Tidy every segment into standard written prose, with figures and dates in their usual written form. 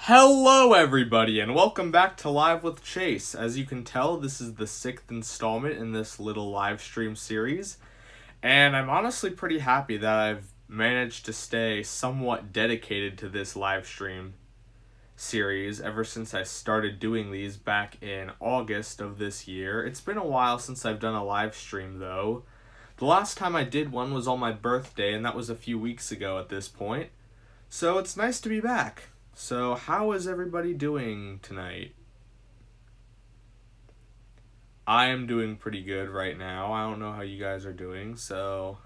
Hello everybody and welcome back to Live with Chase. As you can tell, this is the 6th installment in this little live stream series, and I'm honestly pretty happy that I've managed to stay somewhat dedicated to this live stream series ever since I started doing these back in August of this year. It's been a while since I've done a live stream though. The last time I did one was on my birthday, and that was a few weeks ago at this point. So it's nice to be back. So how is everybody doing tonight? I am doing pretty good right now. I don't know how you guys are doing, so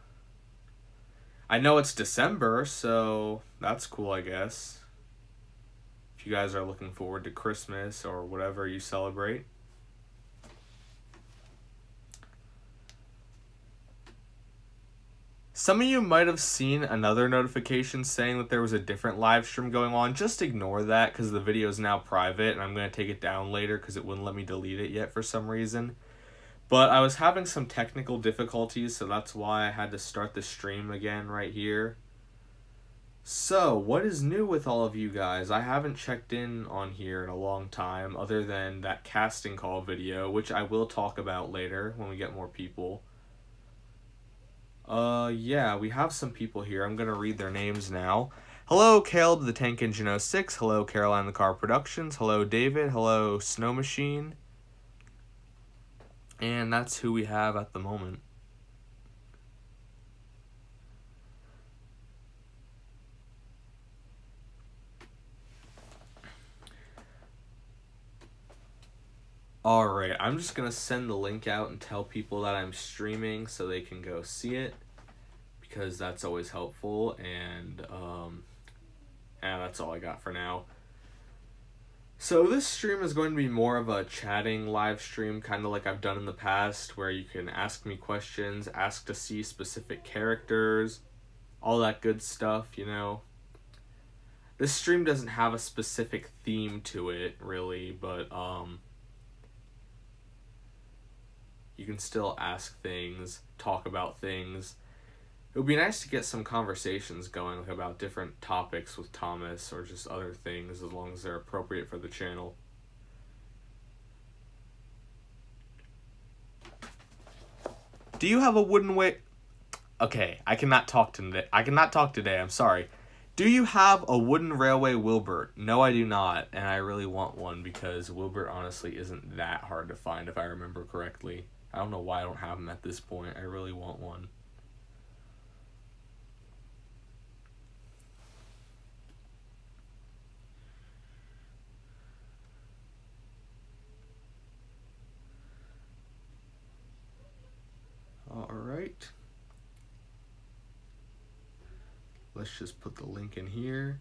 I know it's December, so that's cool, I guess. If you guys are looking forward to Christmas or whatever you celebrate. Some of you might have seen another notification saying that there was a different live stream going on. Just ignore that because the video is now private and I'm going to take it down later because it wouldn't let me delete it yet for some reason. But I was having some technical difficulties, so that's why I had to start the stream again right here. So, what is new with all of you guys? I haven't checked in on here in a long time other than that casting call video, which I will talk about later when we get more people. Yeah, we have some people here. I'm gonna read their names now. Hello, Caleb the Tank Engine 06. Hello, Caroline the Car Productions. Hello, David. Hello, Snow Machine. And that's who we have at the moment. Alright, I'm just gonna send the link out and tell people that I'm streaming so they can go see it, because that's always helpful, and that's all I got for now. So this stream is going to be more of a chatting live stream, kind of like I've done in the past, where you can ask me questions, ask to see specific characters, all that good stuff, you know. This stream doesn't have a specific theme to it, really, but you can still ask things, talk about things. It would be nice to get some conversations going about different topics with Thomas or just other things, as long as they're appropriate for the channel. Do you have a wooden way? Okay, I cannot talk today. I'm sorry. Do you have a wooden railway Wilbert? No, I do not, and I really want one because Wilbert honestly isn't that hard to find if I remember correctly. I don't know why I don't have them at this point. I really want one. Alright. Let's just put the link in here.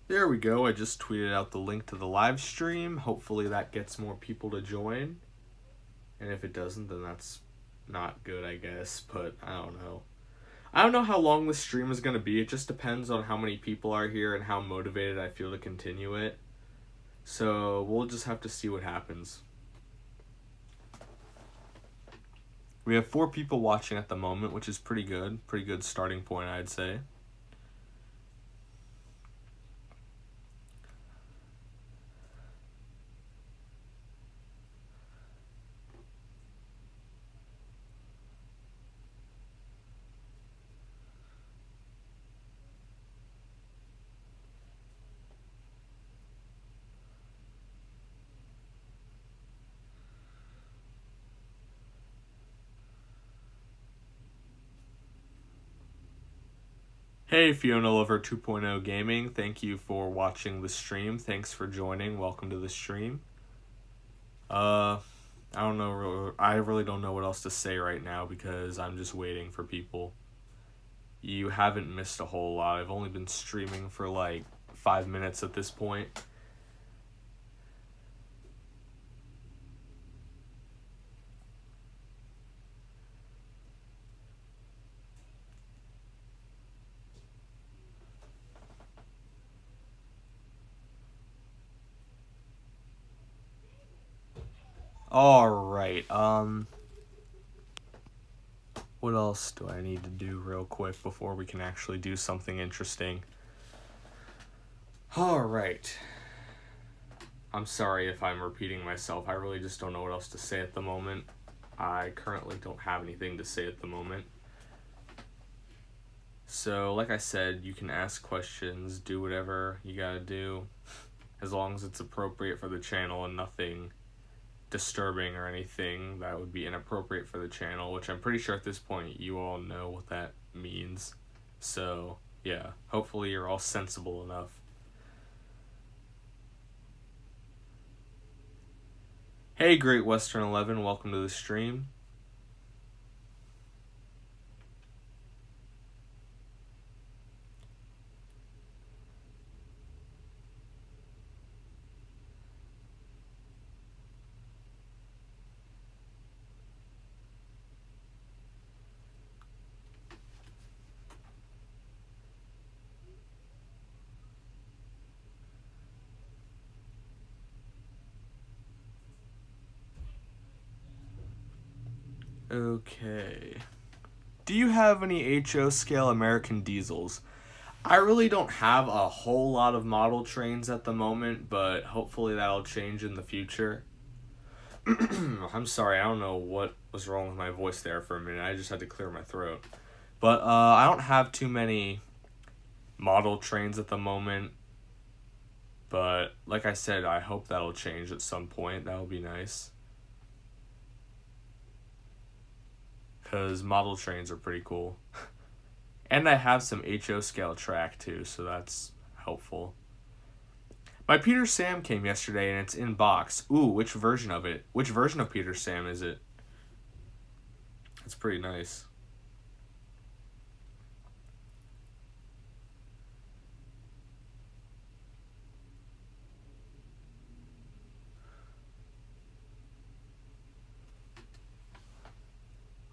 There we go. I just tweeted out the link to the live stream. Hopefully that gets more people to join. And if it doesn't, then that's not good, I guess. But I don't know. I don't know how long this stream is going to be. It just depends on how many people are here and how motivated I feel to continue it. So we'll just have to see what happens. We have 4 people watching at the moment, which is pretty good. Pretty good starting point, I'd say. Hey, Fiona Lover 2.0 Gaming, thank you for watching the stream. Thanks for joining. Welcome to the stream. I don't know. I really don't know what else to say right now because I'm just waiting for people. You haven't missed a whole lot. I've only been streaming for like 5 minutes at this point. Alright, What else do I need to do real quick before we can actually do something interesting? Alright. I'm sorry if I'm repeating myself. I really just don't know what else to say at the moment. I currently don't have anything to say at the moment. So, like I said, you can ask questions, do whatever you gotta do, as long as it's appropriate for the channel and nothing disturbing or anything that would be inappropriate for the channel, which I'm pretty sure at this point you all know what that means. So, yeah, hopefully you're all sensible enough. Hey, Great Western 11, welcome to the stream. Okay. Do you have any HO scale American diesels? I really don't have a whole lot of model trains at the moment, but hopefully that'll change in the future. I'm sorry, I don't know what was wrong with my voice there for a minute. I just had to clear my throat. But I don't have too many model trains at the moment. But like I said, I hope that'll change at some point. That would be nice. Because model trains are pretty cool. And I have some HO scale track too, so that's helpful. My Peter Sam came yesterday and it's in box. Ooh, which version of it? Which version of Peter Sam is it? It's pretty nice.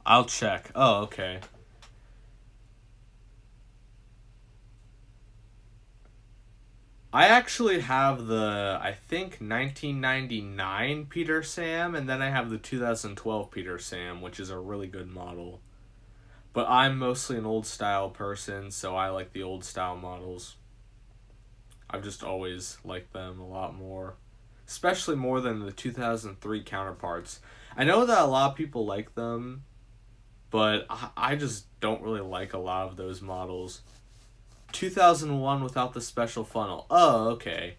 I'll check. Oh, okay. I actually have the, I think, 1999 Peter Sam, and then I have the 2012 Peter Sam, which is a really good model. But I'm mostly an old style person, so I like the old style models. I've just always liked them a lot more. Especially more than the 2003 counterparts. I know that a lot of people like them, but I just don't really like a lot of those models. 2001 without the special funnel. Oh, okay.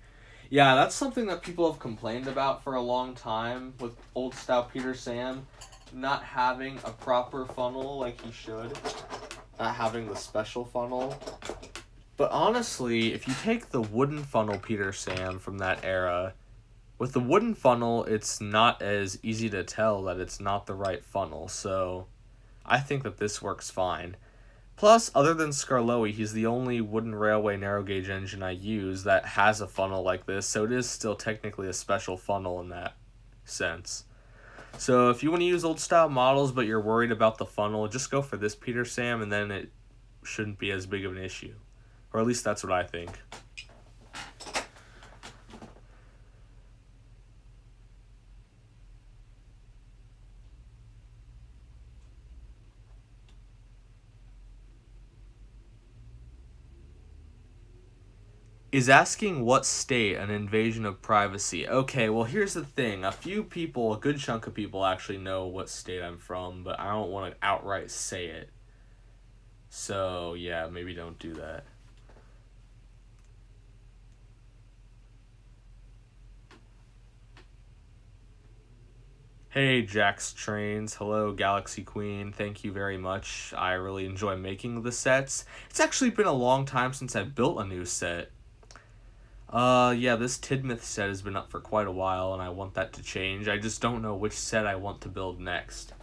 Yeah, that's something that people have complained about for a long time with old style Peter Sam not having a proper funnel like he should. Not having the special funnel. But honestly, if you take the wooden funnel Peter Sam from that era, with the wooden funnel, it's not as easy to tell that it's not the right funnel, so I think that this works fine. Plus, other than Scarloey, he's the only wooden railway narrow gauge engine I use that has a funnel like this, so it is still technically a special funnel in that sense. So if you want to use old style models but you're worried about the funnel, just go for this Peter Sam and then it shouldn't be as big of an issue. Or at least that's what I think. Is asking what state an invasion of privacy. Okay, well here's the thing. A few people, a good chunk of people actually know what state I'm from, but I don't want to outright say it. So, yeah, maybe don't do that. Hey, Jax Trains. Hello, Galaxy Queen. Thank you very much. I really enjoy making the sets. It's actually been a long time since I've built a new set. Yeah, this Tidmouth set has been up for quite a while, and I want that to change. I just don't know which set I want to build next.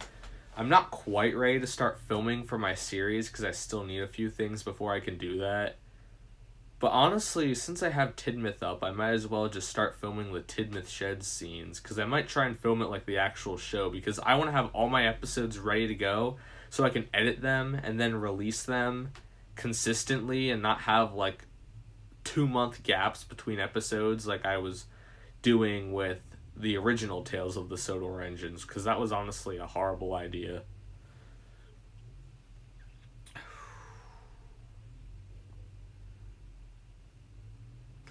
I'm not quite ready to start filming for my series, because I still need a few things before I can do that. But honestly, since I have Tidmouth up, I might as well just start filming the Tidmouth Shed scenes, because I might try and film it like the actual show, because I want to have all my episodes ready to go, so I can edit them, and then release them consistently, and not have, like, 2-month gaps between episodes like I was doing with the original Tales of the Sodor Engines, because that was honestly a horrible idea.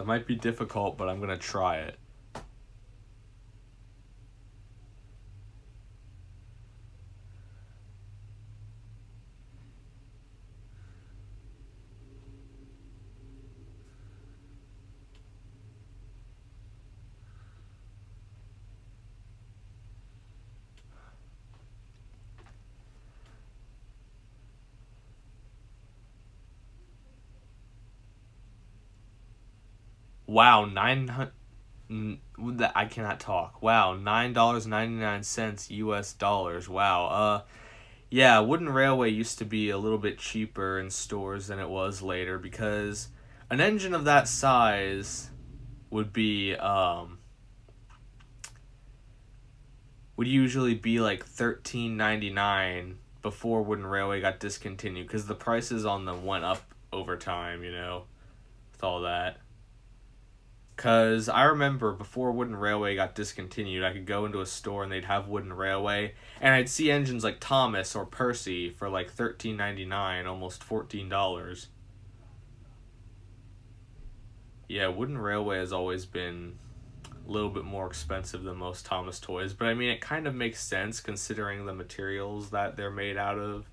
That might be difficult, but I'm gonna try it. Wow, I cannot talk. Wow, $9.99 US dollars. Wow. Yeah, wooden railway used to be a little bit cheaper in stores than it was later because an engine of that size would be would usually be like $13.99 before wooden railway got discontinued because the prices on them went up over time, you know, with all that. Because I remember before wooden railway got discontinued, I could go into a store and they'd have wooden railway, and I'd see engines like Thomas or Percy for like $13.99, almost $14. Yeah, wooden railway has always been a little bit more expensive than most Thomas toys, but I mean, it kind of makes sense considering the materials that they're made out of.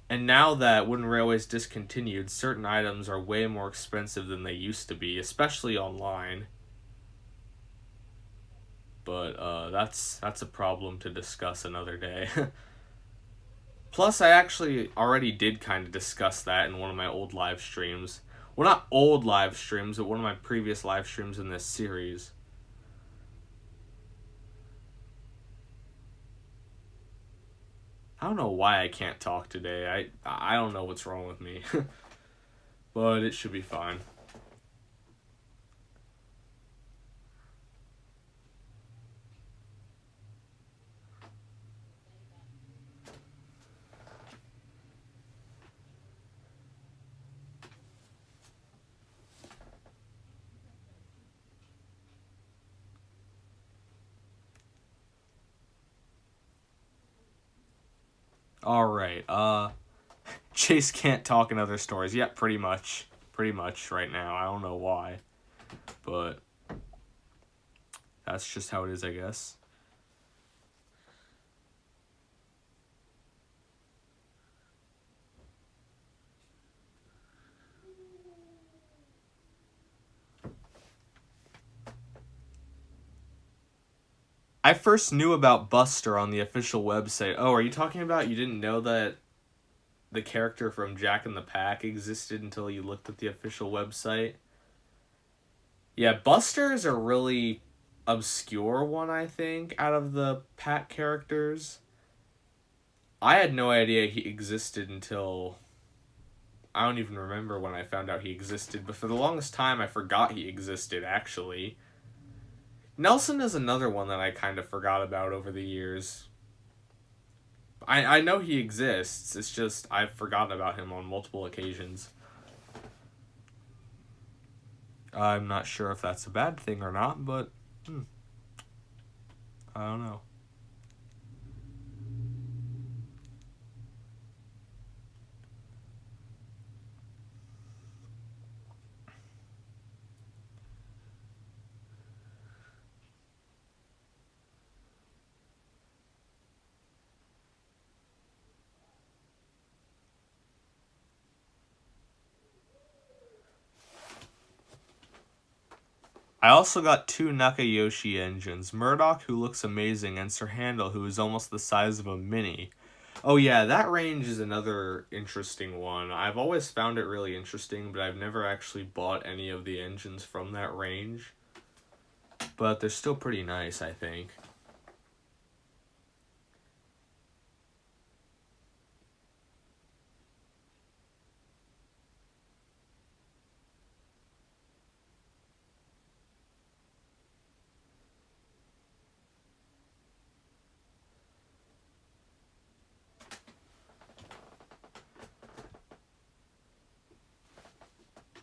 And now that wooden railway's discontinued, certain items are way more expensive than they used to be, especially online. But that's a problem to discuss another day. Plus, I actually already did kind of discuss that in one of my old live streams. Well, not old live streams, but one of my previous live streams in this series. I don't know why I can't talk today. I don't know what's wrong with me. But it should be fine. Alright, Chase can't talk in other stories. Yeah, pretty much. Pretty much right now. I don't know why. But that's just how it is, I guess. I first knew about Buster on the official website. Oh, are you talking about you didn't know that the character from Jack and the Pack existed until you looked at the official website? Yeah, Buster is a really obscure one, I think, out of the Pack characters. I had no idea he existed until... I don't even remember when I found out he existed, but for the longest time I forgot he existed, actually. Nelson is another one that I kind of forgot about over the years. I know he exists, it's just I've forgotten about him on multiple occasions. I'm not sure if that's a bad thing or not, but I don't know. I also got two Nakayoshi engines, Murdoch, who looks amazing, and Sir Handel, who is almost the size of a mini. Oh yeah, that range is another interesting one. I've always found it really interesting, but I've never actually bought any of the engines from that range. But they're still pretty nice, I think.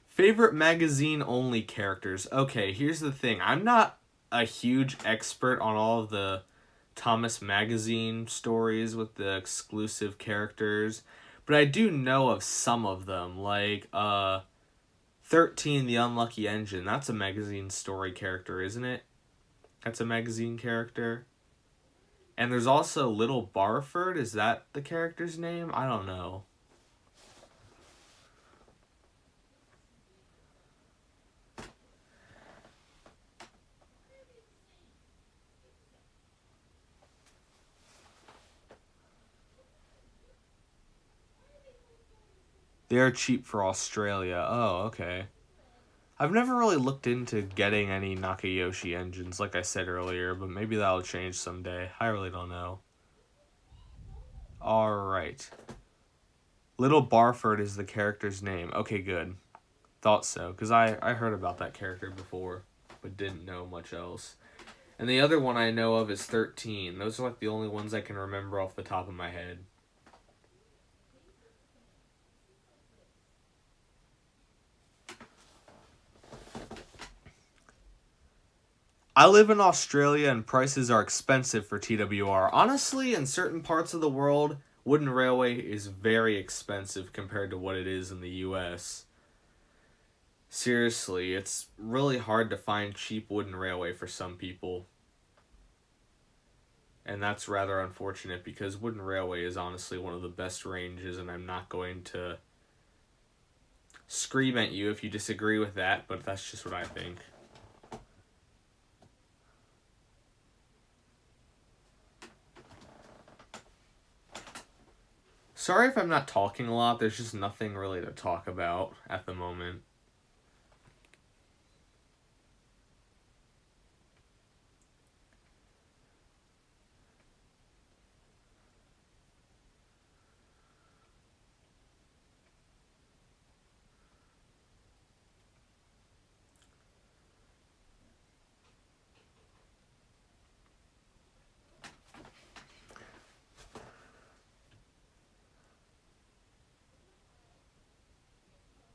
Favorite magazine-only characters. Okay, here's the thing. I'm not a huge expert on all of the Thomas Magazine stories with the exclusive characters, but I do know of some of them, like, 13, the Unlucky Engine. That's a magazine story character, isn't it? That's a magazine character. And there's also Little Barford. Is that the character's name? I don't know. They're cheap for Australia. Oh, okay. I've never really looked into getting any Nakayoshi engines, like I said earlier, but maybe that'll change someday. I really don't know. Alright. Little Barford is the character's name. Okay, good. Thought so, because I heard about that character before, but didn't know much else. And the other one I know of is 13. Those are like the only ones I can remember off the top of my head. I live in Australia and prices are expensive for TWR. Honestly, in certain parts of the world, wooden railway is very expensive compared to what it is in the US. Seriously, it's really hard to find cheap wooden railway for some people. And that's rather unfortunate because wooden railway is honestly one of the best ranges, and I'm not going to scream at you if you disagree with that, but that's just what I think. Sorry if I'm not talking a lot, there's just nothing really to talk about at the moment.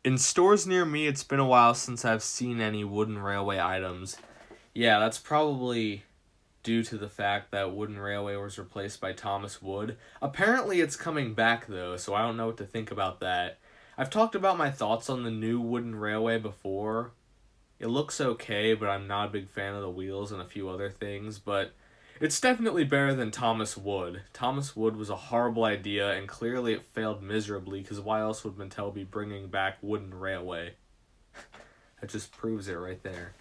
In stores near me, it's been a while since I've seen any wooden railway items. Yeah, that's probably due to the fact that wooden railway was replaced by Thomas Wood. Apparently it's coming back though, so I don't know what to think about that. I've talked about my thoughts on the new wooden railway before. It looks okay, but I'm not a big fan of the wheels and a few other things, but it's definitely better than Thomas Wood. Thomas Wood was a horrible idea, and clearly it failed miserably, because why else would Mattel be bringing back wooden railway? That just proves it right there.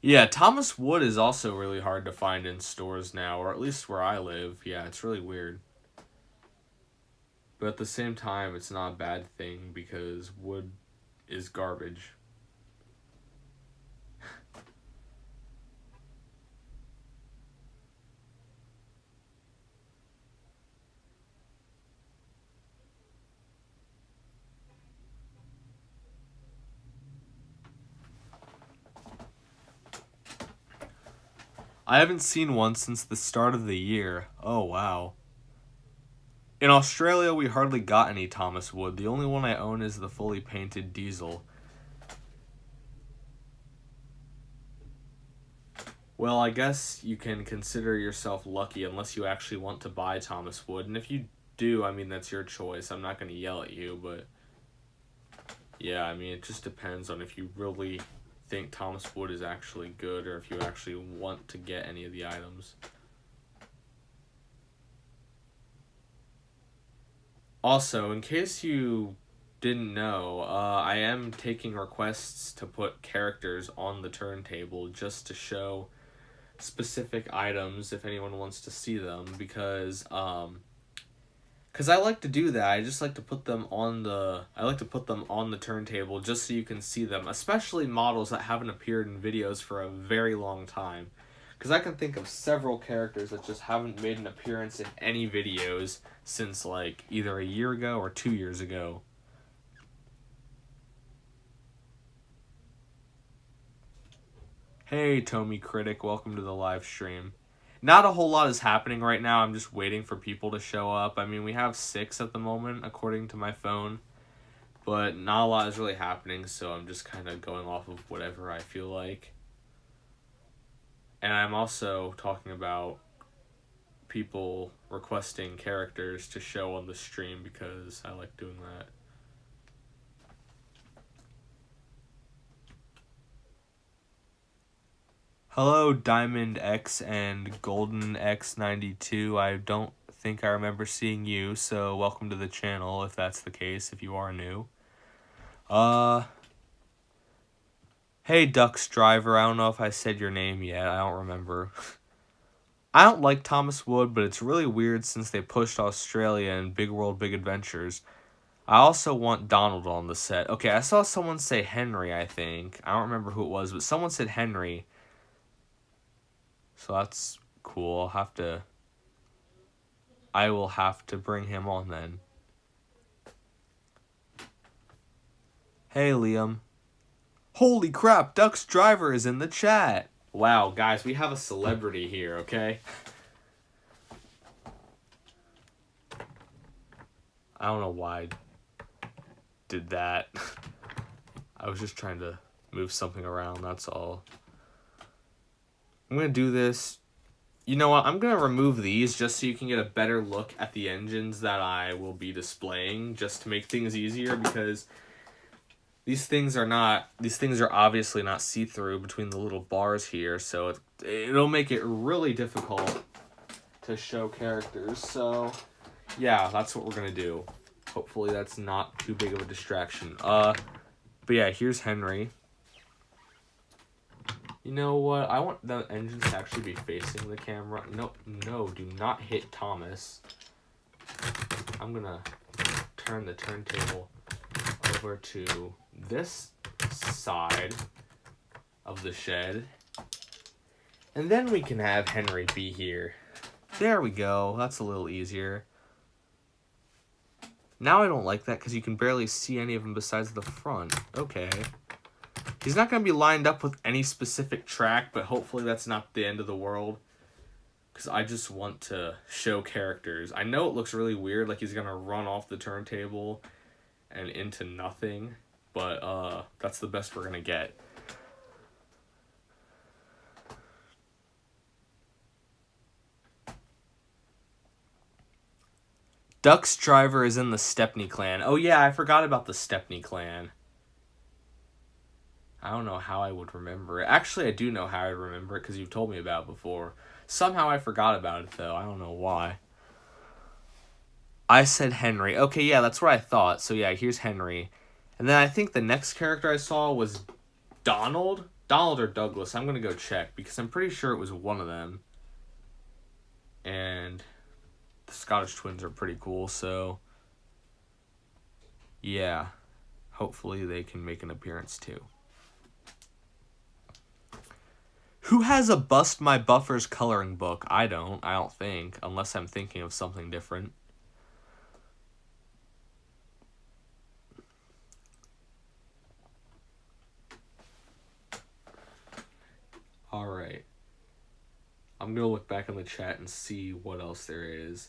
Yeah, Thomas Wood is also really hard to find in stores now, or at least where I live. Yeah, it's really weird. But at the same time, it's not a bad thing because wood is garbage. I haven't seen one since the start of the year. Oh, wow. In Australia, we hardly got any Thomas Wood. The only one I own is the fully painted diesel. Well, I guess you can consider yourself lucky unless you actually want to buy Thomas Wood. And if you do, I mean, that's your choice. I'm not going to yell at you, but yeah, I mean, it just depends on if you really think Thomas Wood is actually good or if you actually want to get any of the items. Also, in case you didn't know, I am taking requests to put characters on the turntable just to show specific items if anyone wants to see them, because I like to do that. I just like to put them on the turntable just so you can see them, especially models that haven't appeared in videos for a very long time. Because I can think of several characters that just haven't made an appearance in any videos since, like, either a year ago or 2 years ago. Hey, Tomy Critic, welcome to the live stream. Not a whole lot is happening right now. I'm just waiting for people to show up. I mean, we have 6 at the moment, according to my phone. But not a lot is really happening, so I'm just kind of going off of whatever I feel like. And I'm also talking about people requesting characters to show on the stream because I like doing that. Hello, Diamond X and Golden X92. I don't think I remember seeing you, so welcome to the channel if that's the case, if you are new. Hey, Ducks Driver. I don't know if I said your name yet. I don't remember. I don't like Thomas Wood, but it's really weird since they pushed Australia and Big World Big Adventures. I also want Donald on the set. Okay, I saw someone say Henry, I think. I don't remember who it was, but someone said Henry. So that's cool. I will have to bring him on then. Hey, Liam. Holy crap, Ducks Driver is in the chat. Wow, guys, we have a celebrity here, okay? I don't know why I did that. I was just trying to move something around, that's all. I'm going to do this. You know what? I'm going to remove these just so you can get a better look at the engines that I will be displaying, just to make things easier, because these things are obviously not see-through between the little bars here, so it'll make it really difficult to show characters. So yeah, that's what we're going to do. Hopefully that's not too big of a distraction. But yeah, here's Henry. You know what? I want the engines to actually be facing the camera. No, do not hit Thomas. I'm gonna turn the turntable over to this side of the shed. And then we can have Henry be here. There we go. That's a little easier. Now I don't like that because you can barely see any of them besides the front. Okay. He's not going to be lined up with any specific track, but hopefully that's not the end of the world. Because I just want to show characters. I know it looks really weird, like he's going to run off the turntable and into nothing. But that's the best we're going to get. Ducks Driver is in the Stepney clan. Oh yeah, I forgot about the Stepney clan. I don't know how I would remember it. Actually, I do know how I remember it because you've told me about it before. Somehow I forgot about it, though. I don't know why. I said Henry. Okay, yeah, that's what I thought. So yeah, here's Henry. And then I think the next character I saw was Donald? Donald or Douglas. I'm going to go check because I'm pretty sure it was one of them. And the Scottish twins are pretty cool, so yeah. Hopefully they can make an appearance too. Who has a Bust My Buffers coloring book? I don't think, unless I'm thinking of something different. Alright. I'm going to look back in the chat and see what else there is.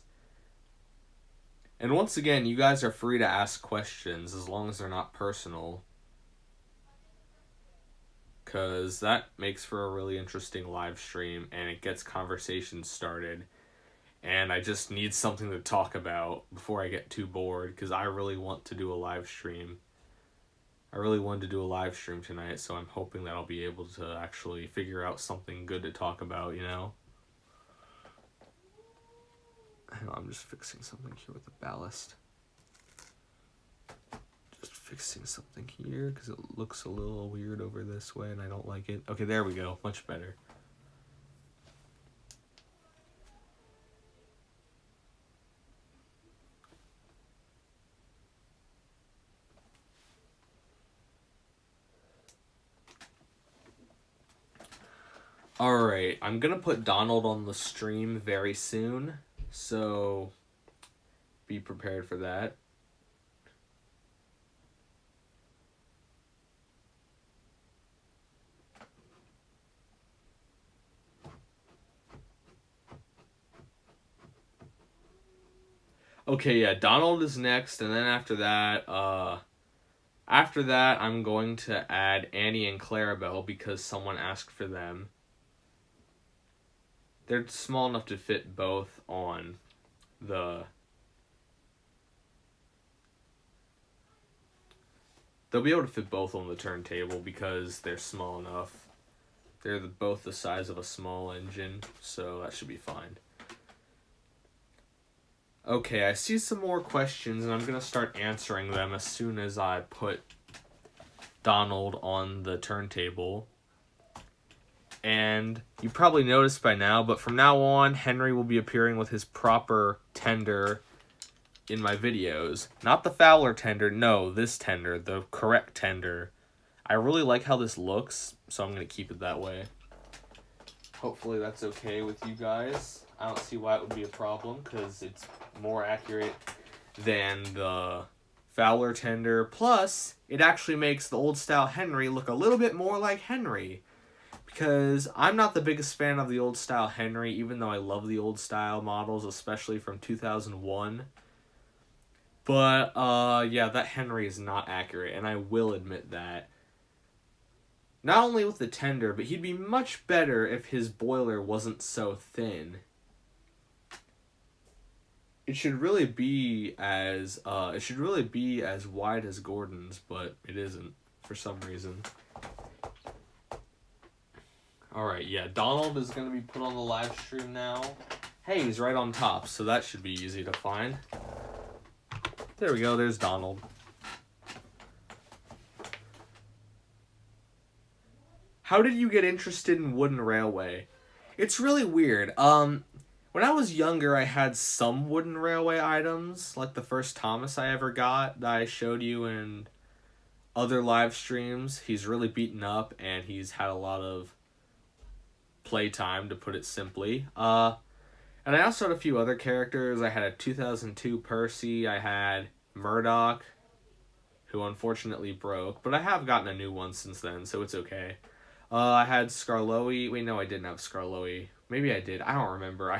And once again, you guys are free to ask questions as long as they're not personal. Because that makes for a really interesting live stream and it gets conversations started. And I just need something to talk about before I get too bored because I really want to do a live stream. I really wanted to do a live stream tonight, so I'm hoping that I'll be able to actually figure out something good to talk about, you know? Hang on, I'm just fixing something here with the ballast. Just fixing something here because it looks a little weird over this way and I don't like it. Okay, there we go. Much better. Alright, I'm gonna put Donald on the stream very soon, so be prepared for that. Okay, yeah, Donald is next, and then after that, I'm going to add Annie and Clarabelle because someone asked for them. they're small enough to fit both on the... They'll be able to fit both on the turntable because they're small enough. They're both the size of a small engine, so that should be fine. Okay, I see some more questions, and I'm going to start answering them as soon as I put Donald on the turntable. And you probably noticed by now, but from now on, Henry will be appearing with his proper tender in my videos. Not the Fowler tender, no, this tender, the correct tender. I really like how this looks, so I'm going to keep it that way. Hopefully that's okay with you guys. I don't see why it would be a problem, because it's more accurate than the Fowler tender. Plus, it actually makes the old-style Henry look a little bit more like Henry. Because I'm not the biggest fan of the old-style Henry, even though I love the old-style models, especially from 2001. But, yeah, that Henry is not accurate, and I will admit that. Not only with the tender, but he'd be much better if his boiler wasn't so thin. It should really be as wide as Gordon's, but it isn't for some reason. Alright, yeah, Donald is going to be put on the live stream now. Hey, he's right on top, so that should be easy to find. There we go, there's Donald. How did you get interested in wooden railway? It's really weird. When I was younger, I had some wooden railway items, like the first Thomas I ever got that I showed you in other live streams. He's really beaten up, and he's had a lot of playtime, to put it simply. And I also had a few other characters. I had a 2002 Percy. I had Murdoch, who unfortunately broke, but I have gotten a new one since then, so it's okay. I had Skarloey. Wait, no, I didn't have Skarloey. Maybe I did. I don't remember. I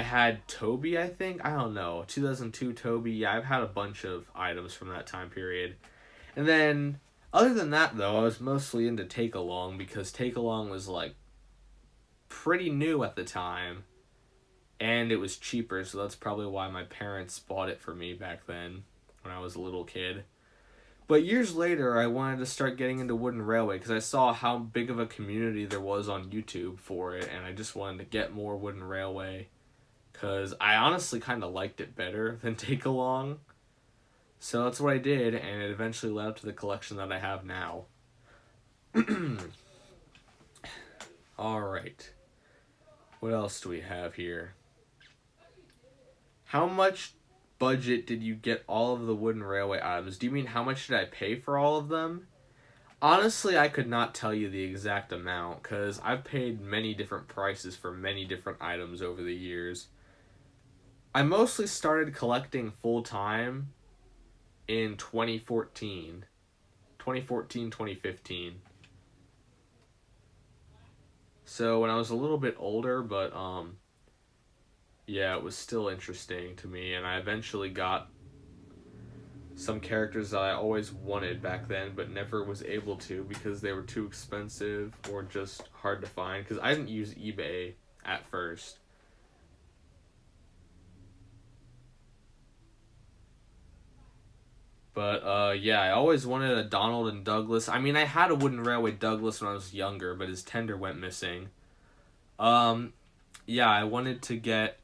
had Toby, I think. I don't know. 2002 Toby. Yeah, I've had a bunch of items from that time period. And then, other than that, though, I was mostly into Take Along, because Take Along was, like, pretty new at the time. And it was cheaper, so that's probably why my parents bought it for me back then, when I was a little kid. But years later, I wanted to start getting into wooden railway because I saw how big of a community there was on YouTube for it, and I just wanted to get more wooden railway because I honestly kind of liked it better than Take Along. So that's what I did, and it eventually led up to the collection that I have now. Alright. What else do we have here? How much budget did you get all of the wooden railway items? Do you mean how much did I pay for all of them? Honestly, I could not tell you the exact amount, because I've paid many different prices for many different items over the years. I mostly started collecting full-time in 2014. 2015. So when I was a little bit older, but yeah, it was still interesting to me, and I eventually got some characters that I always wanted back then, but never was able to because they were too expensive or just hard to find, because I didn't use eBay at first. But, yeah, I always wanted a Donald and Douglas. I mean, I had a wooden railway Douglas when I was younger, but his tender went missing. Yeah, I wanted to get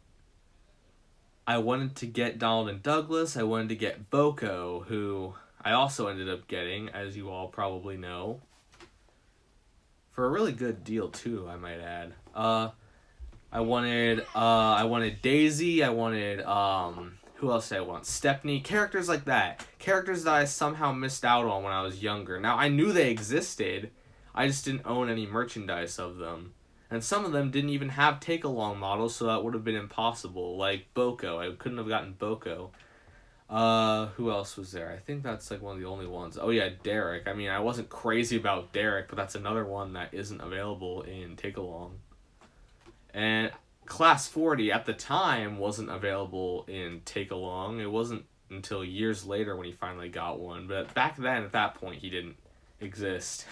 Donald and Douglas. I wanted to get Boko, who I also ended up getting, as you all probably know. For a really good deal, too, I might add. I wanted Daisy, I wanted, who else did I want? Stepney, characters like that. Characters that I somehow missed out on when I was younger. Now, I knew they existed, I just didn't own any merchandise of them. And some of them didn't even have take-along models, so that would have been impossible. Like Boko. I couldn't have gotten Boko. Who else was there? I think that's like one of the only ones. Oh yeah, Derek. I mean, I wasn't crazy about Derek, but that's another one that isn't available in take-along. And Class 40 at the time wasn't available in take-along. It wasn't until years later when he finally got one. But back then, at that point, he didn't exist.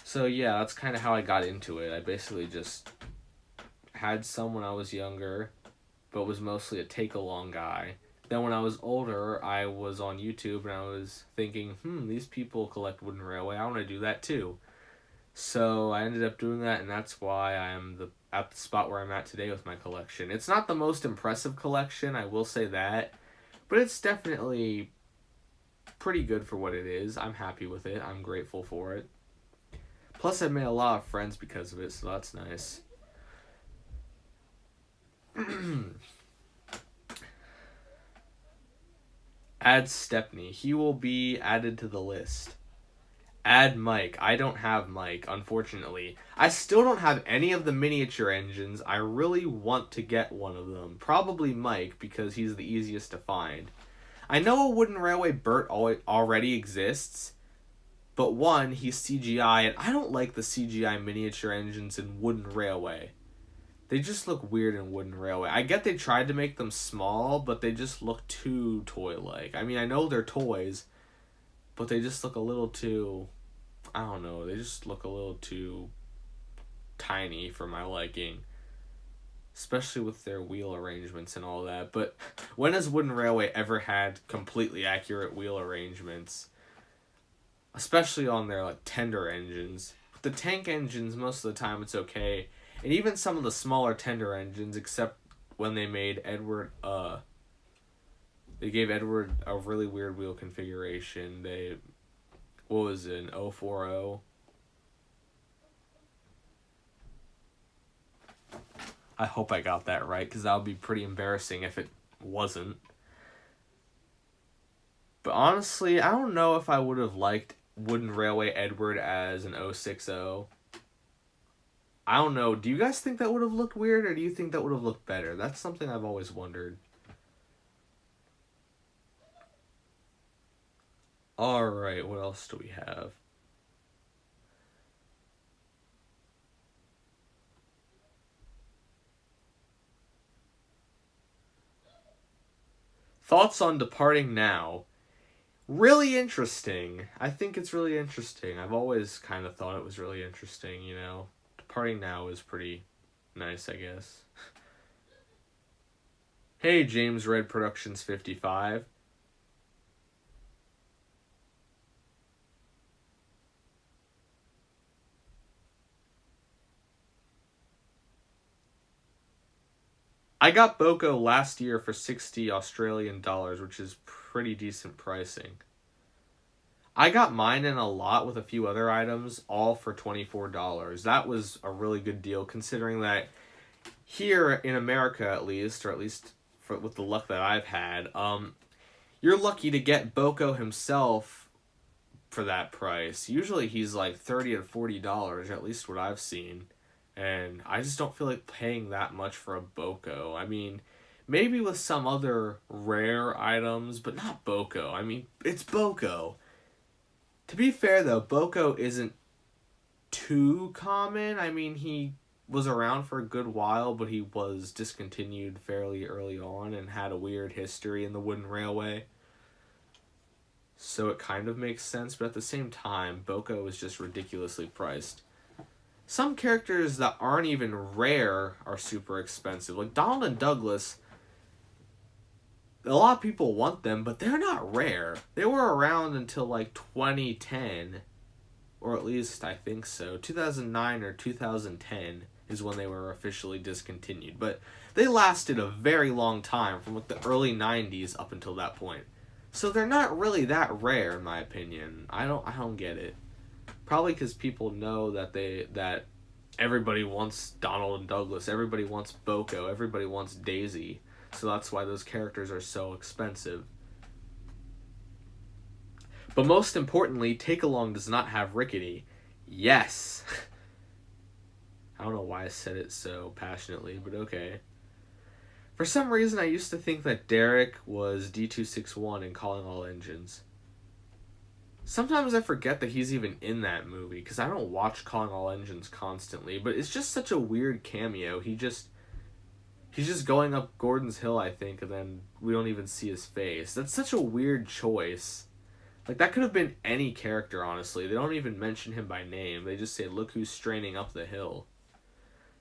So yeah, that's kind of how I got into it. I basically just had some when I was younger, but was mostly a take-along guy. Then when I was older, I was on YouTube and I was thinking, these people collect wooden railway. I want to do that too. So I ended up doing that, and that's why I'm at the spot where I'm at today with my collection. It's not the most impressive collection, I will say that, but it's definitely pretty good for what it is. I'm happy with it. I'm grateful for it. Plus, I've made a lot of friends because of it, so that's nice. Add Stepney. He will be added to the list. Add Mike. I don't have Mike, unfortunately. I still don't have any of the miniature engines. I really want to get one of them. Probably Mike, because he's the easiest to find. I know a wooden railway Bert already exists, but one, he's CGI, and I don't like the CGI miniature engines in wooden railway. They just look weird in wooden railway. I get they tried to make them small, but they just look too toy-like. I mean, I know they're toys, but they just look a little too, I don't know, they just look a little too tiny for my liking. Especially with their wheel arrangements and all that. But when has Wooden Railway ever had completely accurate wheel arrangements? Especially on their like tender engines. The tank engines, most of the time it's okay. And even some of the smaller tender engines, except when they made Edward, they gave Edward a really weird wheel configuration. What was it, an 040? I hope I got that right, because that would be pretty embarrassing if it wasn't. But honestly, I don't know if I would have liked Wooden Railway Edward as an 060. I don't know. Do you guys think that would have looked weird, or do you think that would have looked better? That's something I've always wondered. Alright, what else do we have? Thoughts on Departing Now. Really interesting. I think it's really interesting. I've always kind of thought it was really interesting, you know. Departing Now is pretty nice, I guess. Hey, James Red Productions 55. I got Boko last year for 60 Australian dollars, which is pretty decent pricing. I got mine in a lot with a few other items, all for $24. That was a really good deal, considering that here in America, at least, or at least with the luck that I've had, you're lucky to get Boko himself for that price. Usually he's like $30 to $40, at least what I've seen. And I just don't feel like paying that much for a Boko. I mean, maybe with some other rare items, but not Boko. I mean, it's Boko. To be fair, though, Boko isn't too common. I mean, he was around for a good while, but he was discontinued fairly early on and had a weird history in the Wooden Railway. So it kind of makes sense, but at the same time, Boko is just ridiculously priced. Some characters that aren't even rare are super expensive. Like Donald and Douglas, a lot of people want them, but they're not rare. They were around until like 2010, or at least I think so. 2009 or 2010 is when they were officially discontinued. But they lasted a very long time, from like the early 90s up until that point. So they're not really that rare, in my opinion. I don't get it. Probably because people know that everybody wants Donald and Douglas, everybody wants Boko, everybody wants Daisy, so that's why those characters are so expensive. But most importantly, Take Along does not have Rickety. Yes! I don't know why I said it so passionately, but okay. For some reason, I used to think that Derek was D261 in Calling All Engines. Sometimes I forget that he's even in that movie, because I don't watch Calling All Engines constantly, but it's just such a weird cameo. He's just going up Gordon's Hill, I think, and then we don't even see his face. That's such a weird choice. Like, that could have been any character, honestly. They don't even mention him by name. They just say, look who's straining up the hill.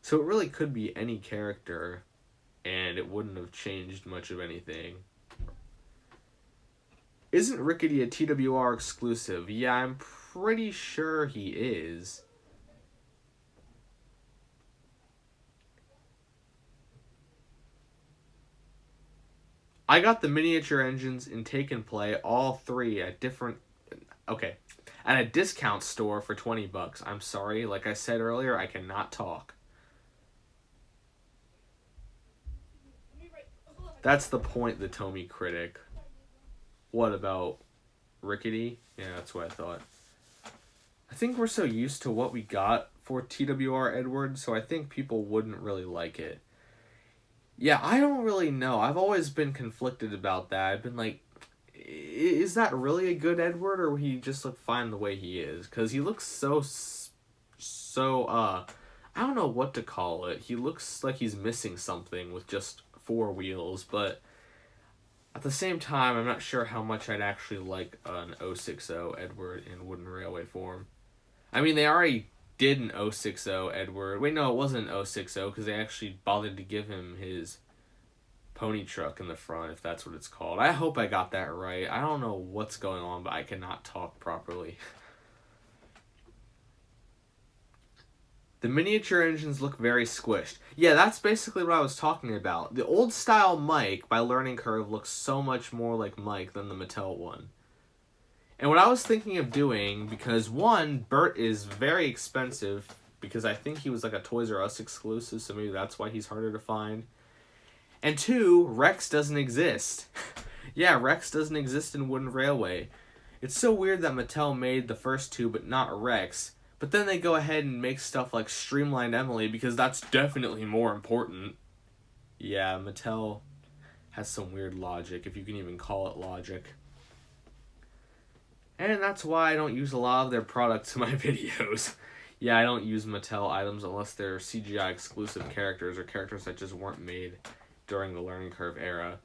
So it really could be any character, and it wouldn't have changed much of anything. Isn't Rickety a TWR exclusive? Yeah, I'm pretty sure he is. I got the miniature engines in Take and Play, all three at different... Okay. At a discount store for $20. I'm sorry, like I said earlier, I cannot talk. That's the point, the Tomy critic. What about Rickety? Yeah, that's what I thought. I think we're so used to what we got for TWR Edward, so I think people wouldn't really like it. Yeah, I don't really know. I've always been conflicted about that. I've been like, is that really a good Edward, or would he just look fine the way he is? Because he looks so, I don't know what to call it. He looks like he's missing something with just 4 wheels, but at the same time, I'm not sure how much I'd actually like an 060 Edward in wooden railway form. I mean, they already did an 060 Edward. Wait, no, it wasn't an 060 because they actually bothered to give him his pony truck in the front, if that's what it's called. I hope I got that right. I don't know what's going on, but I cannot talk properly. The miniature engines look very squished. Yeah, that's basically what I was talking about. The old style Mike by Learning Curve looks so much more like Mike than the Mattel one. And what I was thinking of doing, because one, Bert is very expensive, because I think he was like a Toys R Us exclusive, so maybe that's why he's harder to find. And 2, Rex doesn't exist. Yeah, Rex doesn't exist in Wooden Railway. It's so weird that Mattel made the first 2, but not Rex. But then they go ahead and make stuff like Streamlined Emily, because that's definitely more important. Yeah, Mattel has some weird logic, if you can even call it logic. And that's why I don't use a lot of their products in my videos. Yeah, I don't use Mattel items unless they're CGI exclusive characters or characters that just weren't made during the Learning Curve era.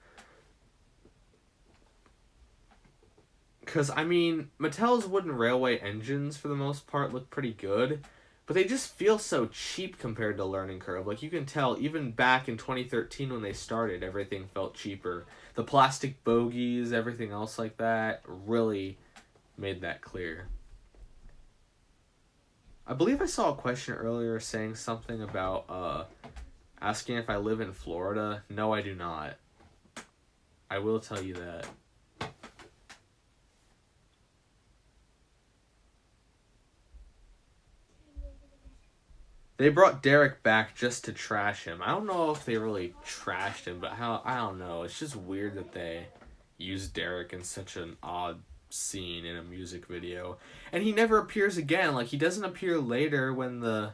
Because, I mean, Mattel's Wooden Railway engines, for the most part, look pretty good. But they just feel so cheap compared to Learning Curve. Like, you can tell, even back in 2013 when they started, everything felt cheaper. The plastic bogies, everything else like that, really made that clear. I believe I saw a question earlier saying something about asking if I live in Florida. No, I do not. I will tell you that. They brought Derek back just to trash him. I don't know if they really trashed him, but I don't know. It's just weird that they used Derek in such an odd scene in a music video. And he never appears again. Like, he doesn't appear later when the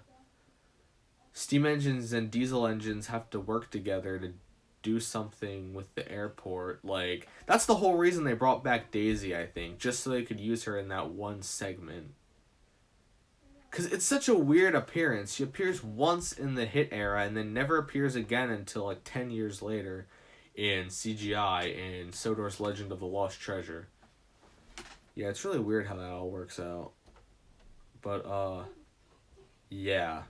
steam engines and diesel engines have to work together to do something with the airport. Like, that's the whole reason they brought back Daisy, I think. Just so they could use her in that one segment. Because it's such a weird appearance. She appears once in the Hit era and then never appears again until like 10 years later in CGI in Sodor's Legend of the Lost Treasure. Yeah, it's really weird how that all works out. But, yeah.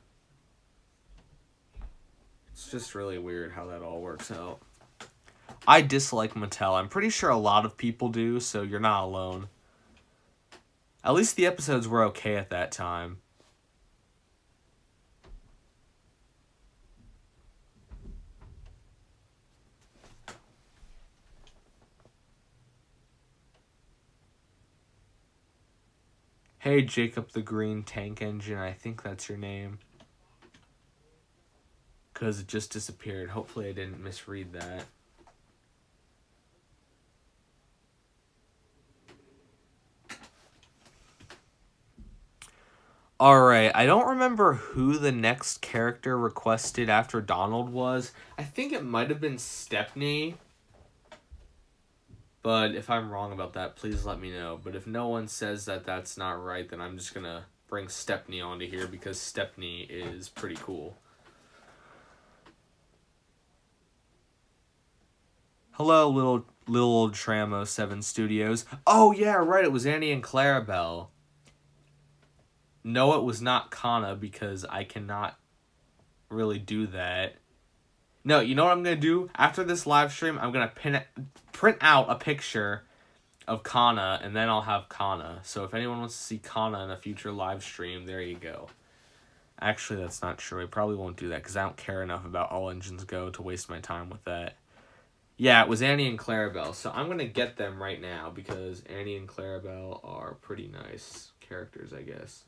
It's just really weird how that all works out. I dislike Mattel. I'm pretty sure a lot of people do, so you're not alone. At least the episodes were okay at that time. Hey, Jacob the Green Tank Engine, I think that's your name. Because it just disappeared. Hopefully I didn't misread that. Alright, I don't remember who the next character requested after Donald was. I think it might have been Stepney. But if I'm wrong about that, please let me know. But if no one says that that's not right, then I'm just going to bring Stepney onto here because Stepney is pretty cool. Hello, little Little Old Tramo 7 Studios. Oh, yeah, right. It was Annie and Clarabelle. No, it was not Kana because I cannot really do that. No, you know what I'm going to do? After this live stream, I'm going to print out a picture of Kana, and then I'll have Kana. So if anyone wants to see Kana in a future live stream, there you go. Actually, that's not true. I probably won't do that because I don't care enough about All Engines Go to waste my time with that. Yeah, it was Annie and Clarabelle. So I'm going to get them right now because Annie and Clarabelle are pretty nice characters, I guess.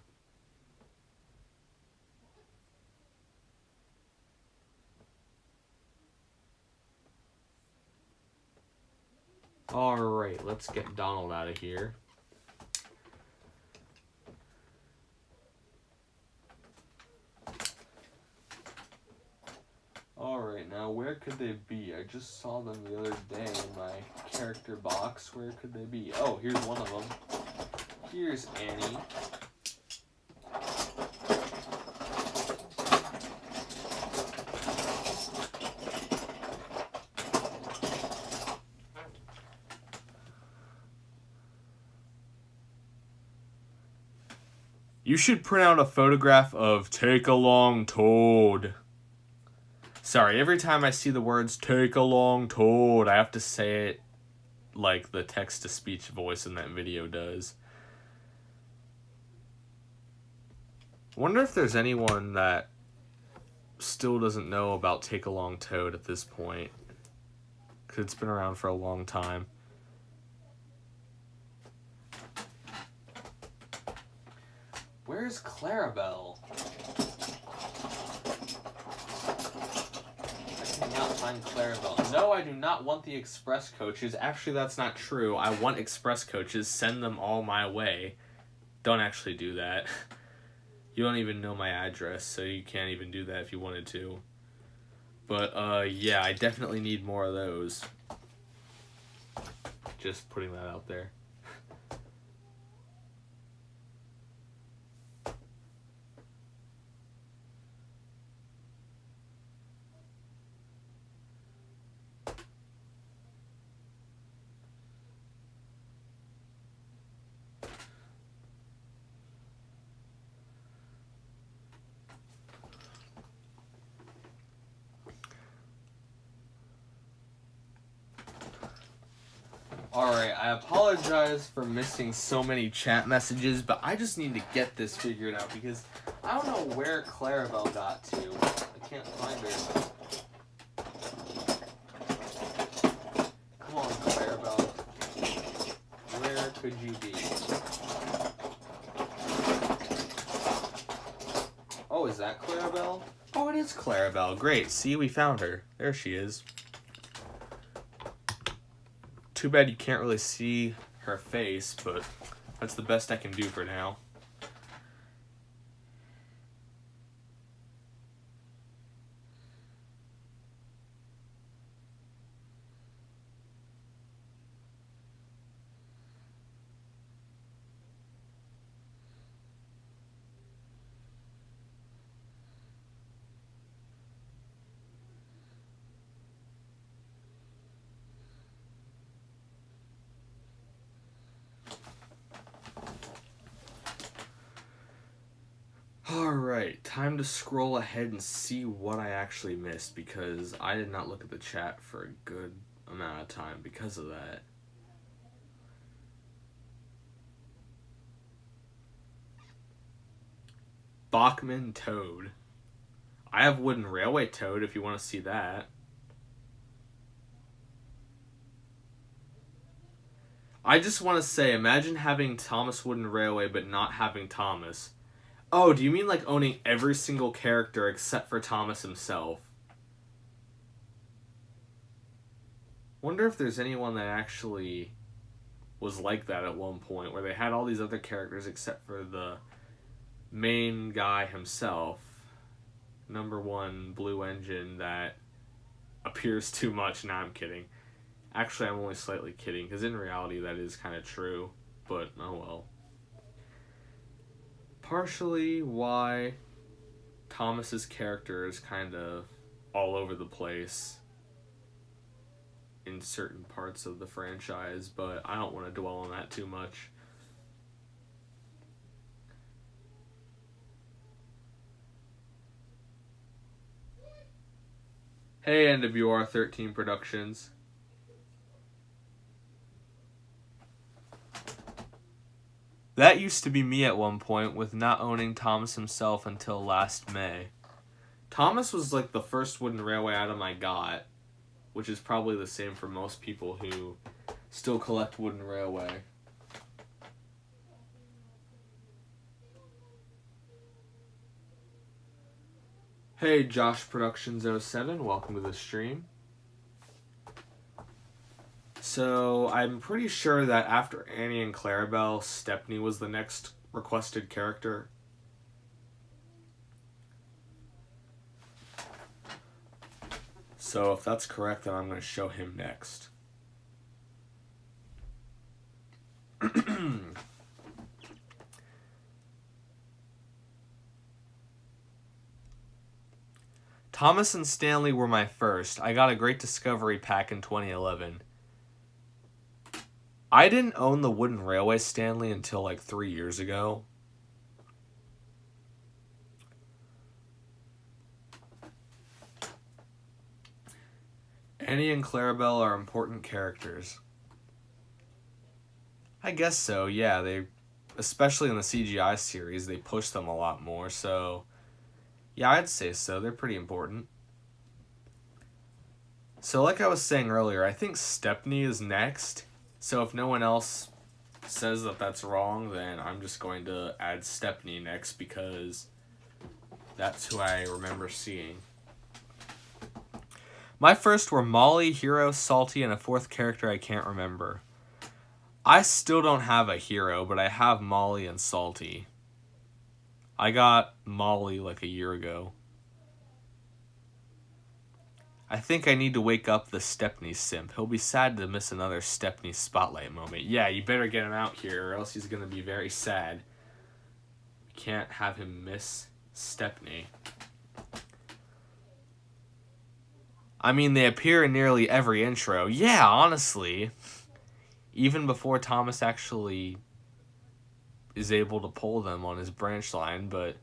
Alright, let's get Donald out of here. Alright, now where could they be? I just saw them the other day in my character box. Where could they be? Oh, here's one of them. Here's Annie. You should print out a photograph of Take Along Toad. Sorry, every time I see the words Take Along Toad, I have to say it like the text-to-speech voice in that video does. I wonder if there's anyone that still doesn't know about Take Along Toad at this point. Because it's been around for a long time. Where's Clarabelle? I cannot find Clarabelle. No, I do not want the express coaches. Actually, that's not true. I want express coaches. Send them all my way. Don't actually do that. You don't even know my address, so you can't even do that if you wanted to. But, yeah, I definitely need more of those. Just putting that out there. Alright, I apologize for missing so many chat messages, but I just need to get this figured out because I don't know where Clarabelle got to. I can't find her. Come on, Clarabelle. Where could you be? Oh, is that Clarabelle? Oh, it is Clarabelle. Great. See, we found her. There she is. Too bad you can't really see her face, but that's the best I can do for now. Alright, time to scroll ahead and see what I actually missed because I did not look at the chat for a good amount of time because of that. Bachman Toad. I have Wooden Railway Toad if you want to see that. I just want to say, imagine having Thomas Wooden Railway but not having Thomas. Oh, do you mean like owning every single character except for Thomas himself? Wonder if there's anyone that actually was like that at one point, where they had all these other characters except for the main guy himself. Number one blue engine that appears too much. Nah, I'm kidding. Actually, I'm only slightly kidding, because in reality that is kind of true, but oh well. Partially why Thomas's character is kind of all over the place. in certain parts of the franchise, but I don't want to dwell on that too much. Hey, NWR 13 Productions. That used to be me at one point, with not owning Thomas himself until last May. Thomas was like the first wooden railway item I got, which is probably the same for most people who still collect wooden railway. Hey, Josh Productions 07, welcome to the stream. So, I'm pretty sure that after Annie and Clarabelle, Stepney was the next requested character. So, if that's correct, then I'm going to show him next. Thomas and Stanley were my first. I got a Great Discovery pack in 2011. I didn't own the wooden railway Stanley until like 3 years ago. Annie and Clarabelle are important characters. I guess so, yeah. They, especially in the CGI series, they push them a lot more, so yeah, I'd say so. They're pretty important. So like I was saying earlier, I think Stepney is next. So if no one else says that that's wrong, then I'm just going to add Stepney next because that's who I remember seeing. My first were Molly, Hero, Salty, and a fourth character I can't remember. I still don't have a Hero, but I have Molly and Salty. I got Molly like a year ago. I think I need to wake up the Stepney simp. He'll be sad to miss another Stepney spotlight moment. Yeah, you better get him out here or else he's going to be very sad. We can't have him miss Stepney. I mean, they appear in nearly every intro. Yeah, honestly. Even before Thomas actually is able to pull them on his branch line, but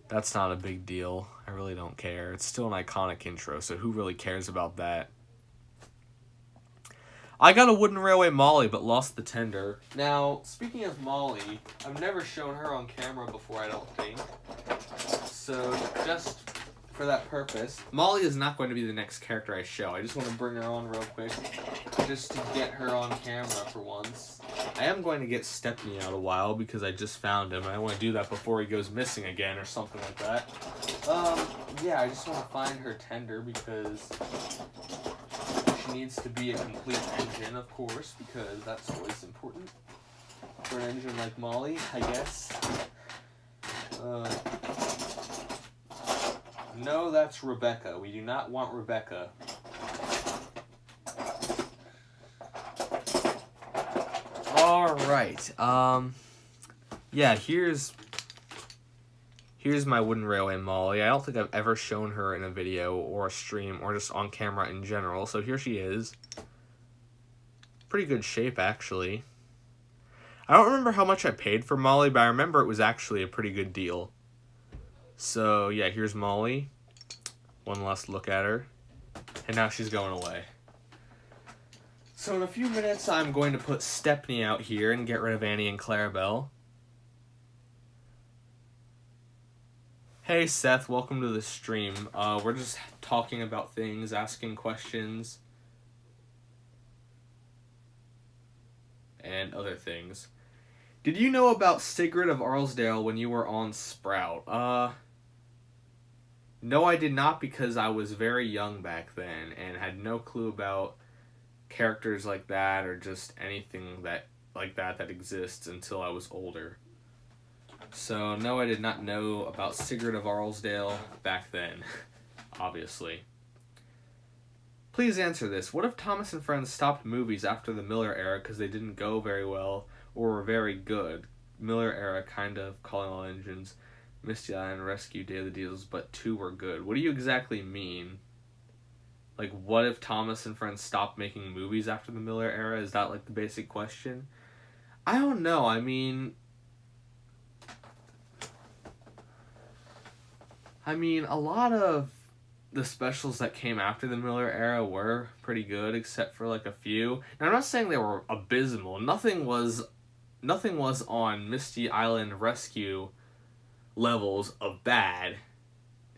that's not a big deal. I really don't care. It's still an iconic intro, so who really cares about that? I got a wooden railway Molly, but lost the tender. Now, speaking of Molly, I've never shown her on camera before, I don't think. So, just for that purpose, Molly is not going to be the next character I show. I just want to bring her on real quick, just to get her on camera for once. I am going to get Stepney out a while because I just found him, and I want to do that before he goes missing again or something like that. Yeah, I just want to find her tender because she needs to be a complete engine, of course, because that's always important for an engine like Molly, I guess. No, that's Rebecca. We do not want Rebecca. Alright, yeah, here's my wooden railway Molly. I don't think I've ever shown her in a video or a stream or just on camera in general, so here she is. Pretty good shape, actually. I don't remember how much I paid for Molly, but I remember it was actually a pretty good deal. So, yeah, here's Molly. One last look at her. And now she's going away. So in a few minutes, I'm going to put Stepney out here and get rid of Annie and Clarabelle. Hey Seth, welcome to the stream. We're just talking about things, asking questions, and other things. Did you know about Sigrid of Arlesdale when you were on Sprout? No, I did not, because I was very young back then and had no clue about characters like that or just anything like that exists until I was older. So, no, I did not know about Sigrid of Arlesdale back then, obviously. Please answer this. What if Thomas and Friends stopped movies after the Miller era because they didn't go very well or were very good? Miller era, kind of, Calling All Engines, Misty Island, Rescue, Daily Deals, but 2 were good. What do you exactly mean? Like, what if Thomas and Friends stopped making movies after the Miller era? Is that, like, the basic question? I don't know. I mean, a lot of the specials that came after the Miller era were pretty good, except for, like, a few. And I'm not saying they were abysmal. Nothing was on Misty Island Rescue levels of bad,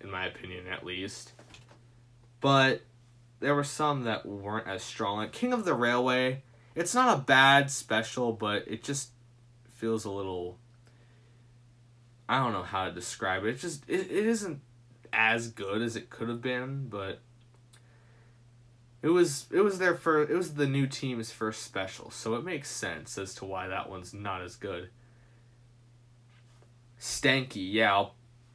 in my opinion, at least. But there were some that weren't as strong. Like King of the Railway, it's not a bad special, but it just feels a little... I don't know how to describe it. It isn't as good as it could have been, but it was the new team's first special, so it makes sense as to why that one's not as good. Stanky, yeah, I'll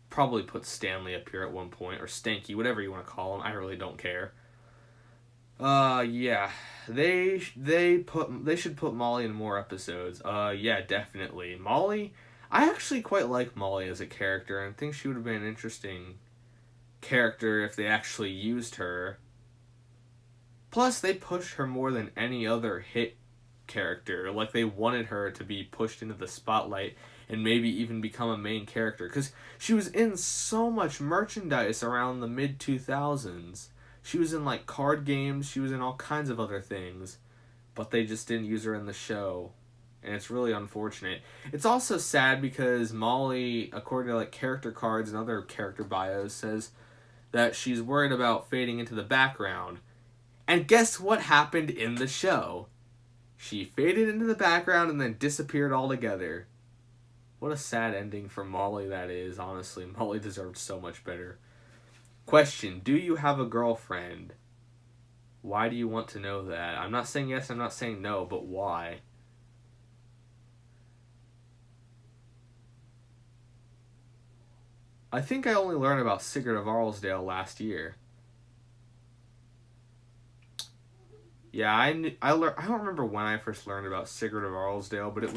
probably put Stanley up here at one point, or Stanky, whatever you want to call him. I really don't care. Yeah, they should put Molly in more episodes. Yeah, definitely. Molly, I actually quite like Molly as a character, and think she would have been an interesting character if they actually used her. Plus, they pushed her more than any other hit character. Like, they wanted her to be pushed into the spotlight and maybe even become a main character, because she was in so much merchandise around the mid-2000s. She was in, like, card games, she was in all kinds of other things, but they just didn't use her in the show, and it's really unfortunate. It's also sad because Molly, according to, like, character cards and other character bios, says that she's worried about fading into the background. And guess what happened in the show? She faded into the background and then disappeared altogether. What a sad ending for Molly that is, honestly. Molly deserved so much better. Question, do you have a girlfriend? Why do you want to know that? I'm not saying yes, I'm not saying no, but why? I think I only learned about Sigurd of Arlesdale last year. Yeah, I don't remember when I first learned about Sigurd of Arlesdale, but it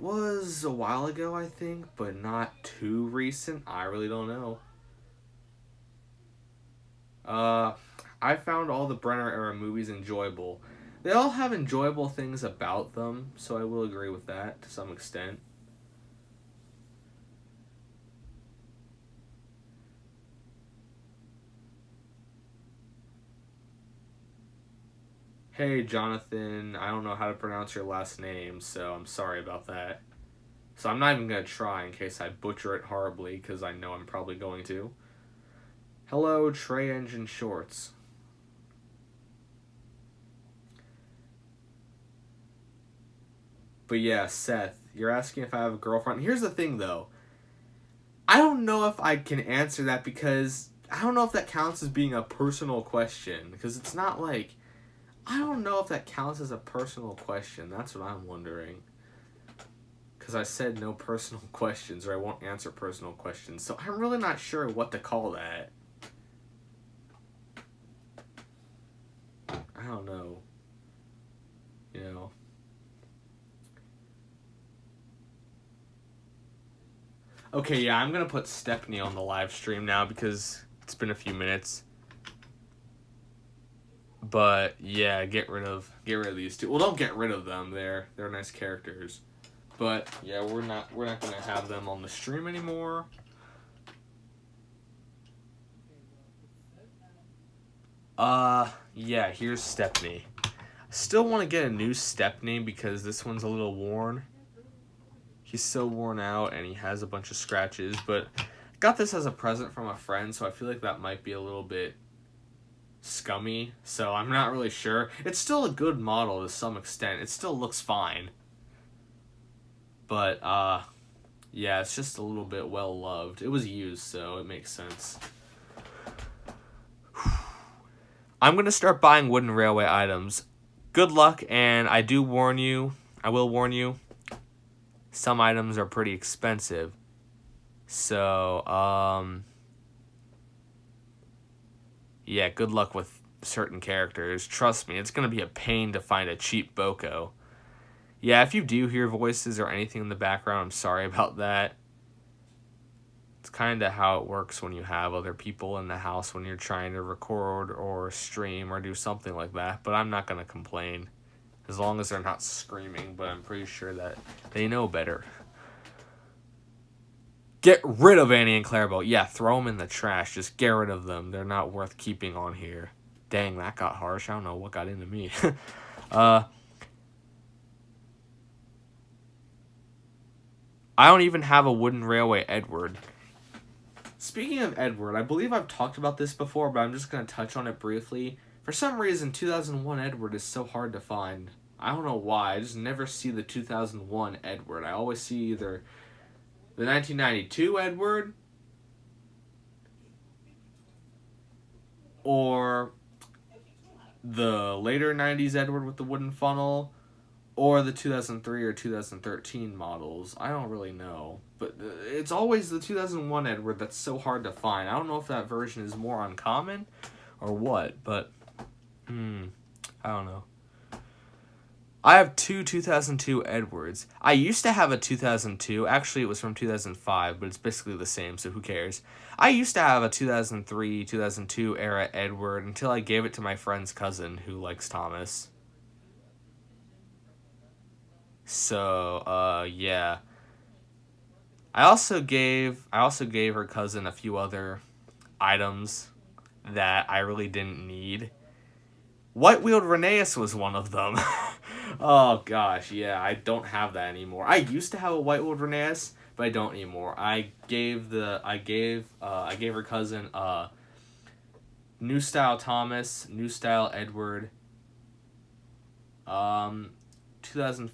was a while ago, I think, but not too recent. I really don't know. I found all the Brenner era movies enjoyable. They all have enjoyable things about them, so I will agree with that to some extent. Hey, Jonathan, I don't know how to pronounce your last name, so I'm sorry about that. So I'm not even going to try in case I butcher it horribly, because I know I'm probably going to. Hello, Trey Engine Shorts. But yeah, Seth, you're asking if I have a girlfriend. Here's the thing, though. I don't know if I can answer that, because I don't know if that counts as being a personal question, because it's not like... I don't know if that counts as a personal question. That's what I'm wondering. Because I said no personal questions, or I won't answer personal questions. So I'm really not sure what to call that. I don't know. You know. Okay, yeah, I'm going to put Stepney on the live stream now because it's been a few minutes. But yeah, get rid of these two. Well, don't get rid of them. They're nice characters. But yeah, we're not gonna have them on the stream anymore. Yeah, here's Stepney. I still want to get a new Stepney because this one's a little worn. He's so worn out and he has a bunch of scratches, but I got this as a present from a friend, so I feel like that might be a little bit scummy, so I'm not really sure. It's still a good model to some extent. It still looks fine. But, yeah, it's just a little bit well loved. It was used, so it makes sense. I'm going to start buying wooden railway items. Good luck, and I will warn you, some items are pretty expensive. So, yeah, good luck with certain characters. Trust me, it's going to be a pain to find a cheap Boko. Yeah, if you do hear voices or anything in the background, I'm sorry about that. It's kind of how it works when you have other people in the house when you're trying to record or stream or do something like that. But I'm not going to complain as long as they're not screaming, but I'm pretty sure that they know better. Get rid of Annie and Clarabelle. Yeah, throw them in the trash. Just get rid of them. They're not worth keeping on here. Dang, that got harsh. I don't know what got into me. I don't even have a wooden railway Edward. Speaking of Edward, I believe I've talked about this before, but I'm just going to touch on it briefly. For some reason, 2001 Edward is so hard to find. I don't know why. I just never see the 2001 Edward. I always see either the 1992 Edward or the later 90s Edward with the wooden funnel, or the 2003 or 2013 models. I don't really know. But it's always the 2001 Edward that's so hard to find. I don't know if that version is more uncommon or what, but I don't know. I have two 2002 Edwards. I used to have a 2002. Actually, it was from 2005, but it's basically the same, so who cares? I used to have a 2003, 2002 era Edward until I gave it to my friend's cousin who likes Thomas. So, yeah. I also gave her cousin a few other items that I really didn't need. White-wheeled Rheneas was one of them. Oh gosh, yeah, I don't have that anymore. I used to have a white-wheeled Rheneas, but I don't anymore. I gave her cousin New Style Thomas, New Style Edward, 2000.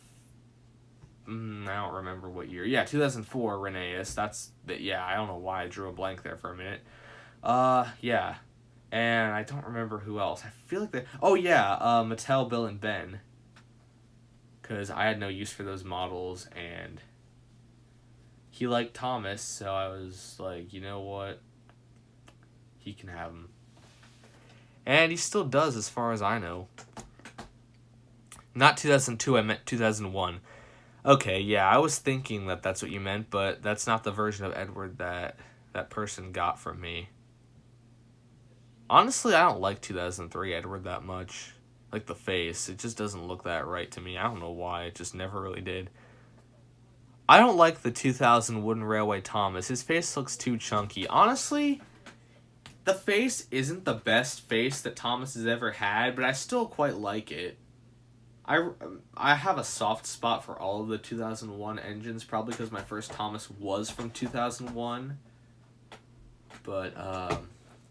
I don't remember what year. Yeah, 2004 Rheneas. I don't know why I drew a blank there for a minute. Yeah. And I don't remember who else. I feel like Mattel, Bill, and Ben. Because I had no use for those models, and he liked Thomas, so I was like, you know what? He can have them. And he still does, as far as I know. Not 2002, I meant 2001. Okay, yeah, I was thinking that that's what you meant, but that's not the version of Edward that person got from me. Honestly, I don't like 2003 Edward that much. Like the face, it just doesn't look that right to me. I don't know why, it just never really did. I don't like the 2000 Wooden Railway Thomas. His face looks too chunky. Honestly, the face isn't the best face that Thomas has ever had, but I still quite like it. I have a soft spot for all of the 2001 engines, probably because my first Thomas was from 2001. But,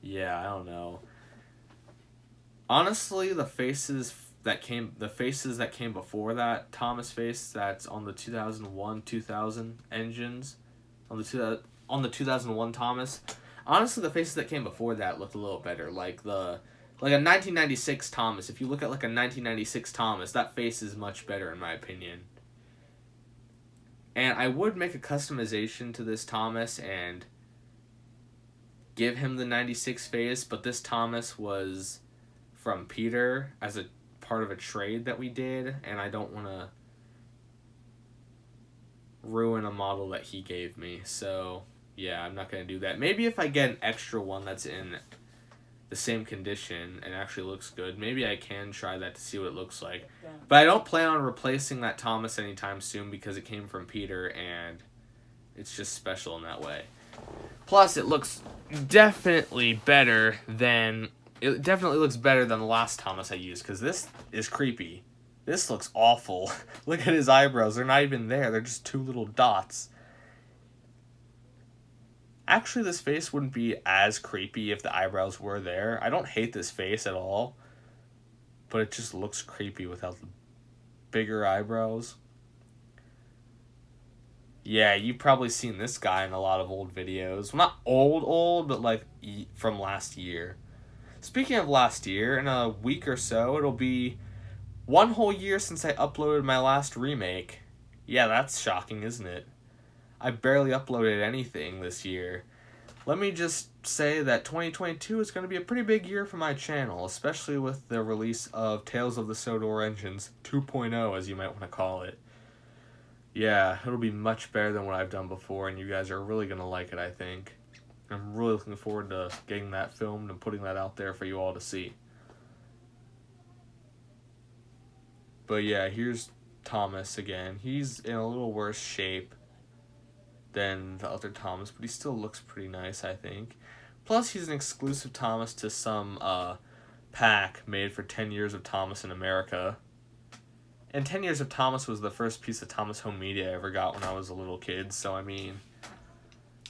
yeah, I don't know. Honestly, the faces that came before that Thomas face that's on the 2001-2000 engines, on the 2001 Thomas, honestly, the faces that came before that looked a little better. Like a 1996 Thomas. If you look at like a 1996 Thomas, that face is much better in my opinion. And I would make a customization to this Thomas and give him the 96 face, but this Thomas was from Peter as a part of a trade that we did, and I don't want to ruin a model that he gave me. So, yeah, I'm not going to do that. Maybe if I get an extra one that's in the same condition and actually looks good, maybe I can try that to see what it looks like. Yeah. But I don't plan on replacing that Thomas anytime soon because it came from Peter and it's just special in that way. Plus, it looks definitely better than the last Thomas I used, because this is creepy. This looks awful. Look at his eyebrows. They're not even there. They're just two little dots. Actually, this face wouldn't be as creepy if the eyebrows were there. I don't hate this face at all, but it just looks creepy without the bigger eyebrows. Yeah, you've probably seen this guy in a lot of old videos. Well, not old, but like from last year. Speaking of last year, in a week or so, it'll be 1 whole year since I uploaded my last remake. Yeah, that's shocking, isn't it? I barely uploaded anything this year. Let me just say that 2022 is going to be a pretty big year for my channel, especially with the release of Tales of the Sodor Engines 2.0, as you might want to call it. Yeah, it'll be much better than what I've done before, and you guys are really gonna like it, I think. I'm really looking forward to getting that filmed and putting that out there for you all to see. But yeah, here's Thomas again. He's in a little worse shape than the other Thomas, but he still looks pretty nice, I think. Plus, he's an exclusive Thomas to some pack made for 10 Years of Thomas in America. And 10 Years of Thomas was the first piece of Thomas Home Media I ever got when I was a little kid, so I mean,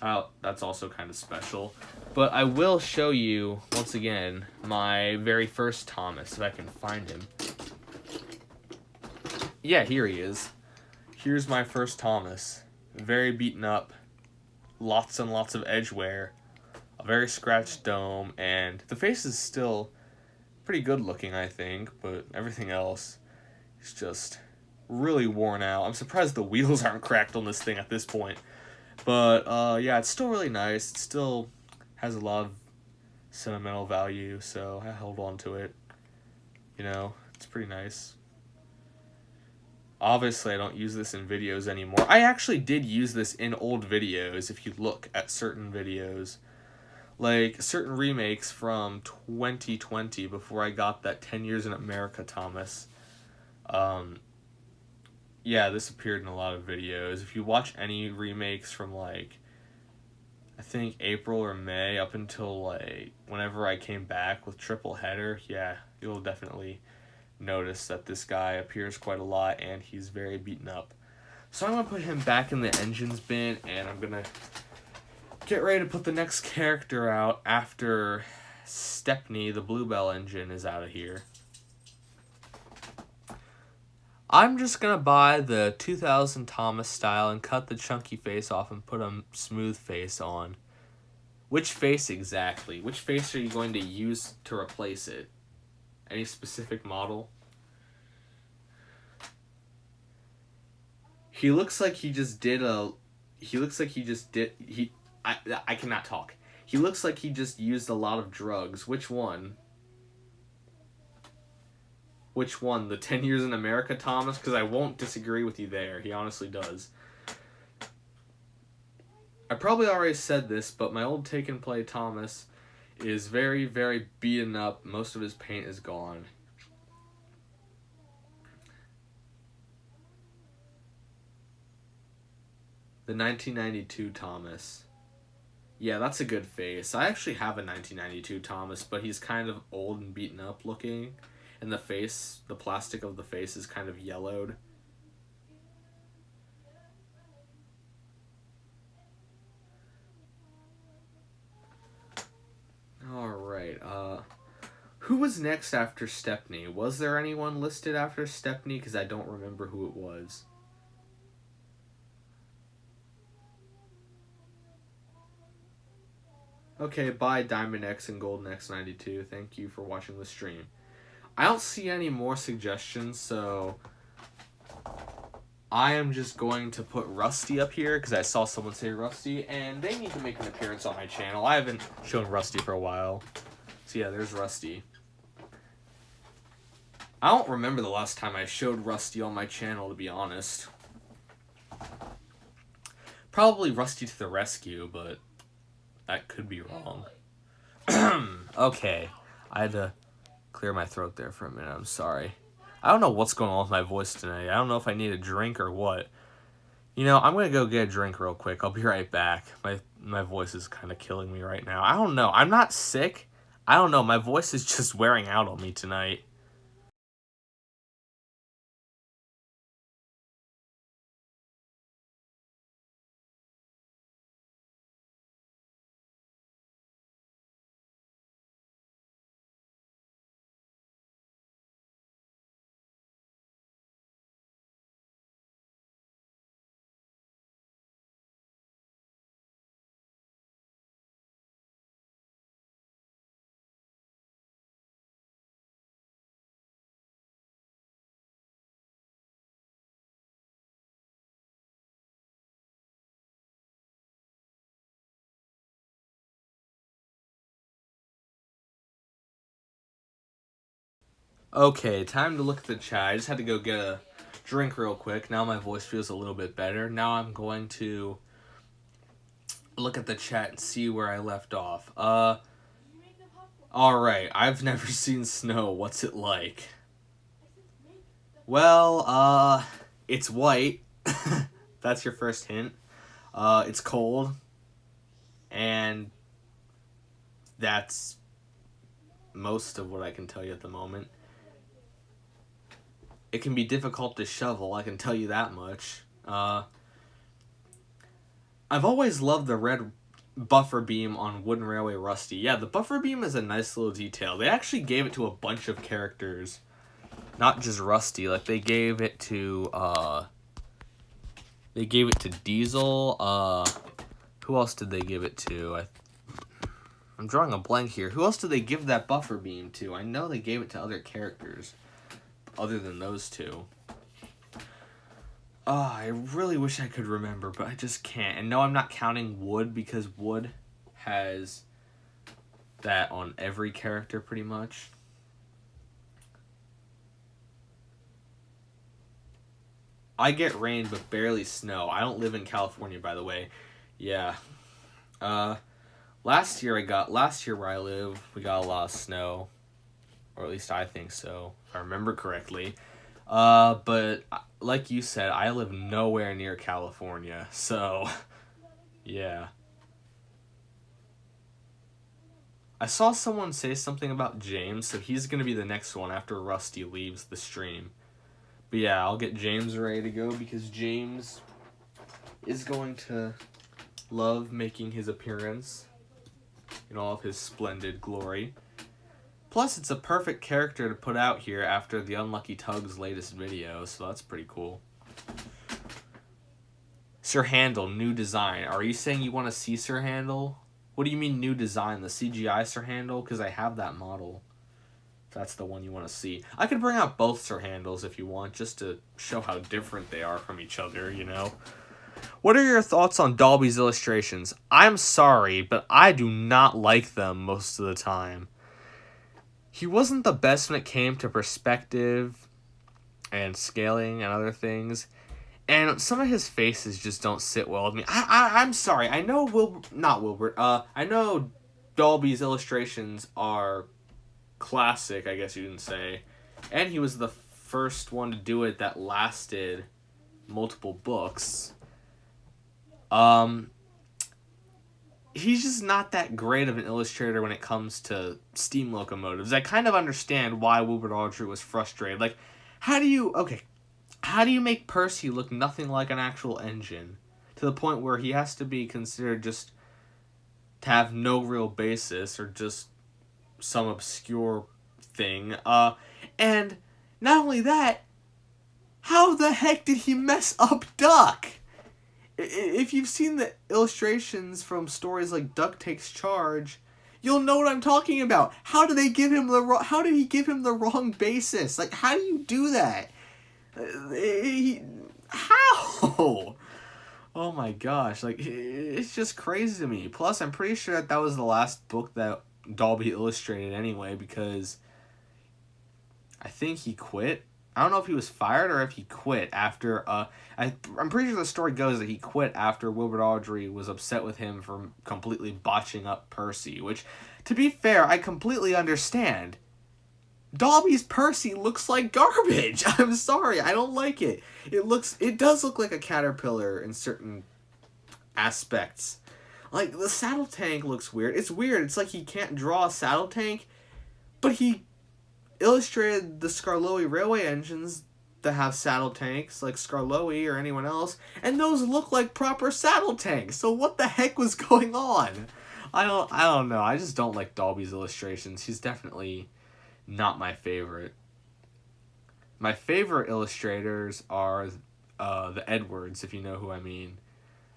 that's also kind of special. But I will show you, once again, my very first Thomas, if I can find him. Yeah, here he is. Here's my first Thomas. Very beaten up, lots and lots of edge wear, a very scratched dome, and the face is still pretty good looking, I think, but everything else is just really worn out. I'm surprised the wheels aren't cracked on this thing at this point. But yeah, it's still really nice. It still has a lot of sentimental value, so I held on to it. You know, it's pretty nice. Obviously, I don't use this in videos anymore. I actually did use this in old videos, if you look at certain videos. Like, certain remakes from 2020, before I got that 10 Years in America Thomas. Yeah, this appeared in a lot of videos. If you watch any remakes from, like, I think April or May, up until, like, whenever I came back with Triple Header, yeah, you'll definitely notice that this guy appears quite a lot, and he's very beaten up. So I'm going to put him back in the engines bin, and I'm going to get ready to put the next character out after Stepney, the Bluebell engine, is out of here. I'm just going to buy the 2000 Thomas style and cut the chunky face off and put a smooth face on. Which face exactly? Which face are you going to use to replace it? Any specific model? He looks like he just did a... He looks like he just did... I cannot talk. He looks like he just used a lot of drugs. Which one? Which one? The 10 Years in America Thomas? Because I won't disagree with you there. He honestly does. I probably already said this, but my old Take and Play Thomas is very, very beaten up. Most of his paint is gone. The 1992 Thomas. Yeah, that's a good face. I actually have a 1992 Thomas, but he's kind of old and beaten up looking. And the face, the plastic of the face is kind of yellowed. Alright, who was next after Stepney? Was there anyone listed after Stepney? Because I don't remember who it was. Okay, bye Diamond X and Golden X92. Thank you for watching the stream. I don't see any more suggestions, so I am just going to put Rusty up here because I saw someone say Rusty, and they need to make an appearance on my channel. I haven't shown Rusty for a while. So yeah, there's Rusty. I don't remember the last time I showed Rusty on my channel, to be honest. Probably Rusty to the Rescue, but that could be wrong. Okay, I had to clear my throat there for a minute. I'm sorry. I don't know what's going on with my voice tonight. I don't know if I need a drink or what. You know, I'm going to go get a drink real quick. I'll be right back. My voice is kind of killing me right now. I don't know. I'm not sick. I don't know. My voice is just wearing out on me tonight. Okay, time to look at the chat. I just had to go get a drink real quick. Now my voice feels a little bit better. Now I'm going to look at the chat and see where I left off. Alright, I've never seen snow. What's it like? Well, it's white. That's your first hint. It's cold. And that's most of what I can tell you at the moment. It can be difficult to shovel, I can tell you that much. I've always loved the red buffer beam on Wooden Railway Rusty. Yeah, the buffer beam is a nice little detail. They actually gave it to a bunch of characters. Not just Rusty. Like, they gave it to Diesel. Who else did they give it to? I'm drawing a blank here. Who else did they give that buffer beam to? I know they gave it to other characters other than those two. I really wish I could remember, but I just can't. And no, I'm not counting Wood, because Wood has that on every character pretty much. I get rain, but barely snow. I don't live in California, by the way. Yeah. Last year where I live, we got a lot of snow. Or at least I think so, if I remember correctly. But like you said, I live nowhere near California, so yeah. I saw someone say something about James, so he's gonna be the next one after Rusty leaves the stream. But yeah, I'll get James ready to go, because James is going to love making his appearance in all of his splendid glory. Plus, it's a perfect character to put out here after the Unlucky Tug's latest video, so that's pretty cool. Sir Handel, new design. Are you saying you want to see Sir Handel? What do you mean new design? The CGI Sir Handel? Because I have that model. If that's the one you want to see. I could bring out both Sir Handels if you want, just to show how different they are from each other, you know? What are your thoughts on Dolby's illustrations? I'm sorry, but I do not like them most of the time. He wasn't the best when it came to perspective and scaling and other things. And some of his faces just don't sit well with me. I'm sorry. I know I know Dolby's illustrations are classic, I guess you can say. And he was the first one to do it that lasted multiple books. He's just not that great of an illustrator when it comes to steam locomotives. I kind of understand why Wilbur Audrey was frustrated. Like, how do you make Percy look nothing like an actual engine? To the point where he has to be considered just to have no real basis, or just some obscure thing. And not only that, how the heck did he mess up Duck? If you've seen the illustrations from stories like Duck Takes Charge, you'll know what I'm talking about. How did he give him the wrong basis? Like, how do you do that? How? Oh my gosh, like, it's just crazy to me. Plus, I'm pretty sure that was the last book that Dolby illustrated anyway, because I think he quit. I don't know if he was fired or if he quit after, I'm pretty sure the story goes that he quit after Wilbur Audrey was upset with him for completely botching up Percy, which, to be fair, I completely understand. Dolby's Percy looks like garbage. I'm sorry, I don't like it. It does look like a caterpillar in certain aspects. Like, the saddle tank looks weird. It's weird. It's like he can't draw a saddle tank, but he illustrated the Skarloey railway engines that have saddle tanks, like Skarloey or anyone else, and those look like proper saddle tanks. So what the heck was going on? I don't know. I just don't like Dolby's illustrations. He's definitely not my favorite. My favorite illustrators are the Edwards, if you know who I mean.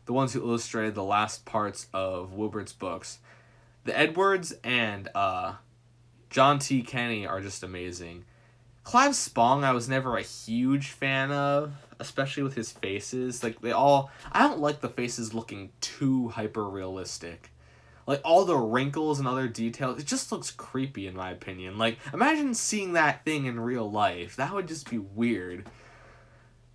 The ones who illustrated the last parts of Wilbert's books. The Edwards and John T. Kenny are just amazing. Clive Spong I was never a huge fan of, especially with his faces. Like, I don't like the faces looking too hyper-realistic. Like, all the wrinkles and other details, it just looks creepy in my opinion. Like, imagine seeing that thing in real life. That would just be weird.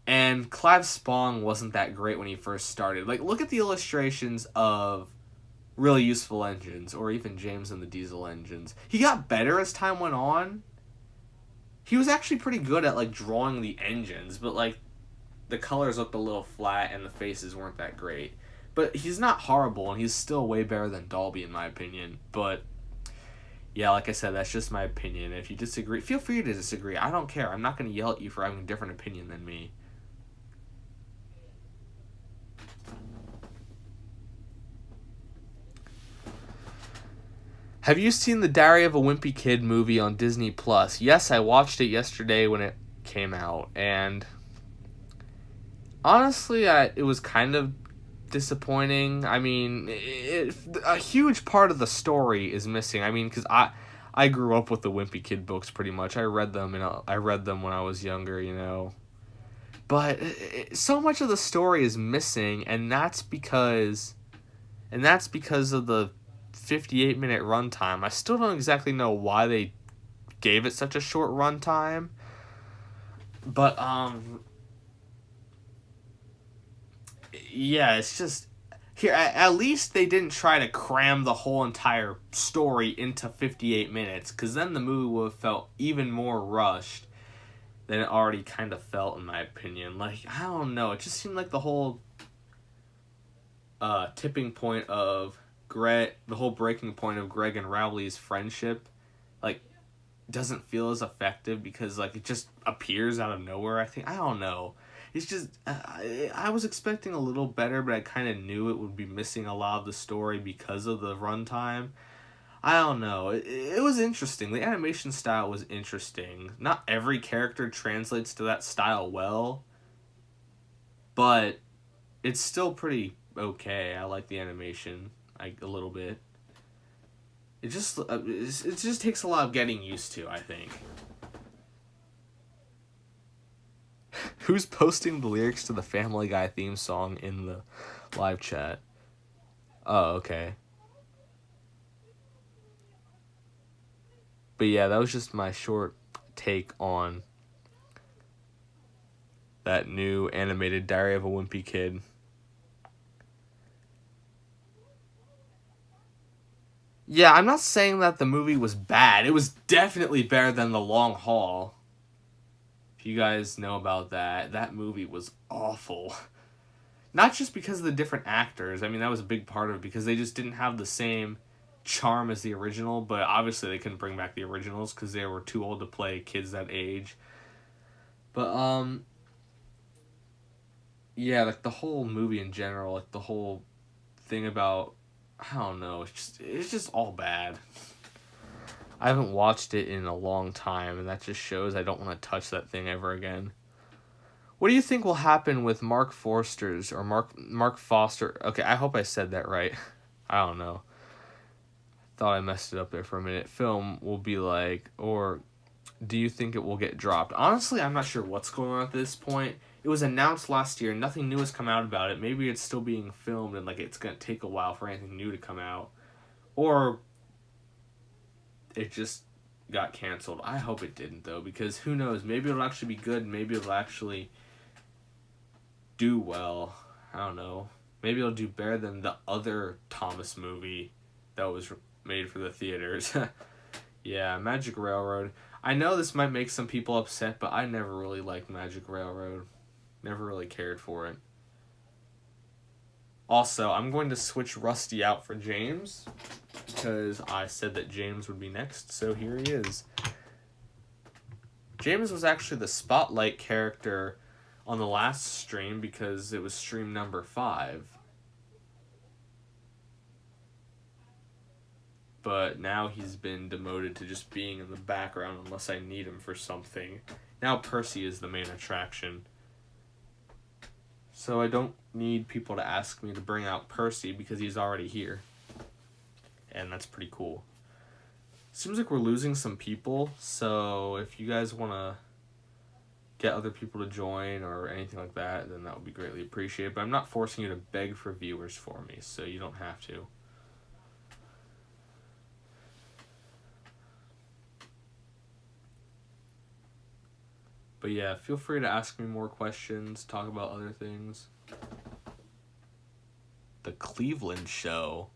And Clive Spong wasn't that great when he first started. Like, look at the illustrations of Really Useful Engines, or even James and the Diesel Engines. He got better as time went on. He was actually pretty good at, like, drawing the engines, but, like, the colors looked a little flat and the faces weren't that great. But he's not horrible, and he's still way better than Dolby, in my opinion. But, yeah, like I said, that's just my opinion. If you disagree, feel free to disagree. I don't care. I'm not going to yell at you for having a different opinion than me. Have you seen the Diary of a Wimpy Kid movie on Disney Plus? Yes, I watched it yesterday when it came out, and honestly, it was kind of disappointing. I mean, a huge part of the story is missing. I mean, because I grew up with the Wimpy Kid books pretty much. I read them, and I read them when I was younger, you know. But so much of the story is missing, and that's because of the 58-minute runtime. I still don't exactly know why they gave it such a short runtime. But yeah, it's just here at least they didn't try to cram the whole entire story into 58 minutes, cuz then the movie would have felt even more rushed than it already kind of felt, in my opinion. Like, I don't know, it just seemed like the whole tipping point of the whole breaking point of Greg and Rowley's friendship, like, doesn't feel as effective because, like, it just appears out of nowhere. I don't know. It's just I was expecting a little better, but I kind of knew it would be missing a lot of the story because of the runtime. I don't know. It was interesting. The animation style was interesting. Not every character translates to that style well, but it's still pretty okay. I like the animation a little bit. It just takes a lot of getting used to, I think. Who's posting the lyrics to the Family Guy theme song in the live chat? Oh, okay. But yeah, that was just my short take on that new animated Diary of a Wimpy Kid. Yeah, I'm not saying that the movie was bad. It was definitely better than The Long Haul. If you guys know about that movie was awful. Not just because of the different actors. I mean, that was a big part of it, because they just didn't have the same charm as the original, but obviously they couldn't bring back the originals because they were too old to play kids that age. But, yeah, like, the whole movie in general, like, the whole thing about, I don't know, it's just all bad. I haven't watched it in a long time, and that just shows I don't want to touch that thing ever again. What do you think will happen with Mark Forster's, or Mark Foster? Okay, I hope I said that right. I don't know. Thought I messed it up there for a minute. Film will be like, or do you think it will get dropped? Honestly, I'm not sure what's going on at this point. It was announced last year, and nothing new has come out about it. Maybe it's still being filmed, and, like, it's going to take a while for anything new to come out. Or it just got canceled. I hope it didn't, though, because who knows? Maybe it'll actually be good. Maybe it'll actually do well. I don't know. Maybe it'll do better than the other Thomas movie that was made for the theaters. Yeah, Magic Railroad. I know this might make some people upset, but I never really liked Magic Railroad. Never really cared for it. Also, I'm going to switch Rusty out for James, because I said that James would be next, so here he is. James was actually the spotlight character on the last stream because it was stream number 5. But now he's been demoted to just being in the background unless I need him for something. Now Percy is the main attraction. So I don't need people to ask me to bring out Percy because he's already here. And that's pretty cool. Seems like we're losing some people, so if you guys want to get other people to join or anything like that, then that would be greatly appreciated. But I'm not forcing you to beg for viewers for me, so you don't have to. But yeah, feel free to ask me more questions, talk about other things. The Cleveland Show.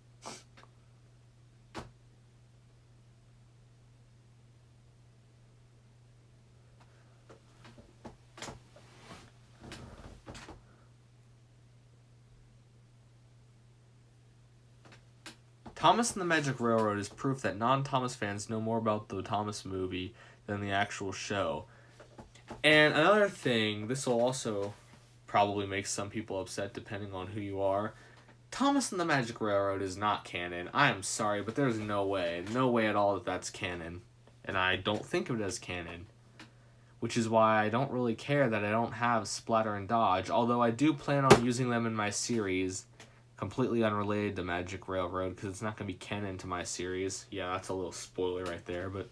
Thomas and the Magic Railroad is proof that non-Thomas fans know more about the Thomas movie than the actual show. And another thing, this will also probably make some people upset depending on who you are. Thomas and the Magic Railroad is not canon. I am sorry, but there's no way at all that that's canon. And I don't think of it as canon. Which is why I don't really care that I don't have Splatter and Dodge, although I do plan on using them in my series, completely unrelated to Magic Railroad, because it's not going to be canon to my series. Yeah, that's a little spoiler right there, but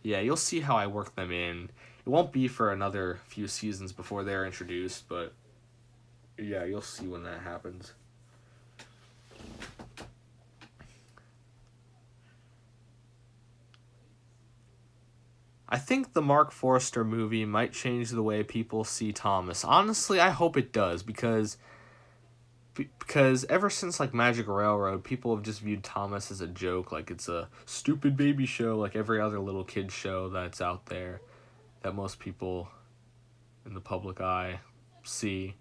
yeah, you'll see how I work them in. It won't be for another few seasons before they're introduced, but yeah, you'll see when that happens. I think the Mark Forster movie might change the way people see Thomas. Honestly, I hope it does, because ever since like Magic Railroad, people have just viewed Thomas as a joke, like it's a stupid baby show like every other little kid show that's out there that most people in the public eye see.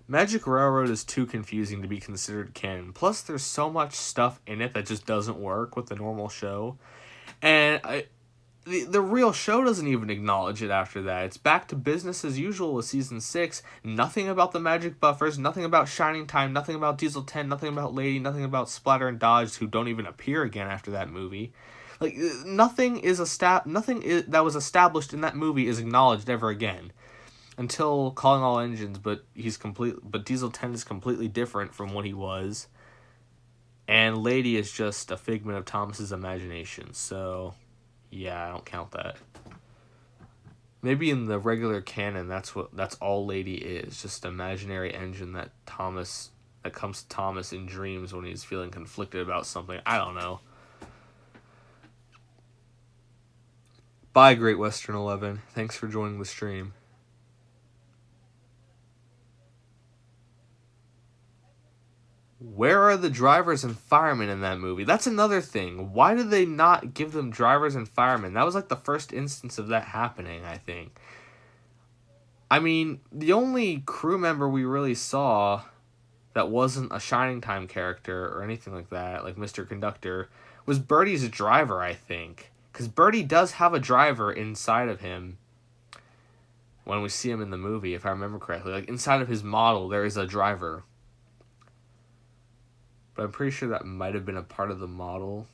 Magic Railroad is too confusing to be considered canon. Plus, there's so much stuff in it that just doesn't work with the normal show. And the real show doesn't even acknowledge it after that. It's back to business as usual with Season 6. Nothing about the Magic Buffers, nothing about Shining Time, nothing about Diesel 10, nothing about Lady, nothing about Splatter and Dodge, who don't even appear again after that movie. Like, nothing that was established in that movie is acknowledged ever again. Until Calling All Engines, but Diesel 10 is completely different from what he was. And Lady is just a figment of Thomas's imagination. So, yeah, I don't count that. Maybe in the regular canon, that's all Lady is, just an imaginary engine that comes to Thomas in dreams when he's feeling conflicted about something. I don't know. Bye, Great Western 11. Thanks for joining the stream. Where are the drivers and firemen in that movie? That's another thing. Why did they not give them drivers and firemen? That was like the first instance of that happening, I think. I mean, the only crew member we really saw that wasn't a Shining Time character or anything like that, like Mr. Conductor, was Birdie's driver, I think. Because Birdie does have a driver inside of him when we see him in the movie, if I remember correctly. Like, inside of his model, there is a driver. But I'm pretty sure that might have been a part of the model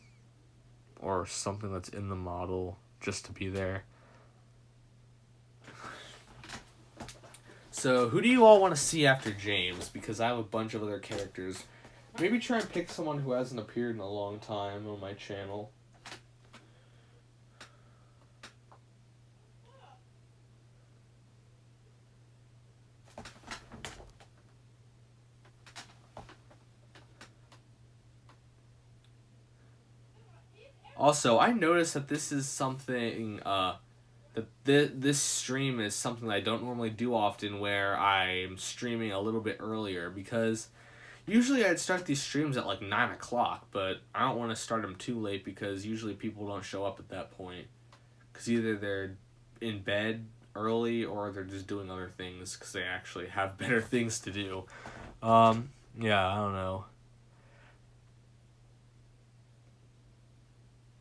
or something that's in the model just to be there. So, who do you all want to see after James? Because I have a bunch of other characters. Maybe try and pick someone who hasn't appeared in a long time on my channel. Also, I noticed that this is something, this stream is something that I don't normally do often, where I'm streaming a little bit earlier, because usually I'd start these streams at like 9 o'clock, but I don't want to start them too late, because usually people don't show up at that point, because either they're in bed early, or they're just doing other things, because they actually have better things to do. Yeah, I don't know.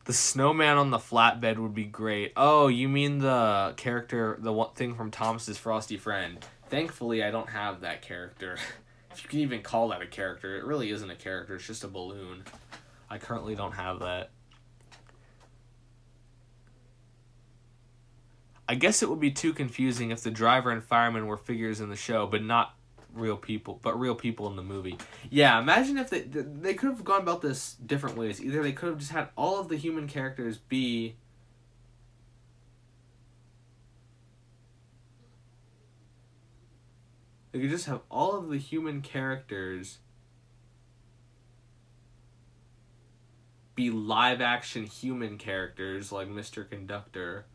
The snowman on the flatbed would be great. Oh, you mean the character, the one thing from Thomas's Frosty Friend. Thankfully, I don't have that character. If you can even call that a character. It really isn't a character, it's just a balloon. I currently don't have that. I guess it would be too confusing if the driver and fireman were figures in the show, but not real people in the movie. Yeah, imagine if they could have gone about this different ways. Either they could have just had all of the human characters be they could just have all of the human characters be live action human characters like Mr. Conductor.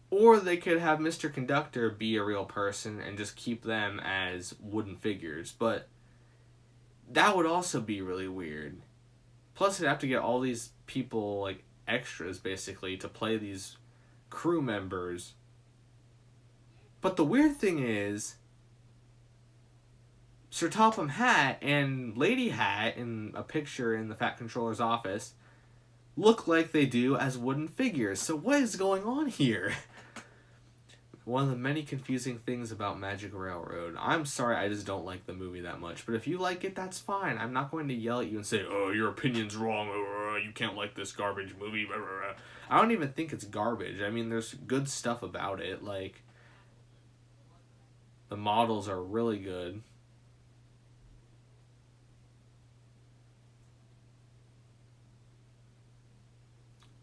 Or they could have Mr. Conductor be a real person and just keep them as wooden figures. But that would also be really weird. Plus, they'd have to get all these people, like extras, basically, to play these crew members. But the weird thing is, Sir Topham Hatt and Lady Hatt in a picture in the Fat Controller's office look like they do as wooden figures. So what is going on here? One of the many confusing things about Magic Railroad. I'm sorry, I just don't like the movie that much. But if you like it, that's fine. I'm not going to yell at you and say, oh, your opinion's wrong. You can't like this garbage movie. I don't even think it's garbage. I mean, there's good stuff about it. Like, the models are really good.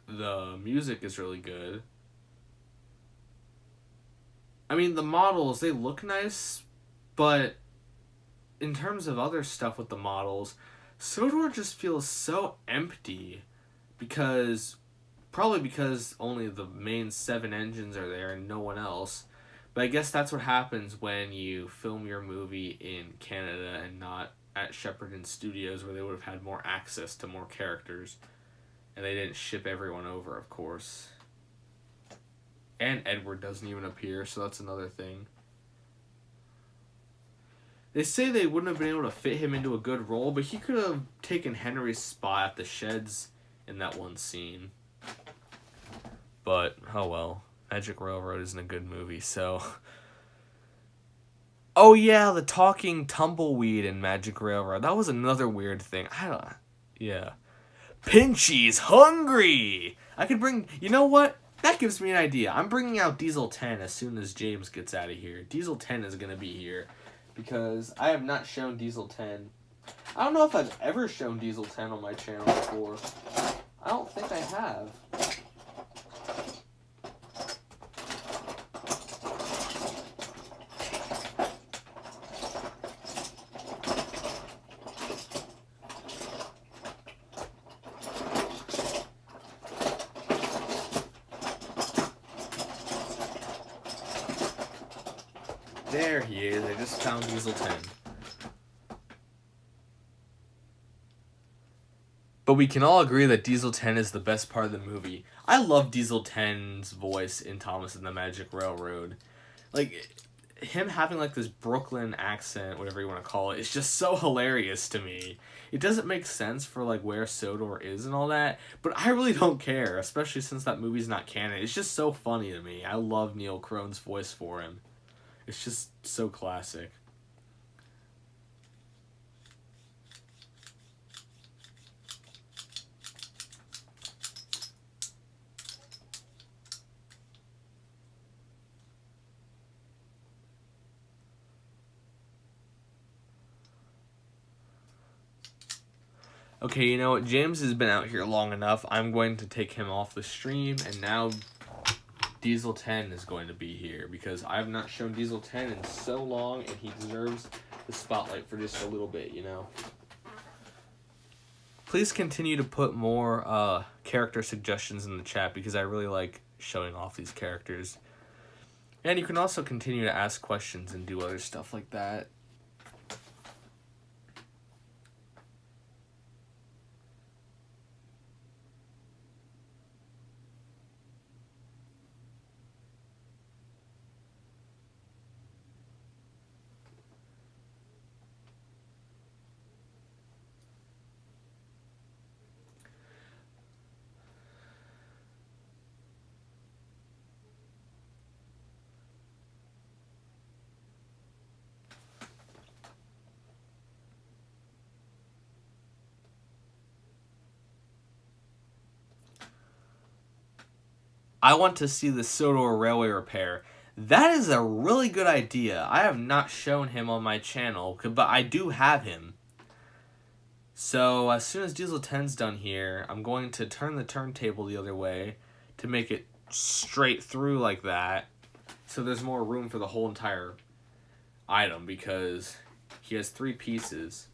The music is really good. I mean, the models, they look nice, but in terms of other stuff with the models, Sodor just feels so empty probably because only the main 7 engines are there and no one else. But I guess that's what happens when you film your movie in Canada and not at Shepperton Studios, where they would have had more access to more characters. And they didn't ship everyone over, of course. And Edward doesn't even appear, so that's another thing. They say they wouldn't have been able to fit him into a good role, but he could have taken Henry's spot at the sheds in that one scene. But, oh well. Magic Railroad isn't a good movie, so... Oh yeah, the talking tumbleweed in Magic Railroad. That was another weird thing. Yeah. Pinchy's hungry! I could bring... You know what? That gives me an idea. I'm bringing out Diesel 10 as soon as James gets out of here. Diesel 10 is going to be here because I have not shown Diesel 10. I don't know if I've ever shown Diesel 10 on my channel before. I don't think I have. There he is. I just found Diesel 10. But we can all agree that Diesel 10 is the best part of the movie. I love Diesel 10's voice in Thomas and the Magic Railroad. Like, him having like this Brooklyn accent, whatever you want to call it, is just so hilarious to me. It doesn't make sense for like where Sodor is and all that, but I really don't care, especially since that movie's not canon. It's just so funny to me. I love Neil Crone's voice for him. It's just so classic. Okay, you know what? James has been out here long enough. I'm going to take him off the stream, and now Diesel 10 is going to be here because I have not shown Diesel 10 in so long, and he deserves the spotlight for just a little bit, you know. Please continue to put more character suggestions in the chat because I really like showing off these characters. And you can also continue to ask questions and do other stuff like that. I want to see the Sodor Railway repair. That is a really good idea. I have not shown him on my channel, but I do have him. So as soon as Diesel 10's done here, I'm going to turn the turntable the other way to make it straight through like that. So there's more room for the whole entire item because he has 3 pieces.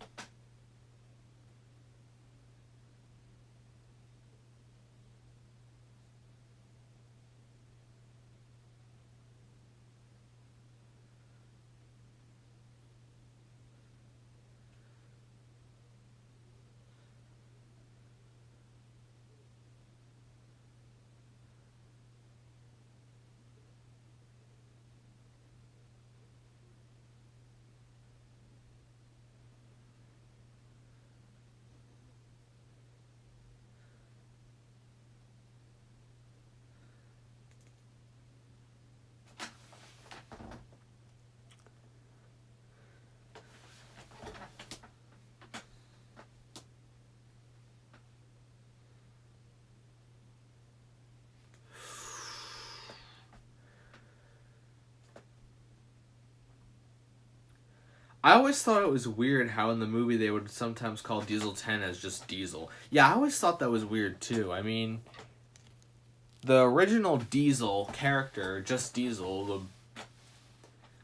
I always thought it was weird how in the movie they would sometimes call Diesel 10 as just Diesel. Yeah, I always thought that was weird too. I mean, the original Diesel character, just Diesel, the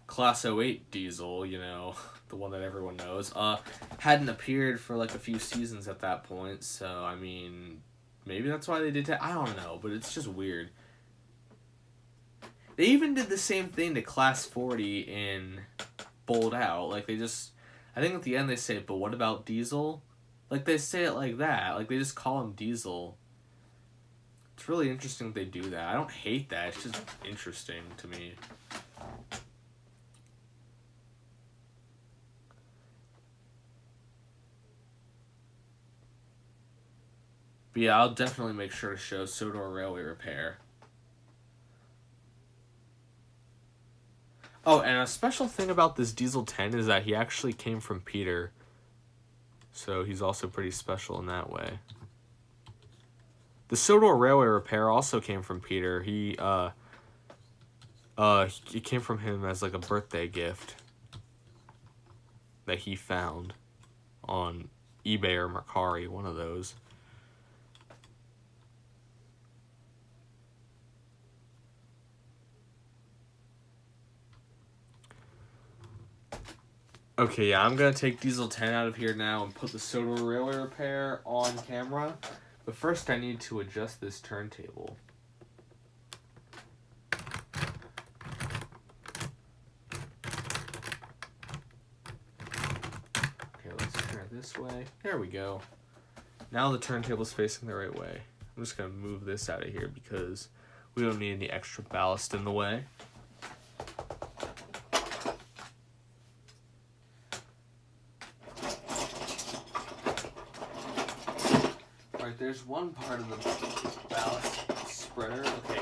Class 08 Diesel, you know, the one that everyone knows, hadn't appeared for like a few seasons at that point, so I mean, maybe that's why they did that. I don't know, but it's just weird. They even did the same thing to Class 40 in Bowled Out. Like, they just... I think at the end they say, but what about Diesel? Like, they say it like that. Like, they just call him Diesel. It's really interesting that they do that. I don't hate that. It's just interesting to me. But yeah, I'll definitely make sure to show Sodor Railway Repair. Oh, and a special thing about this Diesel 10 is that he actually came from Peter. So he's also pretty special in that way. The Sodor Railway Repair also came from Peter. He came from him as like a birthday gift that he found on eBay or Mercari, one of those. Okay, yeah, I'm going to take Diesel 10 out of here now and put the Sodor Railway Repair on camera. But first I need to adjust this turntable. Okay, let's turn it this way. There we go. Now the turntable's facing the right way. I'm just going to move this out of here because we don't need any extra ballast in the way. There's one part of the ballast spreader. Okay,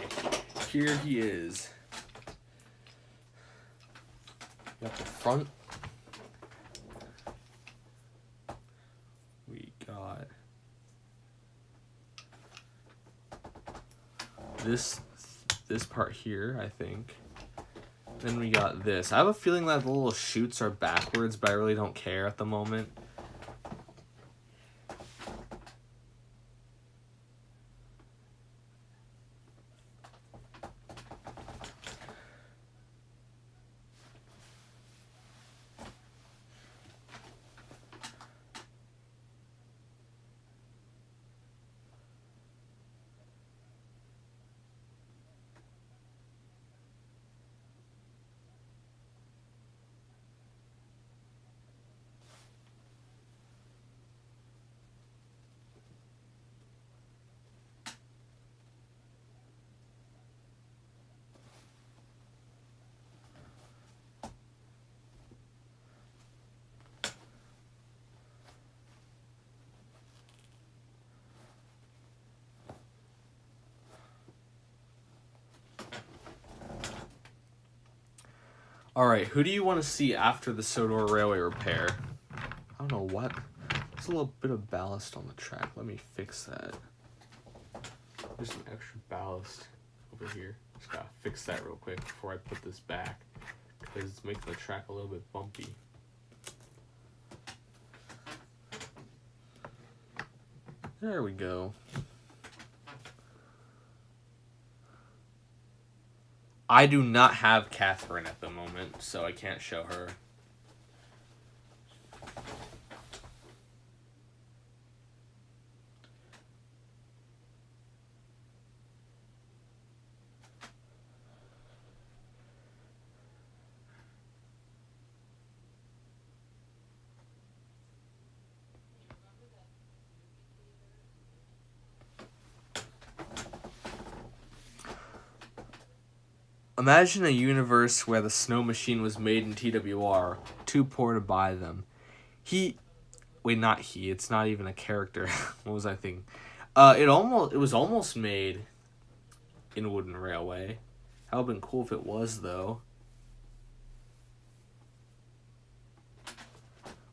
here he is. Got the front. We got this part here, I think. Then we got this. I have a feeling that the little chutes are backwards, but I really don't care at the moment. Alright, who do you want to see after the Sodor Railway Repair? I don't know what. There's a little bit of ballast on the track. Let me fix that. There's some extra ballast over here. Just gotta fix that real quick before I put this back, because it's making the track a little bit bumpy. There we go. I do not have Catherine at the moment, so I can't show her. Imagine a universe where the snow machine was made in TWR, too poor to buy them. It's not even a character. What was I thinking? It was almost made in Wooden Railway. That would've been cool if it was, though.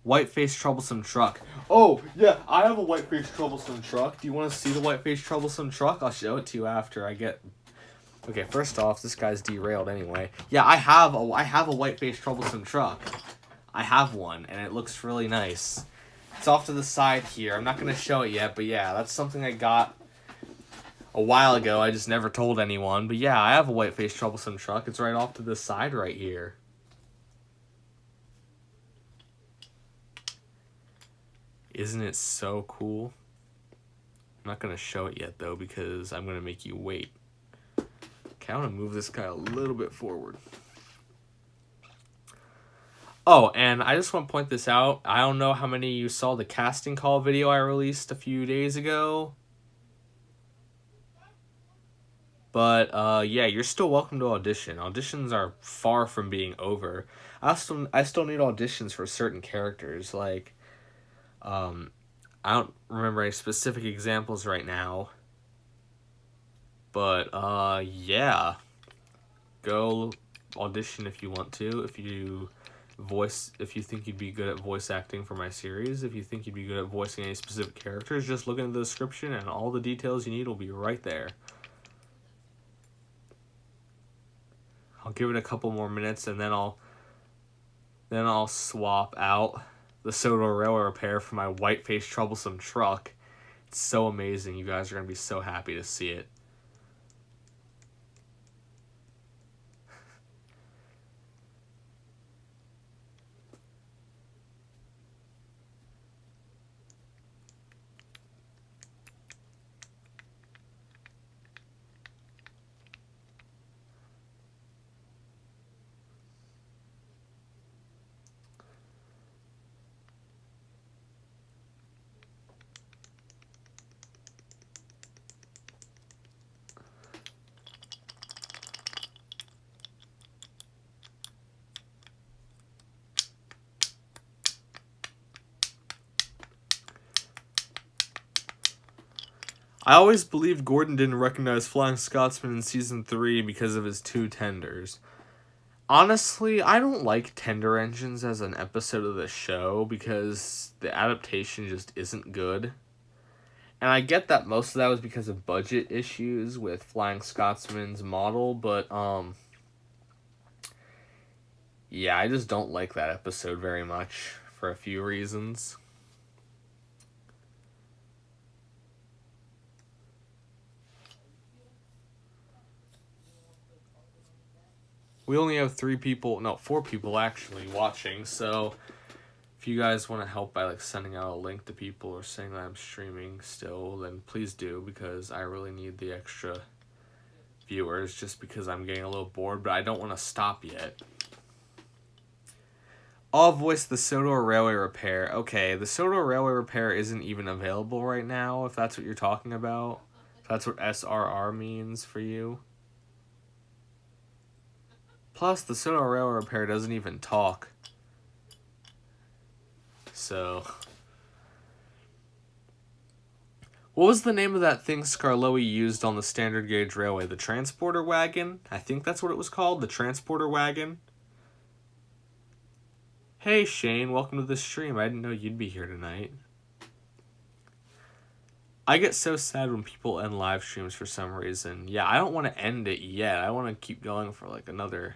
White-faced Troublesome truck. Oh, yeah, I have a white-faced Troublesome truck. Do you want to see the white-faced Troublesome truck? I'll show it to you after I get... Okay, first off, this guy's derailed anyway. Yeah, I have a white-faced Troublesome truck. I have one, and it looks really nice. It's off to the side here. I'm not going to show it yet, but yeah, that's something I got a while ago. I just never told anyone. But yeah, I have a white-faced Troublesome truck. It's right off to the side right here. Isn't it so cool? I'm not going to show it yet, though, because I'm going to make you wait. Okay, I want to move this guy a little bit forward. Oh, and I just want to point this out. I don't know how many of you saw the casting call video I released a few days ago. But, yeah, you're still welcome to audition. Auditions are far from being over. I still need auditions for certain characters. Like, I don't remember any specific examples right now. But, yeah. Go audition if you want to. If you think you'd be good at voice acting for my series, if you think you'd be good at voicing any specific characters, just look into the description and all the details you need will be right there. I'll give it a couple more minutes and then I'll swap out the Soto Railway Repair for my white-faced Troublesome truck. It's so amazing. You guys are going to be so happy to see it. I always believed Gordon didn't recognize Flying Scotsman in Season 3 because of his 2 tenders. Honestly, I don't like tender engines as an episode of the show because the adaptation just isn't good. And I get that most of that was because of budget issues with Flying Scotsman's model, but, yeah, I just don't like that episode very much for a few reasons. We only have 4 people actually watching, so if you guys want to help by like sending out a link to people or saying that I'm streaming still, then please do, because I really need the extra viewers just because I'm getting a little bored, but I don't want to stop yet. I'll voice the Soto Railway Repair. Okay, the Soto Railway Repair isn't even available right now, if that's what you're talking about. If that's what SRR means for you. Plus, the Soto Railway Repair doesn't even talk. So, what was the name of that thing Skarloey used on the standard gauge railway? The transporter wagon? I think that's what it was called, the transporter wagon. Hey Shane, welcome to the stream. I didn't know you'd be here tonight. I get so sad when people end live streams for some reason. Yeah, I don't want to end it yet. I want to keep going for like another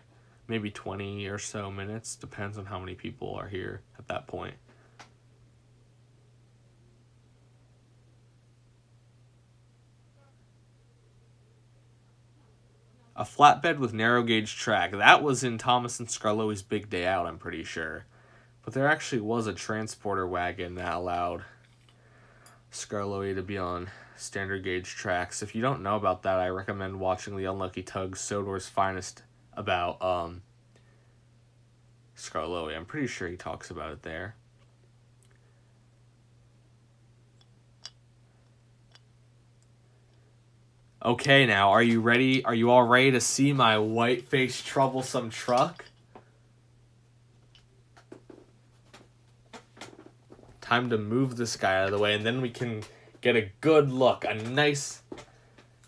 maybe 20 or so minutes. Depends on how many people are here at that point. A flatbed with narrow gauge track. That was in Thomas and Skarloey's Big Day Out, I'm pretty sure. But there actually was a transporter wagon that allowed Skarloey to be on standard gauge tracks. If you don't know about that, I recommend watching the Unlucky Tug's Sodor's Finest about Skarloey. I'm pretty sure he talks about it there. Okay, now, are you ready? Are you all ready to see my white-faced Troublesome truck? Time to move this guy out of the way, and then we can get a good look, a nice,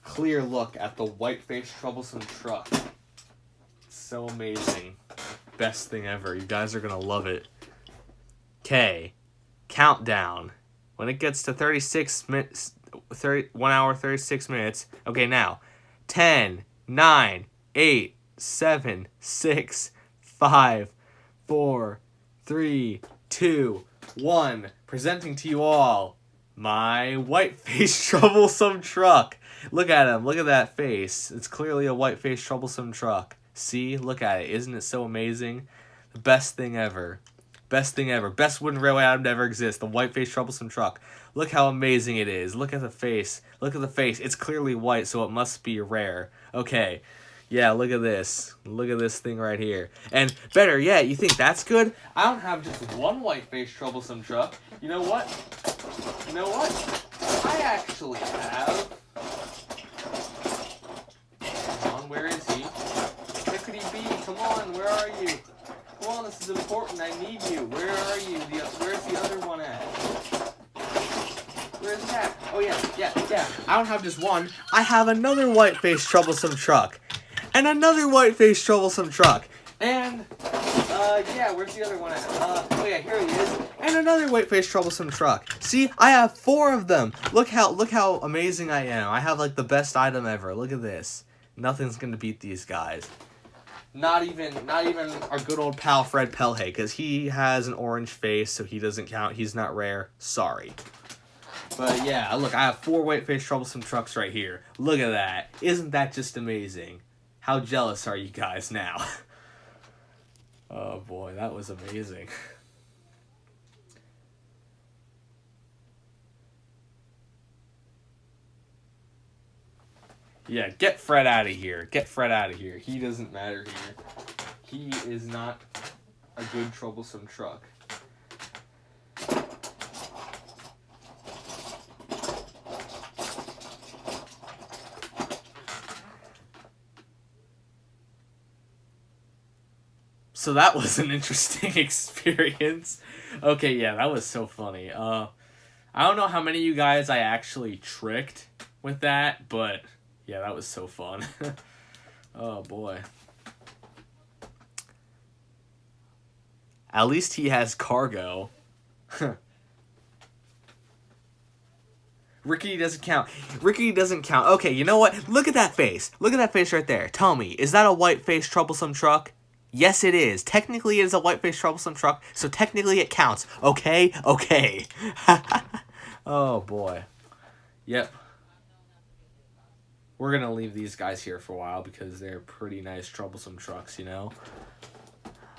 clear look at the white-faced Troublesome truck. It's so amazing. Best thing ever. You guys are gonna love it. Okay, countdown. When it gets to 36 minutes, 1 hour, 36 minutes. Okay, now, 10, 9, 8, 7, 6, 5, 4, 3, 2, 1. Presenting to you all my white-faced troublesome truck. Look at him. Look at that face. It's clearly a white-faced troublesome truck. See? Look at it. Isn't it so amazing? The best thing ever. Best thing ever. Best wooden railway item to ever exist. The white-faced troublesome truck. Look how amazing it is. Look at the face. Look at the face. It's clearly white, so it must be rare. Okay. Yeah, look at this. Look at this thing right here. And better yet, you think that's good? I don't have just one white-faced troublesome truck. You know what? You know what? I actually have... Come on, where is he? Where could he be? Come on, where are you? Come on, this is important. I need you. Where are you? Where's the other one at? Where's that? Oh, yeah. I don't have just one. I have another white-faced troublesome truck. And another white-faced troublesome truck. And, yeah, where's the other one at? Oh, yeah, here he is. And another white-faced troublesome truck. See, I have 4 of them. Look how amazing I am. I have, like, the best item ever. Look at this. Nothing's gonna beat these guys. Not even our good old pal Fred Pelhay, because he has an orange face, so he doesn't count. He's not rare. Sorry. But yeah, look, I have 4 white-faced troublesome trucks right here. Look at that. Isn't that just amazing? How jealous are you guys now? Oh boy, that was amazing. Yeah, get Fred out of here. Get Fred out of here. He doesn't matter here. He is not a good troublesome truck. So that was an interesting experience. Okay, yeah, that was so funny. I don't know how many of you guys I actually tricked with that, but yeah, that was so fun. Oh boy. At least he has cargo. Rickety doesn't count. Rickety doesn't count. Okay, you know what? Look at that face. Look at that face right there. Tell me, is that a white-faced troublesome truck? Yes, it is. Technically, it is a white-faced troublesome truck, so technically it counts. Okay? Okay. Oh, boy. Yep. We're going to leave these guys here for a while because they're pretty nice troublesome trucks, you know?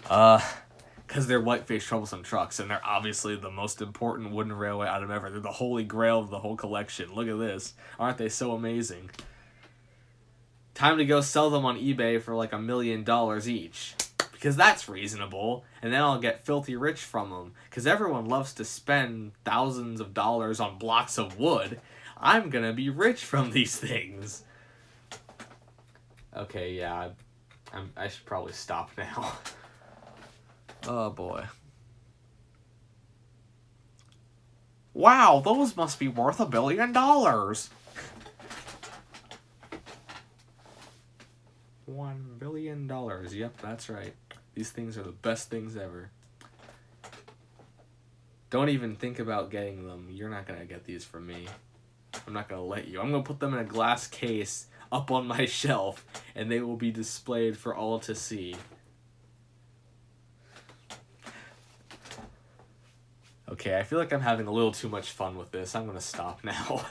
Because they're white-faced troublesome trucks, and they're obviously the most important wooden railway item ever. They're the holy grail of the whole collection. Look at this. Aren't they so amazing? Time to go sell them on eBay for like $1 million each. Because that's reasonable. And then I'll get filthy rich from them. Because everyone loves to spend thousands of dollars on blocks of wood. I'm gonna be rich from these things. Okay, yeah. I should probably stop now. Oh boy. Wow, those must be worth $1 billion. $1 billion. Yep, that's right. These things are the best things ever. Don't even think about getting them. You're not gonna get these from me. I'm not gonna let you. I'm gonna put them in a glass case up on my shelf, and they will be displayed for all to see. Okay, I feel like I'm having a little too much fun with this. I'm gonna stop now.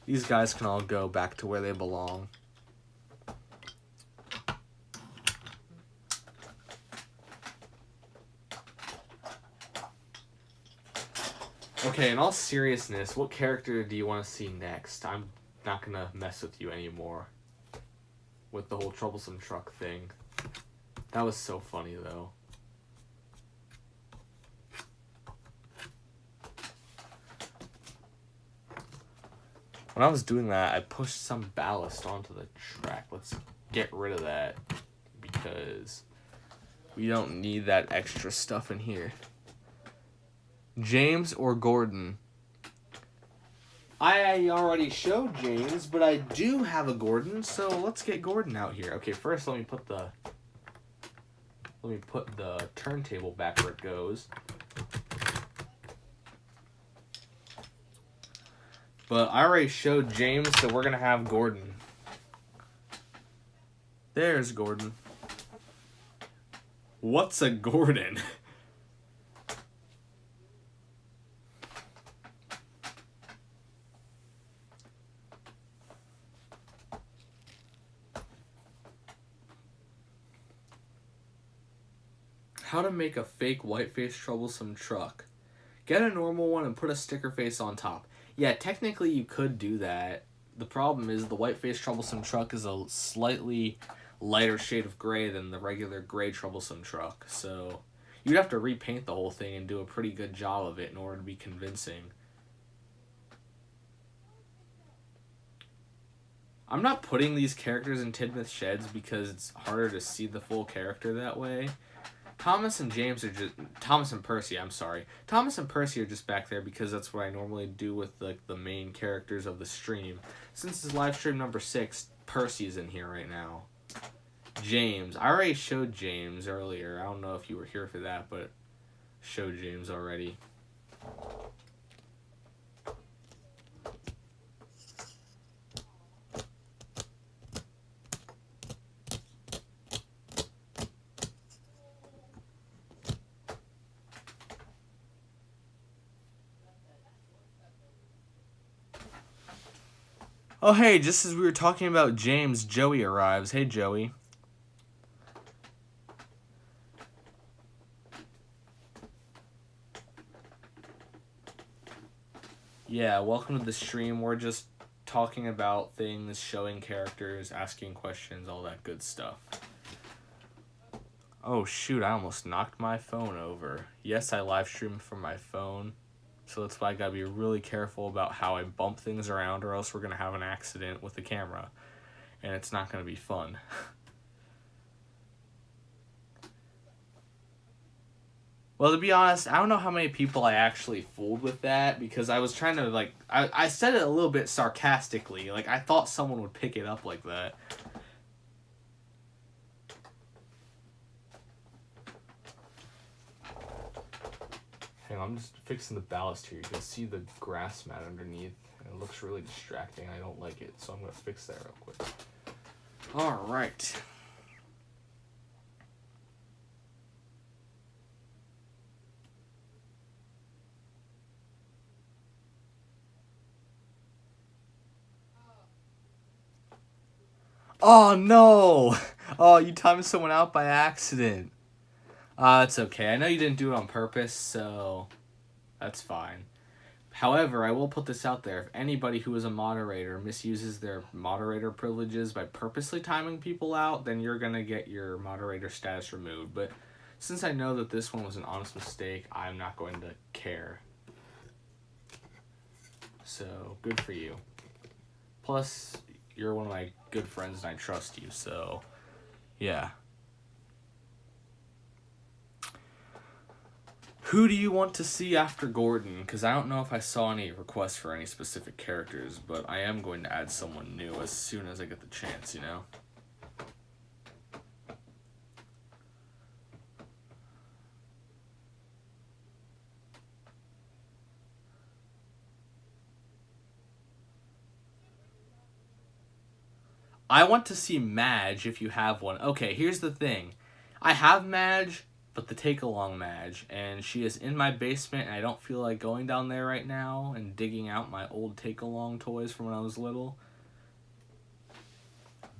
These guys can all go back to where they belong. Okay, in all seriousness, what character do you want to see next? I'm not gonna mess with you anymore. With the whole troublesome truck thing. That was so funny, though. When I was doing that, I pushed some ballast onto the track. Let's get rid of that. Because we don't need that extra stuff in here. James or Gordon? I already showed James, but I do have a Gordon, so let's get Gordon out here. Okay, first let me put the turntable back where it goes. But I already showed James, so we're gonna have Gordon. There's Gordon. What's a Gordon? How to make a fake white-faced Troublesome truck. Get a normal one and put a sticker face on top. Yeah, technically you could do that. The problem is the white-faced Troublesome truck is a slightly lighter shade of gray than the regular gray Troublesome truck. So you'd have to repaint the whole thing and do a pretty good job of it in order to be convincing. I'm not putting these characters in Tidmouth sheds because it's harder to see the full character that way. Thomas and Percy, I'm sorry. Thomas and Percy are just back there because that's what I normally do with the main characters of the stream. Since it's live stream number 6, Percy's in here right now. James. I already showed James earlier. I don't know if you were here for that, but showed James already. Oh, hey, just as we were talking about James, Joey arrives. Hey, Joey. Yeah, welcome to the stream. We're just talking about things, showing characters, asking questions, all that good stuff. Oh, shoot, I almost knocked my phone over. Yes, I live stream from my phone. So that's why I gotta be really careful about how I bump things around, or else we're gonna have an accident with the camera. And it's not gonna be fun. Well, to be honest, I don't know how many people I actually fooled with that, because I was trying to, I said it a little bit sarcastically. Like, I thought someone would pick it up like that. Hang on, I'm just fixing the ballast here. You can see the grass mat underneath, and it looks really distracting. I don't like it, so I'm going to fix that real quick. All right. Oh, no! Oh, you timed someone out by accident. It's okay. I know you didn't do it on purpose, so that's fine. However, I will put this out there. If anybody who is a moderator misuses their moderator privileges by purposely timing people out, then you're going to get your moderator status removed. But since I know that this one was an honest mistake, I'm not going to care. So, good for you. Plus, you're one of my good friends and I trust you, so yeah. Who do you want to see after Gordon? Because I don't know if I saw any requests for any specific characters, but I am going to add someone new as soon as I get the chance, you know? I want to see Madge if you have one. Okay, here's the thing. I have Madge, but the take-along Madge, and she is in my basement, and I don't feel like going down there right now and digging out my old take-along toys from when I was little.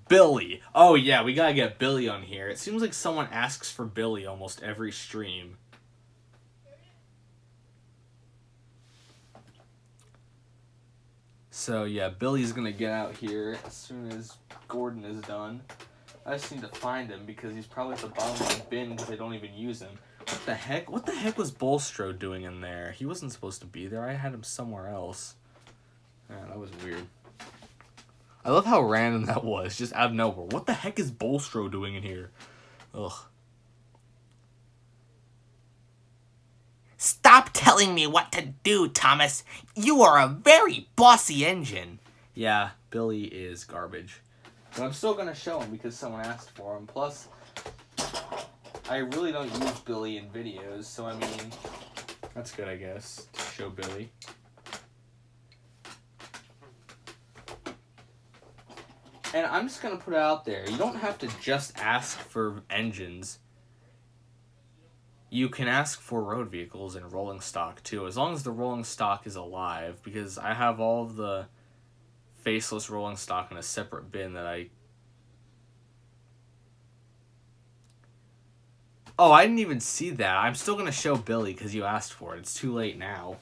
Billy. Oh, yeah, we gotta get Billy on here. It seems like someone asks for Billy almost every stream. So, yeah, Billy's gonna get out here as soon as Gordon is done. I just need to find him because he's probably at the bottom of the bin because they don't even use him. What the heck? What the heck was Bolstro doing in there? He wasn't supposed to be there. I had him somewhere else. Yeah, that was weird. I love how random that was, just out of nowhere. What the heck is Bolstro doing in here? Ugh. Stop telling me what to do, Thomas. You are a very bossy engine. Yeah, Billy is garbage. But I'm still going to show him because someone asked for him. Plus, I really don't use Billy in videos, so I mean, that's good, I guess, to show Billy. And I'm just going to put it out there. You don't have to just ask for engines. You can ask for road vehicles and rolling stock, too, as long as the rolling stock is alive, because I have all of the faceless rolling stock in a separate bin that I Oh, I didn't even see that. I'm still going to show Billy because you asked for it. It's too late now.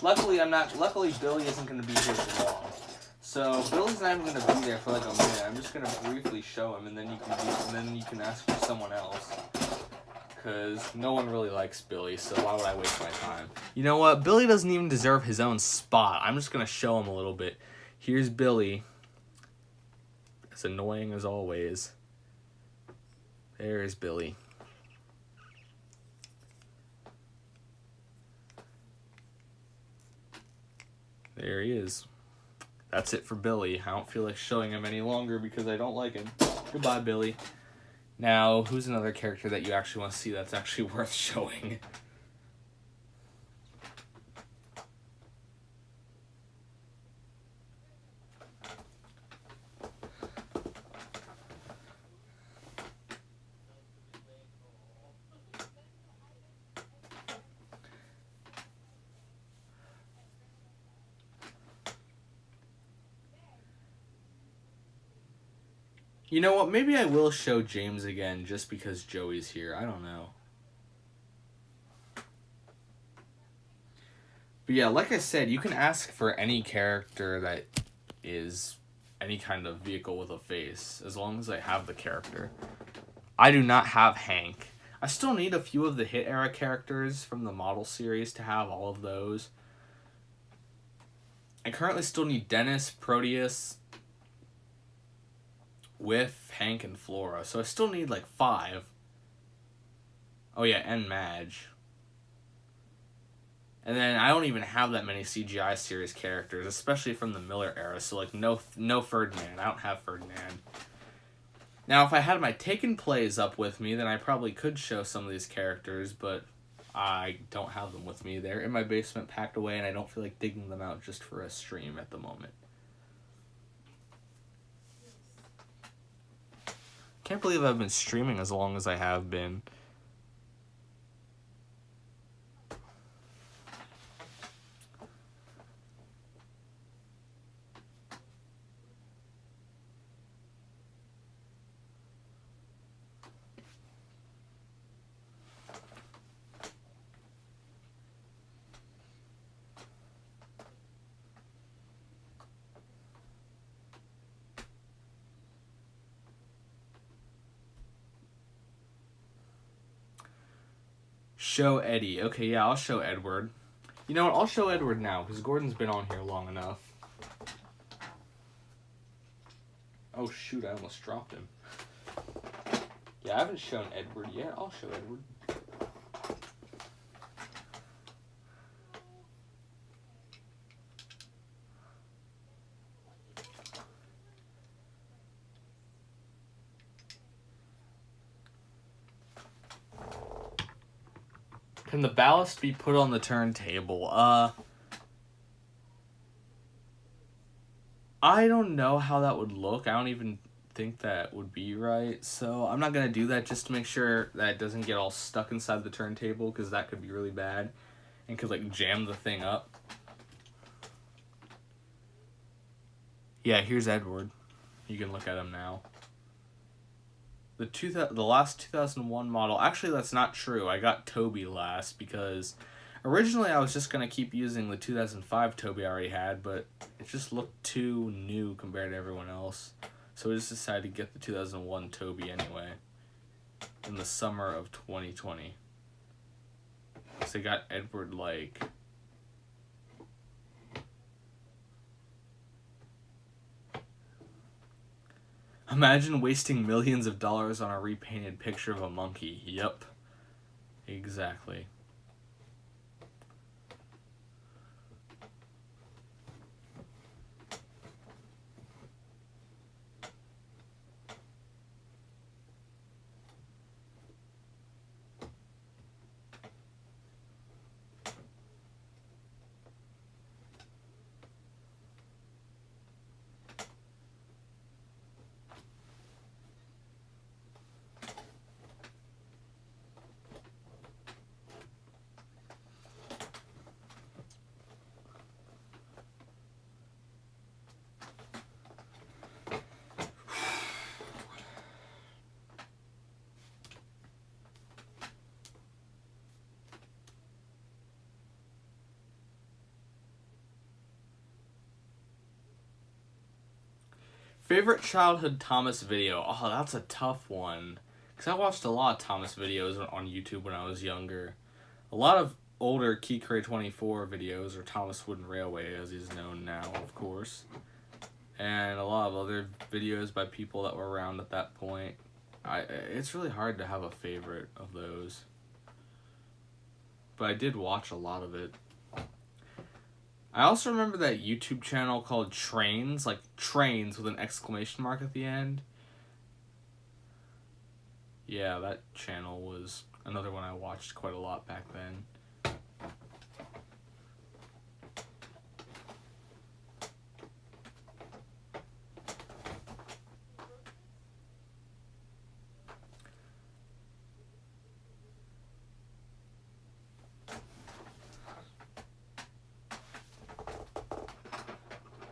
Luckily, Billy isn't going to be here for long. So Billy's not even going to be there for like a minute. I'm just going to briefly show him, and then you can ask for someone else. Because no one really likes Billy, so why would I waste my time? You know what? Billy doesn't even deserve his own spot. I'm just going to show him a little bit. Here's Billy. As annoying as always. There's Billy. There he is. That's it for Billy. I don't feel like showing him any longer because I don't like him. Goodbye, Billy. Now, who's another character that you actually want to see that's actually worth showing? You know what? Maybe I will show James again just because Joey's here. I don't know. But yeah, like I said, you can ask for any character that is any kind of vehicle with a face, as long as I have the character. I do not have Hank. I still need a few of the Hit Era characters from the model series to have all of those. I currently still need Dennis, Proteus, with Hank and Flora, so I still need like 5. Oh yeah, and Madge. And then I don't even have that many CGI series characters, especially from the Miller era, so like no Ferdinand. I don't have Ferdinand. Now, if I had my Taken Plays up with me, then I probably could show some of these characters, but I don't have them with me. They're in my basement packed away, and I don't feel like digging them out just for a stream at the moment. Can't believe I've been streaming as long as I have been. Show Eddie. Okay, yeah, I'll show Edward. You know what? I'll show Edward now, because Gordon's been on here long enough. Oh, shoot, I almost dropped him. Yeah, I haven't shown Edward yet. I'll show Edward. Can the ballast be put on the turntable? I don't know how that would look. I don't even think that would be right. So I'm not going to do that just to make sure that it doesn't get all stuck inside the turntable, because that could be really bad and could like jam the thing up. Yeah, here's Edward. You can look at him now. The last 2001 model, actually that's not true. I got Toby last because originally I was just going to keep using the 2005 Toby I already had, but it just looked too new compared to everyone else. So I just decided to get the 2001 Toby anyway in the summer of 2020. So I got Edward like... Imagine wasting millions of dollars on a repainted picture of a monkey. Yep. Exactly. Favorite childhood Thomas video? Oh, that's a tough one. Because I watched a lot of Thomas videos on YouTube when I was younger. A lot of older Keycray24 videos, or Thomas Wooden Railway as he's known now, of course. And a lot of other videos by people that were around at that point. It's really hard to have a favorite of those. But I did watch a lot of it. I also remember that YouTube channel called Trains, like Trains with an exclamation mark at the end. Yeah, that channel was another one I watched quite a lot back then.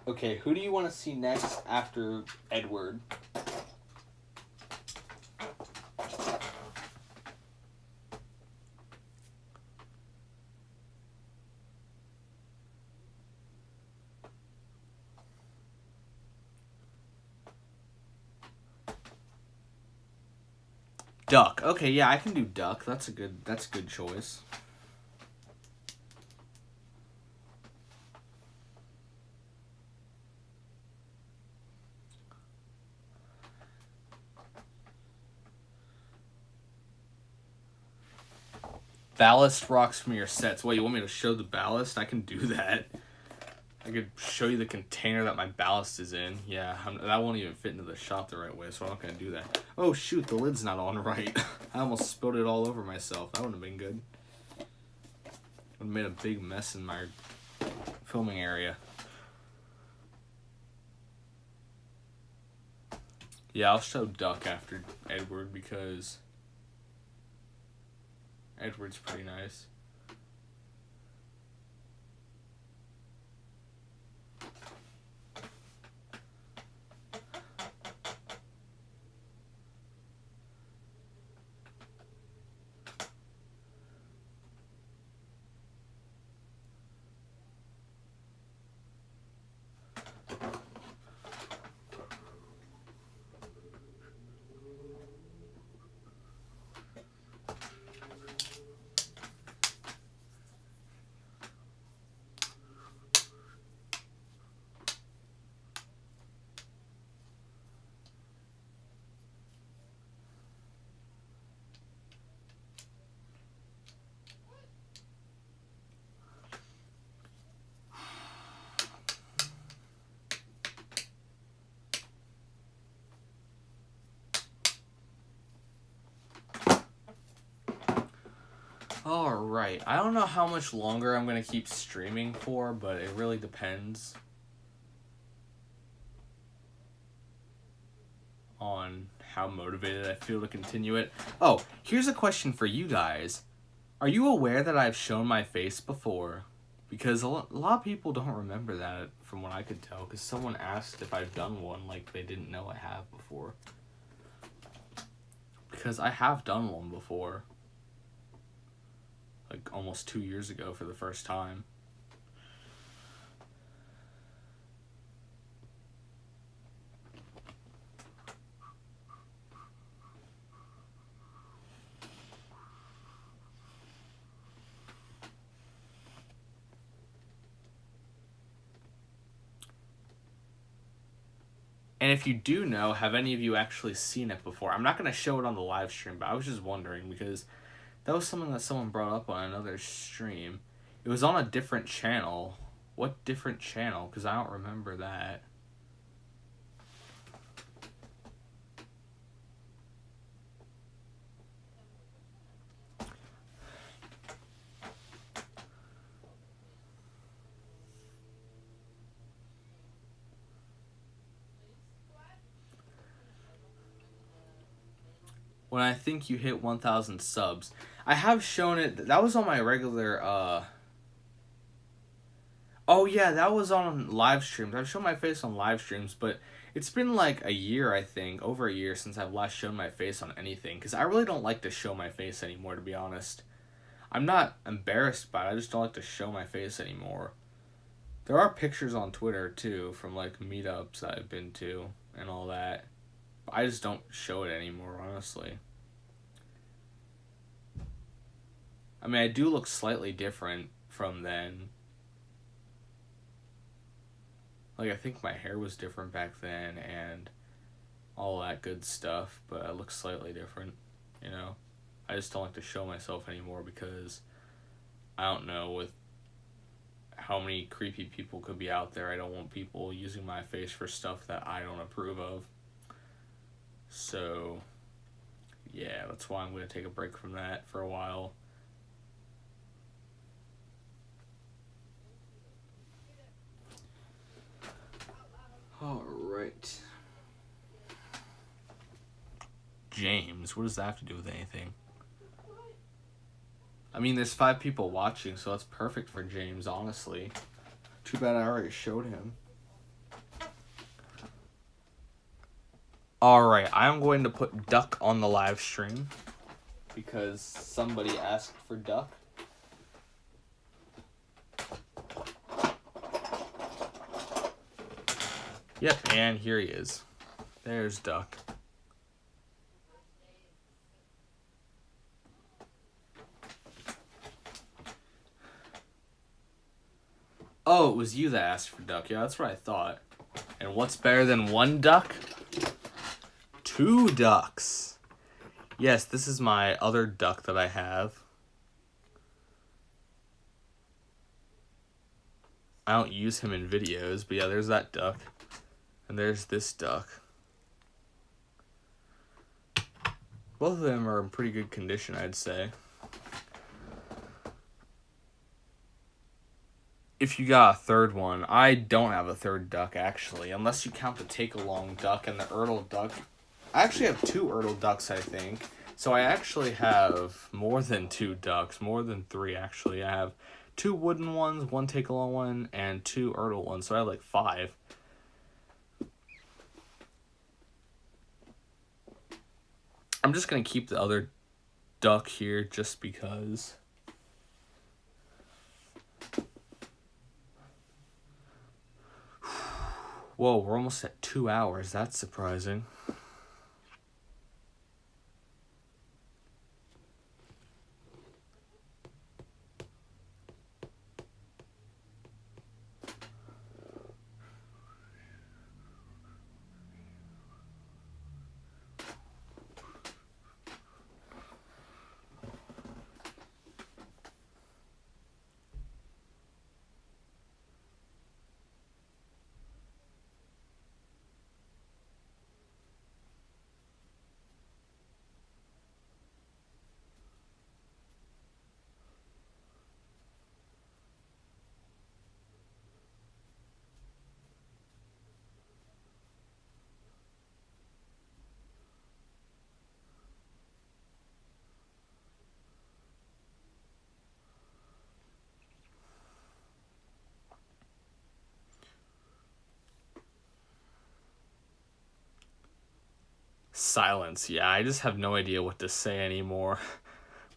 Okay, who do you want to see next after Edward? Duck. Okay, yeah, I can do Duck. That's a good choice. Ballast rocks from your sets. Wait, you want me to show the ballast? I can do that. I could show you the container that my ballast is in. Yeah, that won't even fit into the shot the right way, so I'm not going to do that. Oh, shoot, the lid's not on right. I almost spilled it all over myself. That wouldn't have been good. Would have made a big mess in my filming area. Yeah, I'll show Duck after Edward because Edward's pretty nice. Alright, I don't know how much longer I'm going to keep streaming for, but it really depends on how motivated I feel to continue it. Oh, here's a question for you guys. Are you aware that I've shown my face before? Because a lot of people don't remember that, from what I could tell, because someone asked if I've done one like they didn't know I have before. Because I have done one before. Like almost 2 years ago for the first time. And if you do know, have any of you actually seen it before? I'm not going to show it on the live stream, but I was just wondering because that was something that someone brought up on another stream. It was on a different channel. What different channel? Because I don't remember that. When I think you hit 1,000 subs. I have shown it. That was on my regular, Oh, yeah, that was on live streams. I've shown my face on live streams, but it's been like a year, I think, over a year since I've last shown my face on anything, because I really don't like to show my face anymore, to be honest. I'm not embarrassed by it, I just don't like to show my face anymore. There are pictures on Twitter, too, from, like, meetups that I've been to. and all that. I just don't show it anymore, honestly. I mean, I do look slightly different from then. Like, I think my hair was different back then and all that good stuff, but I look slightly different, you know? I just don't like to show myself anymore because I don't know, with how many creepy people could be out there, I don't want people using my face for stuff that I don't approve of. So, yeah, that's why I'm going to take a break from that for a while. Alright. James, what does that have to do with anything? I mean, there's 5 people watching, so that's perfect for James, honestly. Too bad I already showed him. Alright, I'm going to put Duck on the live stream because somebody asked for Duck. Yep, and here he is. There's Duck. Oh, it was you that asked for Duck. Yeah, that's what I thought. And what's better than 1 duck? 2 ducks. Yes, this is my other duck that I have. I don't use him in videos, but yeah, there's that duck. And there's this duck. Both of them are in pretty good condition, I'd say. If you got a third one, I don't have a third duck, actually, unless you count the take-along duck and the Ertl duck. I actually have 2 Ertl ducks, I think. So I actually have more than 2 ducks, more than 3, actually. I have 2 wooden ones, 1 take-along one, and 2 Ertl ones, so I have like 5. I'm just going to keep the other duck here just because. Whoa, we're almost at 2 hours. That's surprising. Silence. Yeah, I just have no idea what to say anymore.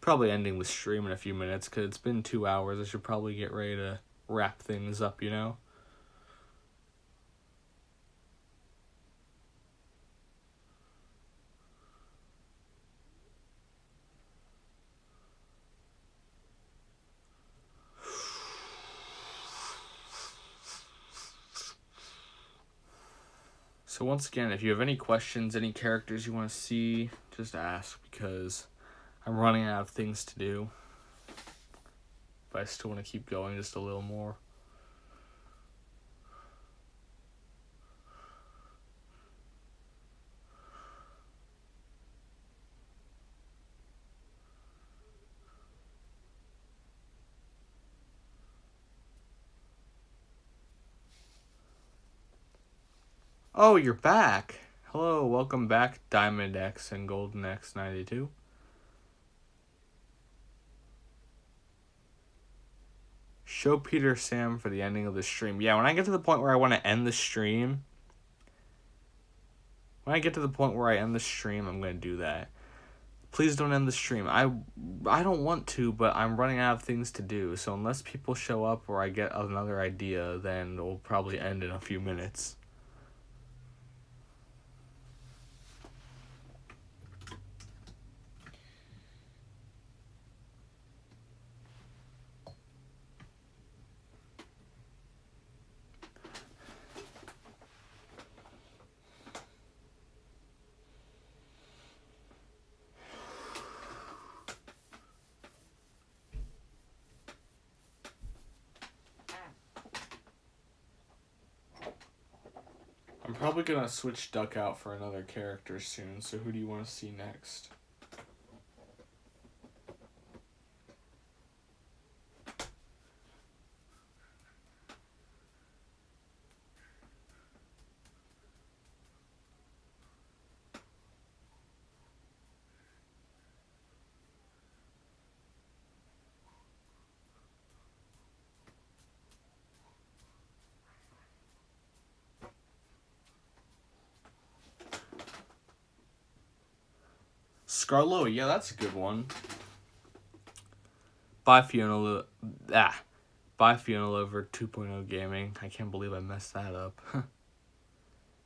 Probably ending the stream in a few minutes because it's been 2 hours. I should probably get ready to wrap things up, you know? So once again, if you have any questions, any characters you want to see, just ask because I'm running out of things to do. But I still want to keep going just a little more. Oh, you're back. Hello, welcome back, Diamond X and Golden X 92. Show Peter Sam for the ending of the stream. Yeah, when I get to the point where I want to end the stream, I'm going to do that. Please don't end the stream. I don't want to, but I'm running out of things to do. So unless people show up or I get another idea, then we'll probably end in a few minutes. I'm probably gonna switch Duck out for another character soon, so who do you want to see next? Scarlowy, yeah, that's a good one. Bye Fiona over 2.0 Gaming. I can't believe I messed that up.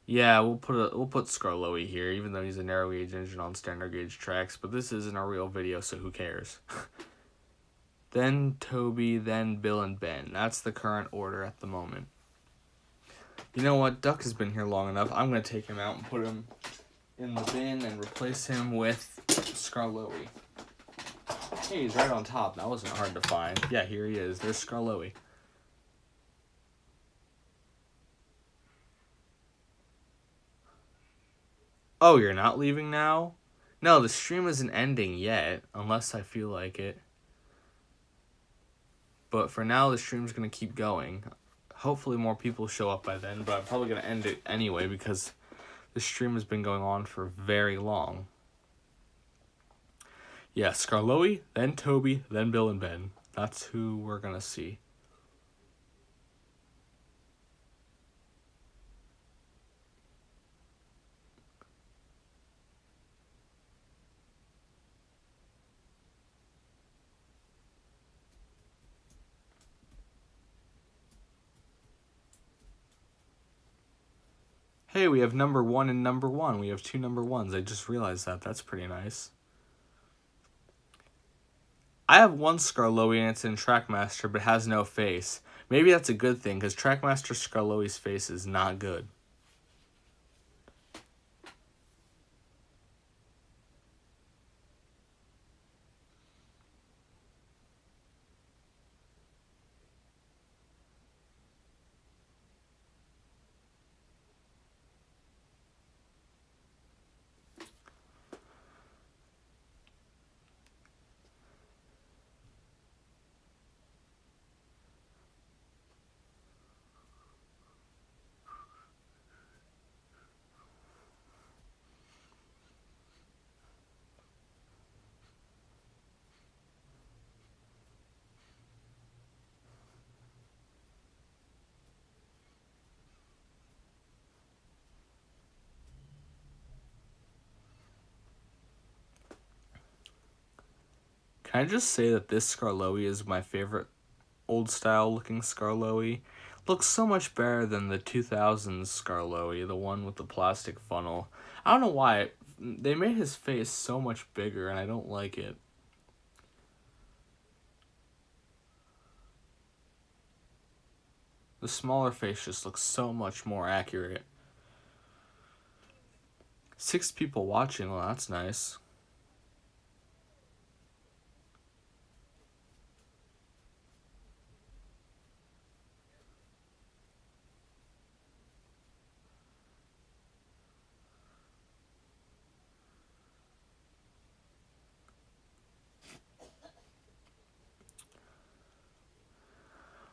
Yeah, we'll put Scarlowy here, even though he's a narrow gauge engine on standard gauge tracks, but this isn't a real video, so who cares? Then Toby, then Bill and Ben. That's the current order at the moment. You know what? Duck has been here long enough. I'm going to take him out and put him in the bin and replace him with Scarlowy. Hey, he's right on top. That wasn't hard to find. Yeah, here he is. There's Scarlowy. Oh, you're not leaving now? No, the stream isn't ending yet, unless I feel like it. But for now, the stream's going to keep going. Hopefully more people show up by then, but I'm probably going to end it anyway because the stream has been going on for very long. Yeah, Scarlowy, then Toby, then Bill and Ben. That's who we're going to see. Hey, we have number 1 and number 1. We have 2 number 1s. I just realized that. That's pretty nice. I have one Scarlowy and it's in Trackmaster, but has no face. Maybe that's a good thing, because Trackmaster Scarlowy's face is not good. Can I just say that this Scarlowy is my favorite old style looking Scarlowy? Looks so much better than the 2000s Scarlowy, the one with the plastic funnel. I don't know why. They made his face so much bigger and I don't like it. The smaller face just looks so much more accurate. 6 people watching, well that's nice.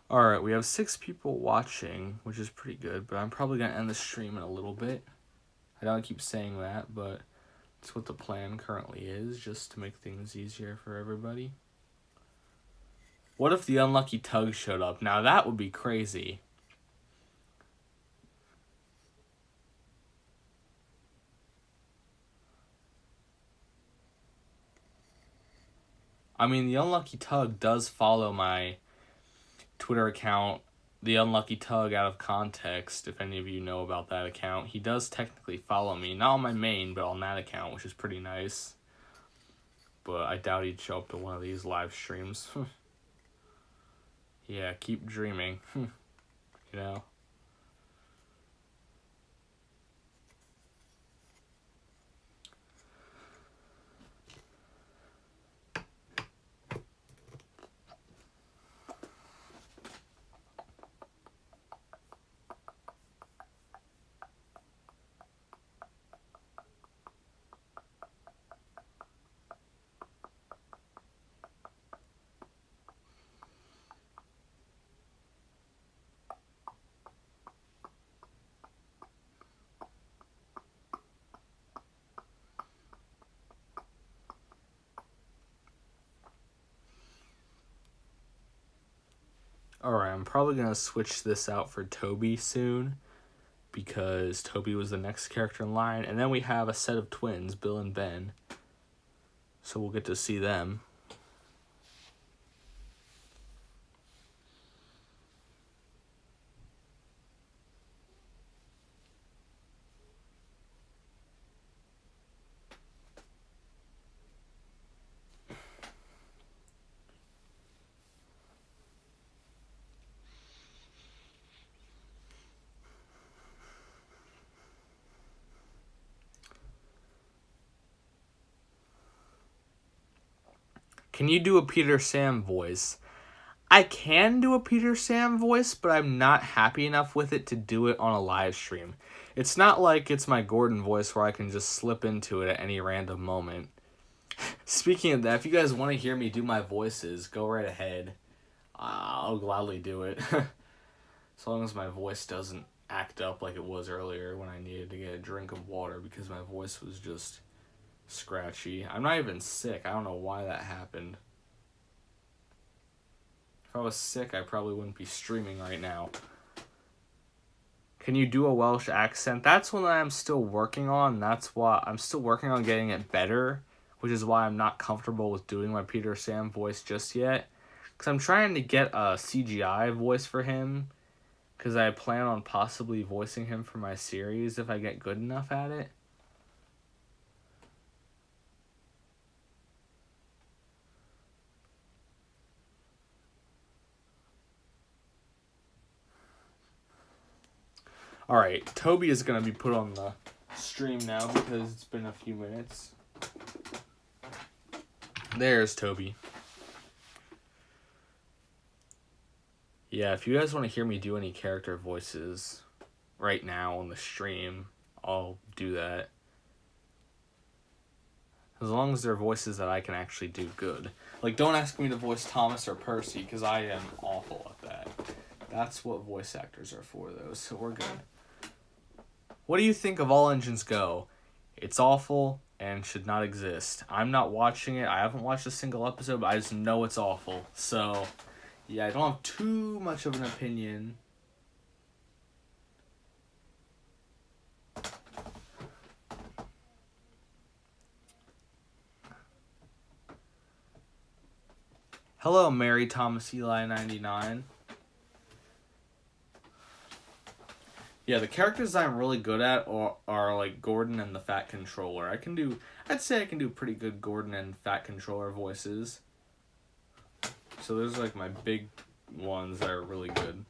Alright, we have 6 people watching, which is pretty good, but I'm probably going to end the stream in a little bit. I don't keep saying that, but it's what the plan currently is, just to make things easier for everybody. What if the unlucky Tug showed up? Now that would be crazy. I mean, the unlucky Tug does follow my Twitter account, the unlucky Tug out of context, if any of you know about that account. He does technically follow me, not on my main, but on that account, which is pretty nice. But I doubt he'd show up to one of these live streams. Yeah, keep dreaming. You know? Alright, I'm probably going to switch this out for Toby soon, because Toby was the next character in line. And then we have a set of twins, Bill and Ben. So we'll get to see them. Can you do a Peter Sam voice? I can do a Peter Sam voice, but I'm not happy enough with it to do it on a live stream. It's not like it's my Gordon voice where I can just slip into it at any random moment. Speaking of that, if you guys want to hear me do my voices, go right ahead. I'll gladly do it. As long as my voice doesn't act up like it was earlier when I needed to get a drink of water because my voice was just scratchy. I'm not even sick. I don't know why that happened. If I was sick, I probably wouldn't be streaming right now. Can you do a Welsh accent? That's one that I'm still working on. That's why I'm still working on getting it better, which is why I'm not comfortable with doing my Peter Sam voice just yet. Because I'm trying to get a CGI voice for him, because I plan on possibly voicing him for my series if I get good enough at it. Alright, Toby is going to be put on the stream now because it's been a few minutes. There's Toby. Yeah, if you guys want to hear me do any character voices right now on the stream, I'll do that. As long as they're voices that I can actually do good. Like, don't ask me to voice Thomas or Percy, because I am awful at that. That's what voice actors are for, though, so we're good. What do you think of All Engines Go? It's awful and should not exist. I'm not watching it. I haven't watched a single episode, but I just know it's awful. So, yeah, I don't have too much of an opinion. Hello, Mary Thomas Eli 99. Yeah, the characters I'm really good at are like Gordon and the Fat Controller. I'd say I can do pretty good Gordon and Fat Controller voices. So those are like my big ones that are really good.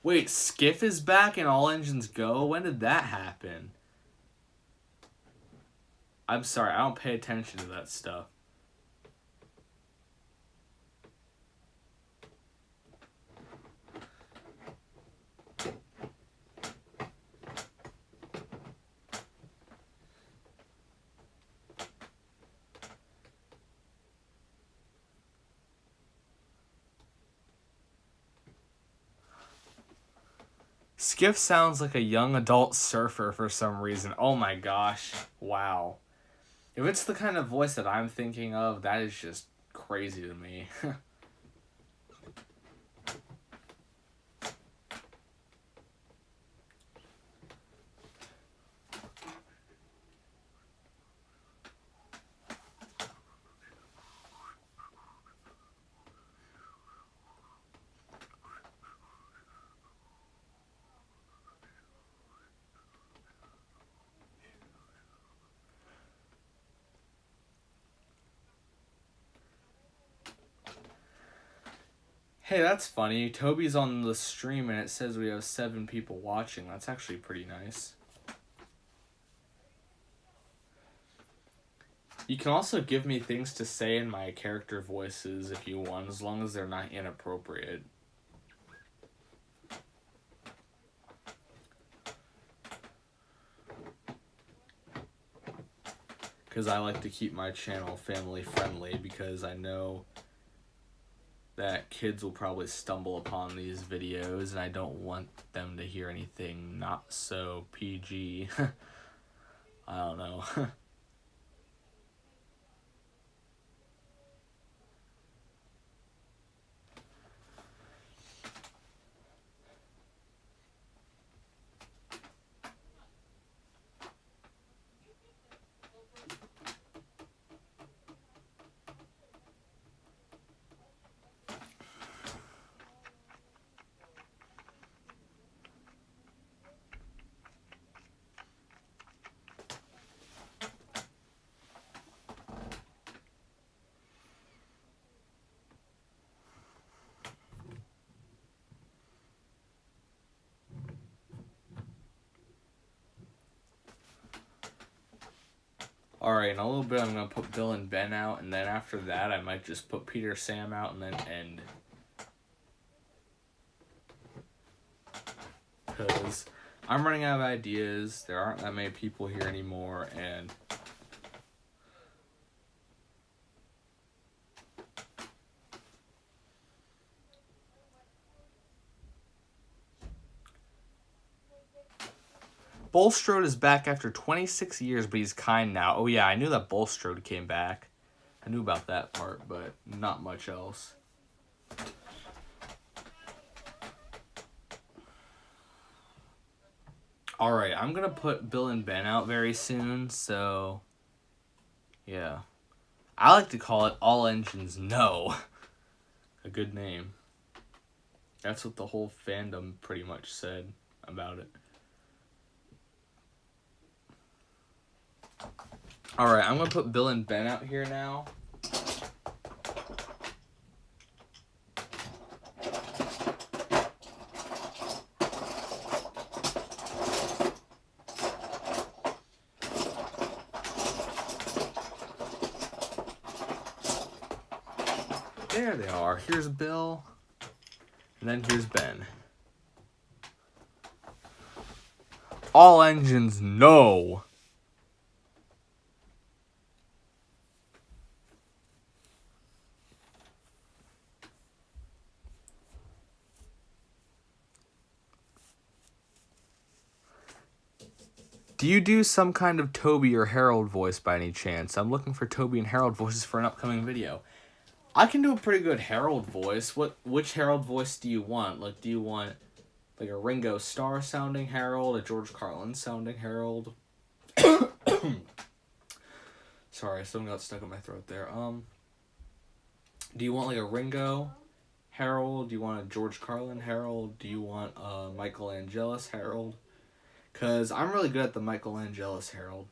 Wait, Skiff is back in All Engines Go? When did that happen? I'm sorry, I don't pay attention to that stuff. Skiff sounds like a young adult surfer for some reason. Oh my gosh. Wow. If it's the kind of voice that I'm thinking of, that is just crazy to me. Hey, that's funny. Toby's on the stream and it says we have 7 people watching. That's actually pretty nice. You can also give me things to say in my character voices if you want, as long as they're not inappropriate. Because I like to keep my channel family friendly, because I know that kids will probably stumble upon these videos, and I don't want them to hear anything not so PG. I don't know. Alright, in a little bit I'm going to put Bill and Ben out, and then after that I might just put Peter, Sam out, and then end. Because I'm running out of ideas, there aren't that many people here anymore, and Bulstrode is back after 26 years, but he's kind now. Oh yeah, I knew that Bulstrode came back. I knew about that part, but not much else. Alright, I'm going to put Bill and Ben out very soon, so yeah. I like to call it All Engines No. A good name. That's what the whole fandom pretty much said about it. Alright, I'm going to put Bill and Ben out here now. There they are. Here's Bill. And then here's Ben. All Engines No. Do you do some kind of Toby or Harold voice by any chance? I'm looking for Toby and Harold voices for an upcoming video. I can do a pretty good Harold voice. Which Harold voice do you want? Like, do you want like a Ringo Starr sounding Harold, a George Carlin sounding Harold? Sorry, something got stuck in my throat there. Do you want like a Ringo Harold? Do you want a George Carlin Harold? Do you want a Michael Angelis Harold? Because I'm really good at the Michael Angelis Harold.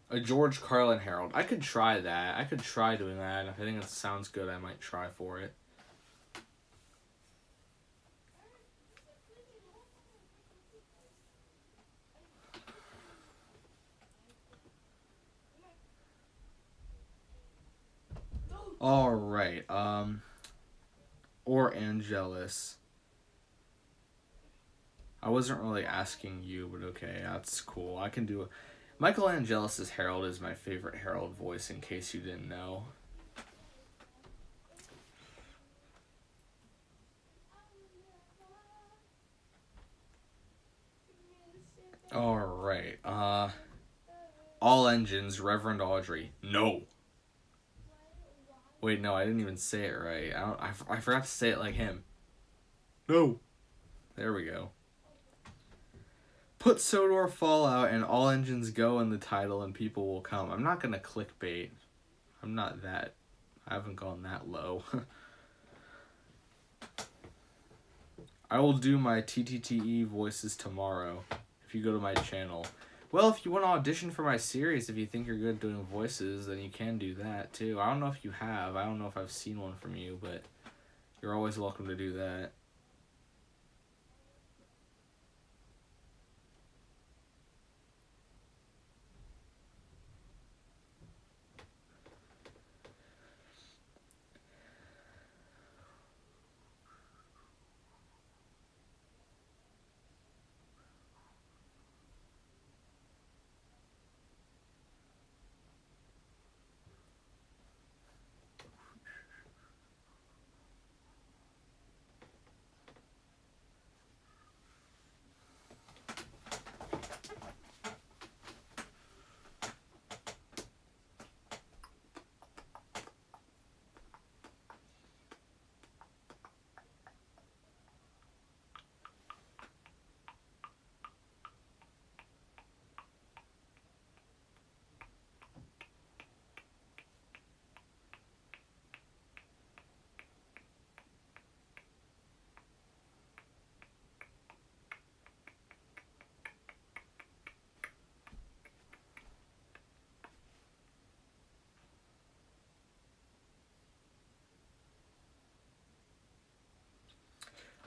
A George Carlin Harold. I could try that. I could try doing that. If I think it sounds good, I might try for it. Alright, or Angelus. I wasn't really asking you, but okay, that's cool. I can do it. Michael Angelis' Harold is my favorite Harold voice, in case you didn't know. Alright, All Engines, Reverend Audrey. No. Wait, no, I didn't even say it right. I forgot to say it like him. No. There we go. Put Sodor Fallout and All Engines Go in the title and people will come. I'm not gonna clickbait. I'm not that. I haven't gone that low. I will do my TTTE voices tomorrow if you go to my channel. Well, if you want to audition for my series, if you think you're good doing voices, then you can do that too. I don't know if you have. I don't know if I've seen one from you, but you're always welcome to do that.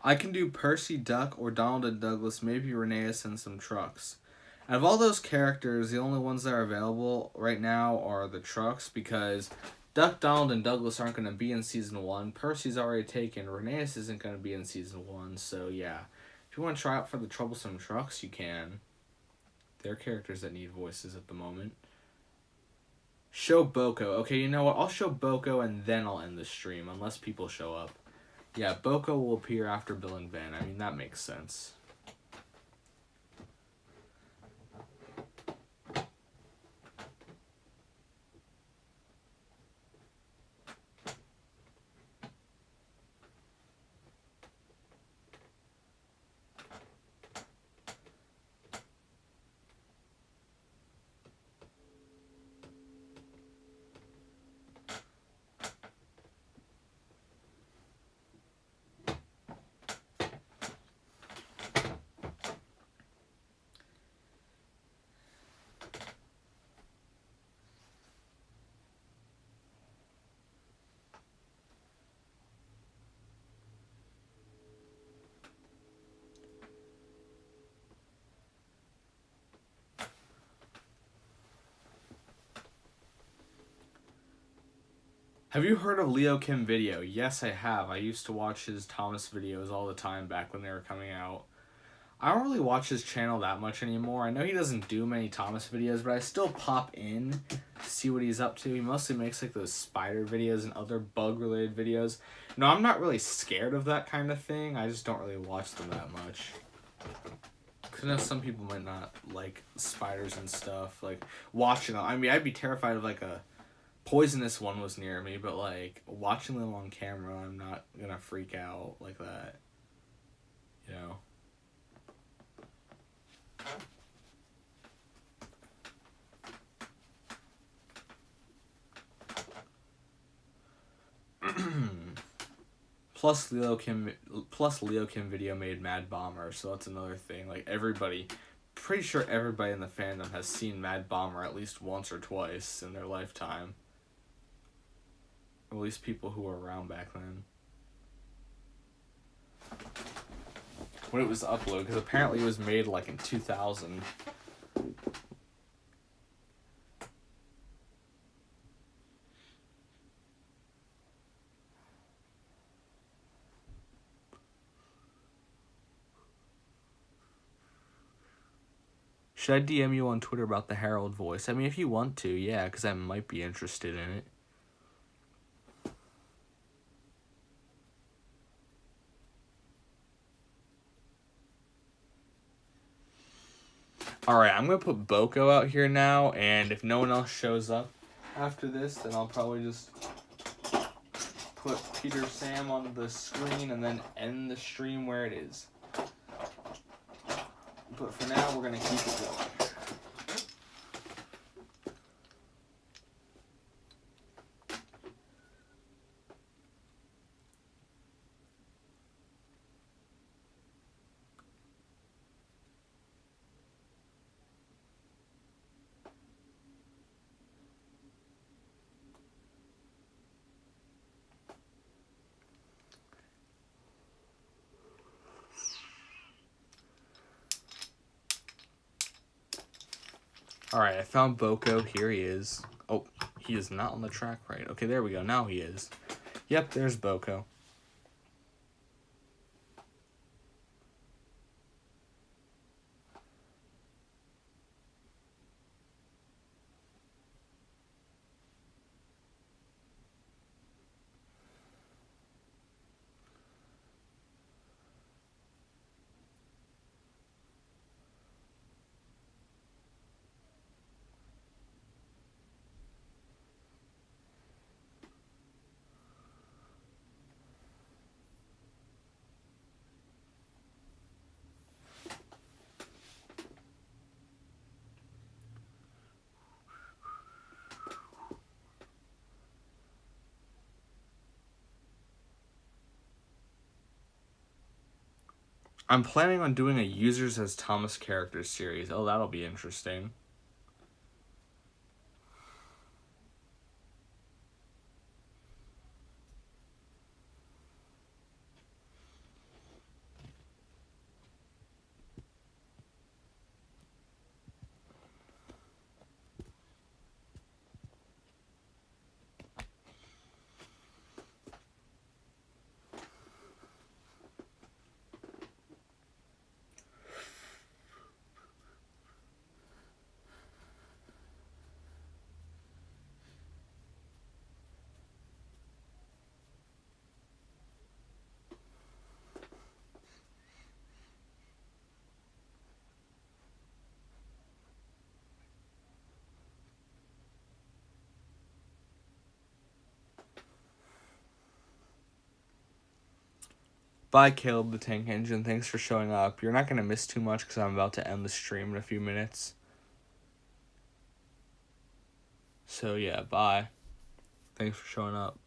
I can do Percy Duck or Donald and Douglas, maybe Rheneas and some trucks. Out of all those characters, the only ones that are available right now are the trucks because Duck, Donald, and Douglas aren't going to be in season 1. Percy's already taken. Rheneas isn't going to be in season 1, so yeah. If you want to try out for the Troublesome trucks, you can. They're characters that need voices at the moment. Show Boko. Okay, you know what? I'll show Boko and then I'll end the stream, unless people show up. Yeah, Boko will appear after Bill and Ben. I mean, that makes sense. Have you heard of Leo Kim Video? Yes, I have. I used to watch his Thomas videos all the time back when they were coming out. I don't really watch his channel that much anymore. I know he doesn't do many Thomas videos, but I still pop in to see what he's up to. He mostly makes like those spider videos and other bug-related videos. No, I'm not really scared of that kind of thing. I just don't really watch them that much. Because I know some people might not like spiders and stuff. Like, watching them. I mean, I'd be terrified of like a poisonous one was near me, but like watching them on camera, I'm not gonna freak out like that. You know? Plus Leo Kim video made Mad Bomber, so that's another thing. Like pretty sure everybody in the fandom has seen Mad Bomber at least once or twice in their lifetime. Or at least people who were around back then. When it was uploaded, because apparently it was made like in 2000. Should I DM you on Twitter about the Herald voice? I mean, if you want to, yeah, because I might be interested in it. Alright, I'm going to put Boko out here now, and if no one else shows up after this, then I'll probably just put Peter Sam on the screen and then end the stream where it is. But for now, we're going to keep it going. Alright, I found Boko. Here he is. Oh, he is not on the track right. Okay, there we go. Now he is. Yep, there's Boko. I'm planning on doing a Users as Thomas Characters series. Oh, that'll be interesting. Bye, Caleb the Tank Engine. Thanks for showing up. You're not going to miss too much because I'm about to end the stream in a few minutes. So, yeah, bye. Thanks for showing up.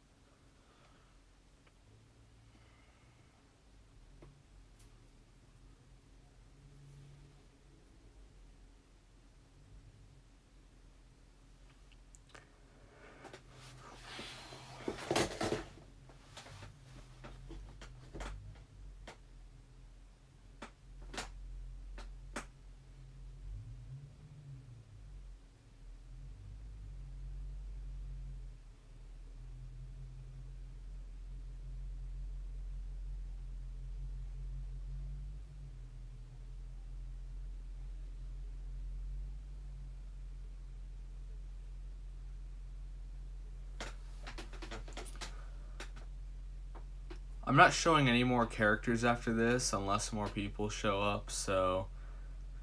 I'm not showing any more characters after this unless more people show up, so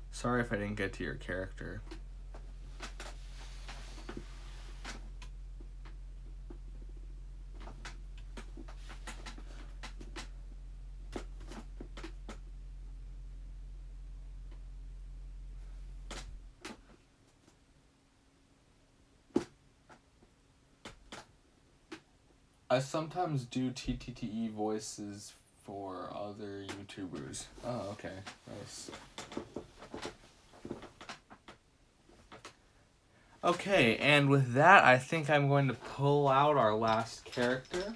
sorry if I didn't get to your character. I sometimes do TTTE voices for other YouTubers. Oh, okay. Nice. Okay, and with that, I think I'm going to pull out our last character.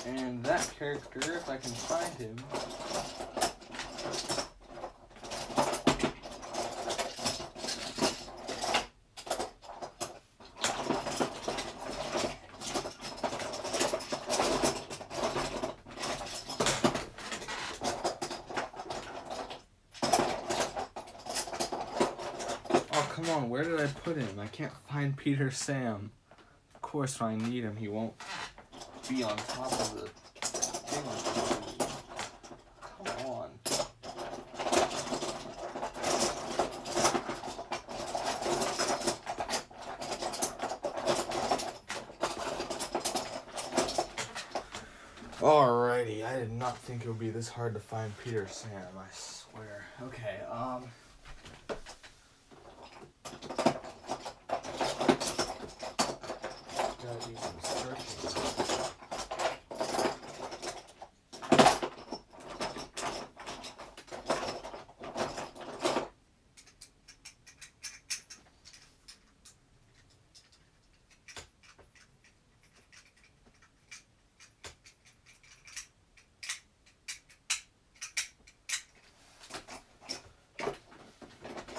And that character, if I can find him... Come on, where did I put him? I can't find Peter Sam. Of course, when I need him, he won't be on top of the thing. Come on. Alrighty, I did not think it would be this hard to find Peter Sam, I swear. Okay, gotta do some searching.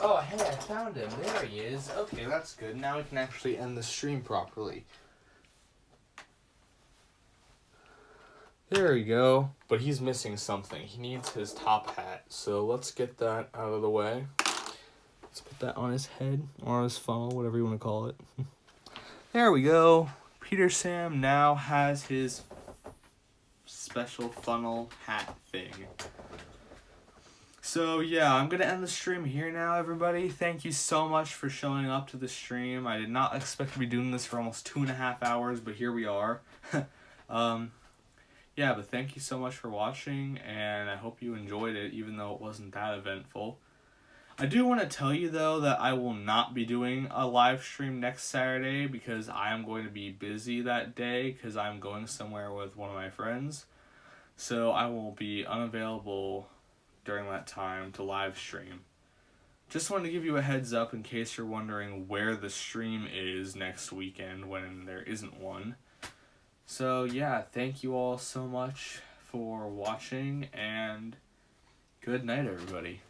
Oh, hey, I found him. There he is. Okay, that's good. Now we can actually end the stream properly. There we go. But he's missing something. He needs his top hat. So let's get that out of the way. Let's put that on his head or on his funnel, whatever you want to call it. There we go. Peter Sam now has his special funnel hat thing. So yeah, I'm going to end the stream here now, everybody. Thank you so much for showing up to the stream. I did not expect to be doing this for almost 2.5 hours, but here we are. Yeah, but thank you so much for watching, and I hope you enjoyed it, even though it wasn't that eventful. I do want to tell you, though, that I will not be doing a live stream next Saturday because I am going to be busy that day because I'm going somewhere with one of my friends. So I will be unavailable during that time to live stream. Just wanted to give you a heads up in case you're wondering where the stream is next weekend when there isn't one. So yeah, thank you all so much for watching, and good night, everybody.